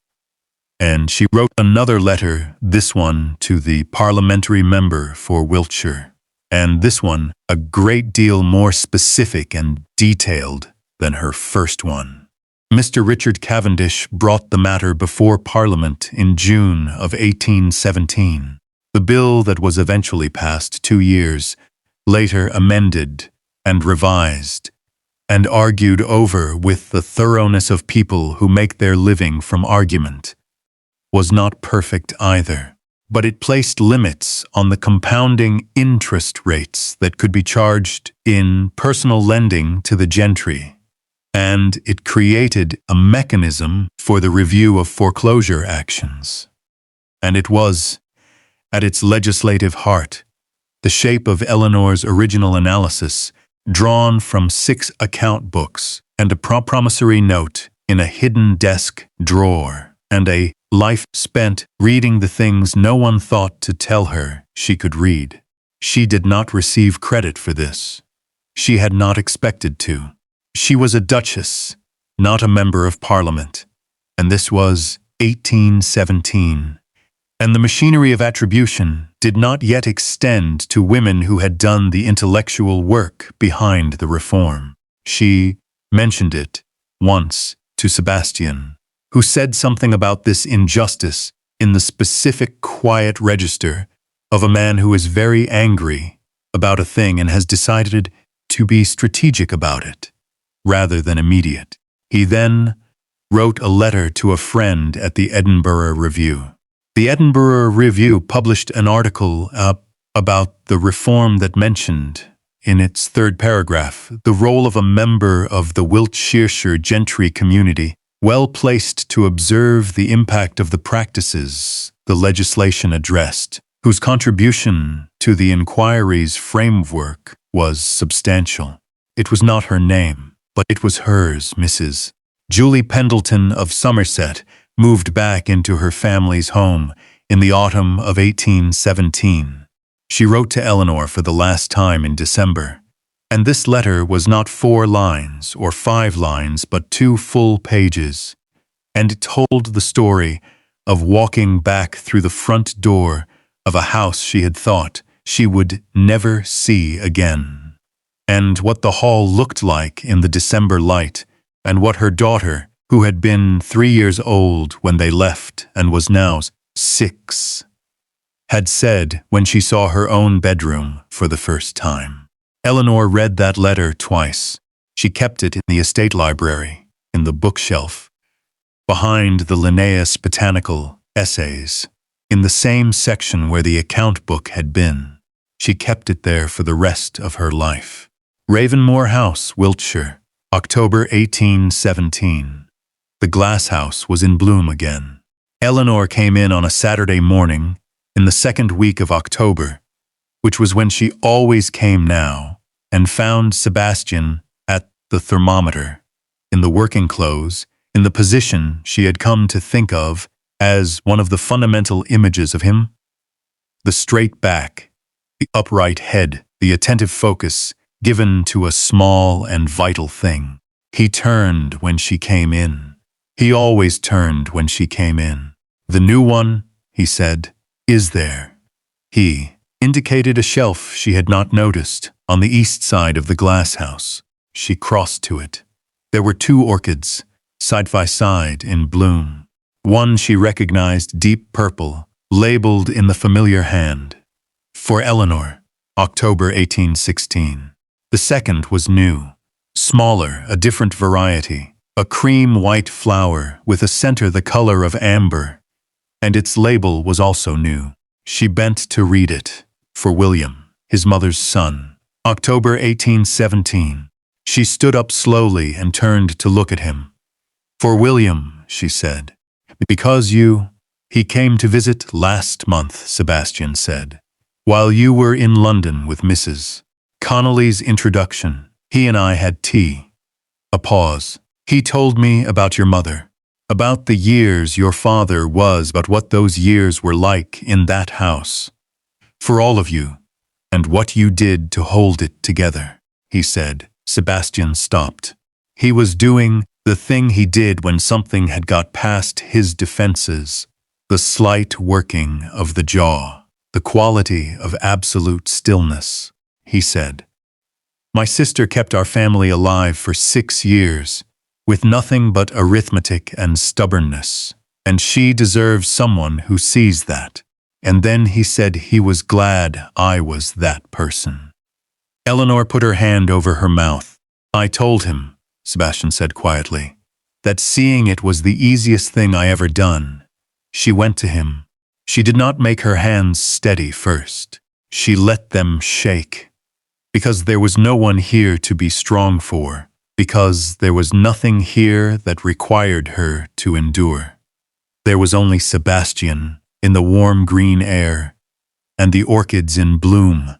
And she wrote another letter, this one to the parliamentary member for Wiltshire, and this one a great deal more specific and detailed than her first one. Mr. Richard Cavendish brought the matter before Parliament in June of 1817. The bill that was eventually passed 2 years later amended and revised and argued over with the thoroughness of people who make their living from argument, was not perfect either, but it placed limits on the compounding interest rates that could be charged in personal lending to the gentry, and it created a mechanism for the review of foreclosure actions. And it was, at its legislative heart, the shape of Eleanor's original analysis, drawn from 6 account books and a promissory note in a hidden desk drawer, and a life spent reading the things no one thought to tell her she could read. She did not receive credit for this. She had not expected to. She was a duchess, not a member of Parliament. And this was 1817. And the machinery of attribution did not yet extend to women who had done the intellectual work behind the reform. She mentioned it once to Sebastian, who said something about this injustice in the specific quiet register of a man who is very angry about a thing and has decided to be strategic about it, rather than immediate. He then wrote a letter to a friend at the Edinburgh Review. The Edinburgh Review published an article about the reform that mentioned, in its third paragraph, the role of a member of the Wiltshire gentry community, well placed to observe the impact of the practices the legislation addressed, whose contribution to the inquiry's framework was substantial. It was not her name, but it was hers. Mrs. Julie Pendleton of Somerset moved back into her family's home in the autumn of 1817. She wrote to Eleanor for the last time in December, and this letter was not 4 lines or 5 lines, but 2 full pages, and it told the story of walking back through the front door of a house she had thought she would never see again, and what the hall looked like in the December light, and what her daughter, who had been 3 years old when they left and was now 6, had said when she saw her own bedroom for the first time. Eleanor read that letter twice. She kept it in the estate library, in the bookshelf, behind the Linnaeus Botanical Essays, in the same section where the account book had been. She kept it there for the rest of her life. Ravenmoor House, Wiltshire, October 1817. The glass house was in bloom again. Eleanor came in on a Saturday morning in the 2nd week of October, which was when she always came now, and found Sebastian at the thermometer, in the working clothes, in the position she had come to think of as one of the fundamental images of him. The straight back, the upright head, the attentive focus given to a small and vital thing. He turned when she came in. He always turned when she came in. "The new one," he said, "is there." He indicated a shelf she had not noticed on the east side of the glass house. She crossed to it. There were 2 orchids, side by side in bloom. One she recognized, deep purple, labeled in the familiar hand. For Eleanor, October 1816. The second was new, smaller, a different variety, a cream-white flower with a center the color of amber, and its label was also new. She bent to read it. For William, his mother's son, October 1817. She stood up slowly and turned to look at him. "For William," she said. "Because he came to visit last month," Sebastian said, "while you were in London with Mrs. Connolly's introduction. He and I had tea." A pause. "He told me about your mother, about the years your father was, about what those years were like in that house, for all of you, and what you did to hold it together," he said. Sebastian stopped. He was doing the thing he did when something had got past his defenses, the slight working of the jaw, the quality of absolute stillness. He said, "My sister kept our family alive for 6 years, with nothing but arithmetic and stubbornness, and she deserves someone who sees that." And then he said he was glad I was that person. Eleanor put her hand over her mouth. "I told him," Sebastian said quietly, "that seeing it was the easiest thing I ever done." She went to him. She did not make her hands steady first. She let them shake. Because there was no one here to be strong for, because there was nothing here that required her to endure. There was only Sebastian in the warm green air, and the orchids in bloom,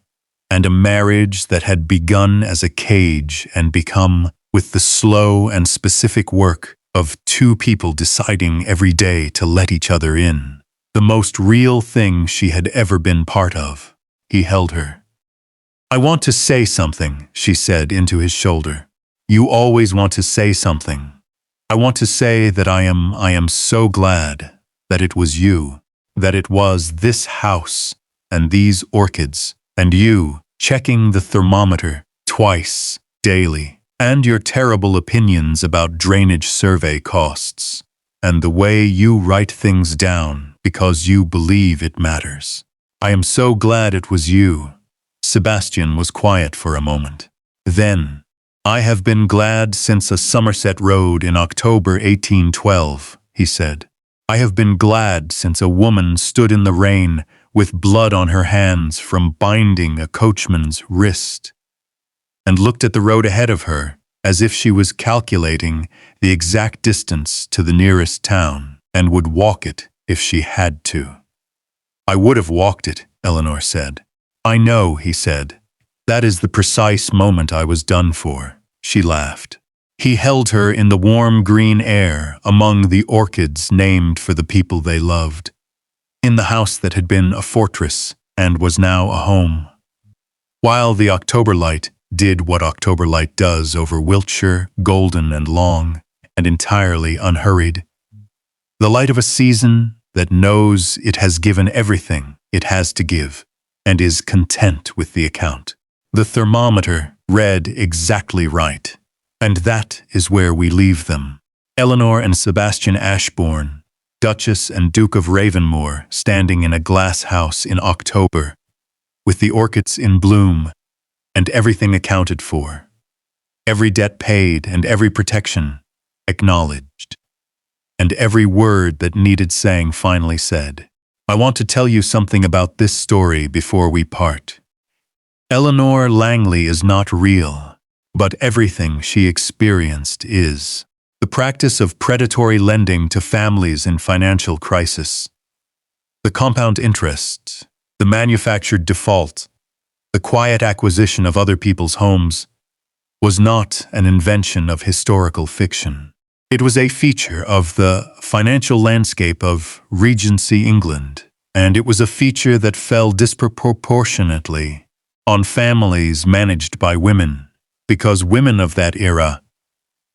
and a marriage that had begun as a cage and become, with the slow and specific work of 2 people deciding every day to let each other in, the most real thing she had ever been part of. He held her. "I want to say something," she said into his shoulder. "You always want to say something." I want to say that I am so glad that it was you, that it was this house and these orchids, and you checking the thermometer twice daily, and your terrible opinions about drainage survey costs, and the way you write things down because you believe it matters. I am so glad it was you. Sebastian was quiet for a moment. Then, I have been glad since a Somerset Road in October 1812, he said. I have been glad since a woman stood in the rain with blood on her hands from binding a coachman's wrist, and looked at the road ahead of her as if she was calculating the exact distance to the nearest town and would walk it if she had to. I would have walked it, Eleanor said. I know, he said. That is the precise moment I was done for. She laughed. He held her in the warm green air among the orchids named for the people they loved, in the house that had been a fortress and was now a home. While the October light did what October light does over Wiltshire, golden and long, and entirely unhurried, the light of a season that knows it has given everything it has to give and is content with the account. The thermometer read exactly right, and that is where we leave them. Eleanor and Sebastian Ashbourne, Duchess and Duke of Ravenmoor, standing in a glass house in October, with the orchids in bloom, and everything accounted for, every debt paid and every protection acknowledged, and every word that needed saying finally said. I want to tell you something about this story before we part. Eleanor Langley is not real, but everything she experienced is. The practice of predatory lending to families in financial crisis, the compound interest, the manufactured default, the quiet acquisition of other people's homes, was not an invention of historical fiction. It was a feature of the financial landscape of Regency England, and it was a feature that fell disproportionately on families managed by women, because women of that era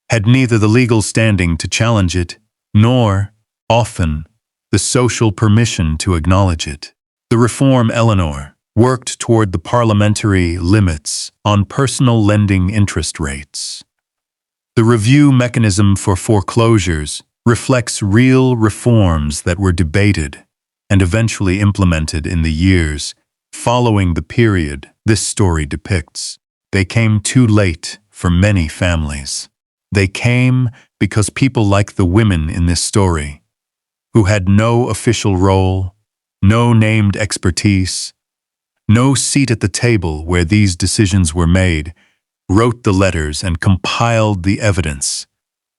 had neither the legal standing to challenge it, nor, often, the social permission to acknowledge it. The reform Eleanor worked toward the parliamentary limits on personal lending interest rates. The review mechanism for foreclosures reflects real reforms that were debated and eventually implemented in the years following the period this story depicts. They came too late for many families. They came because people like the women in this story, who had no official role, no named expertise, no seat at the table where these decisions were made, wrote the letters and compiled the evidence,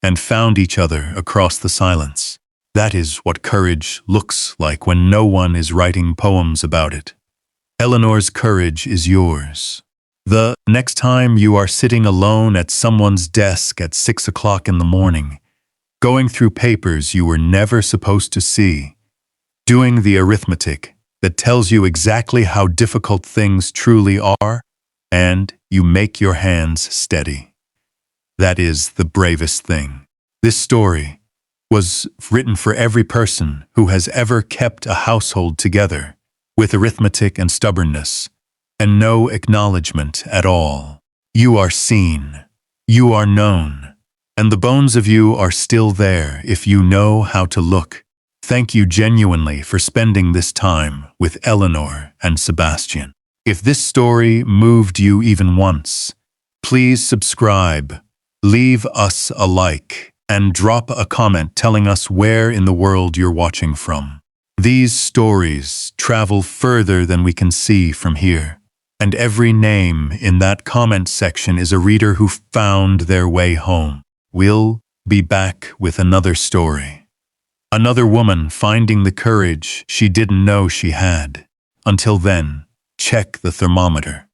and found each other across the silence. That is what courage looks like when no one is writing poems about it. Eleanor's courage is yours. The next time you are sitting alone at someone's desk at 6 o'clock in the morning, going through papers you were never supposed to see, doing the arithmetic that tells you exactly how difficult things truly are, and you make your hands steady. That is the bravest thing. This story was written for every person who has ever kept a household together with arithmetic and stubbornness, and no acknowledgement at all. You are seen, you are known, and the bones of you are still there if you know how to look. Thank you genuinely for spending this time with Eleanor and Sebastian. If this story moved you even once, please subscribe, leave us a like, and drop a comment telling us where in the world you're watching from. These stories travel further than we can see from here, and every name in that comment section is a reader who found their way home. We'll be back with another story. Another woman finding the courage she didn't know she had. Until then, check the thermometer.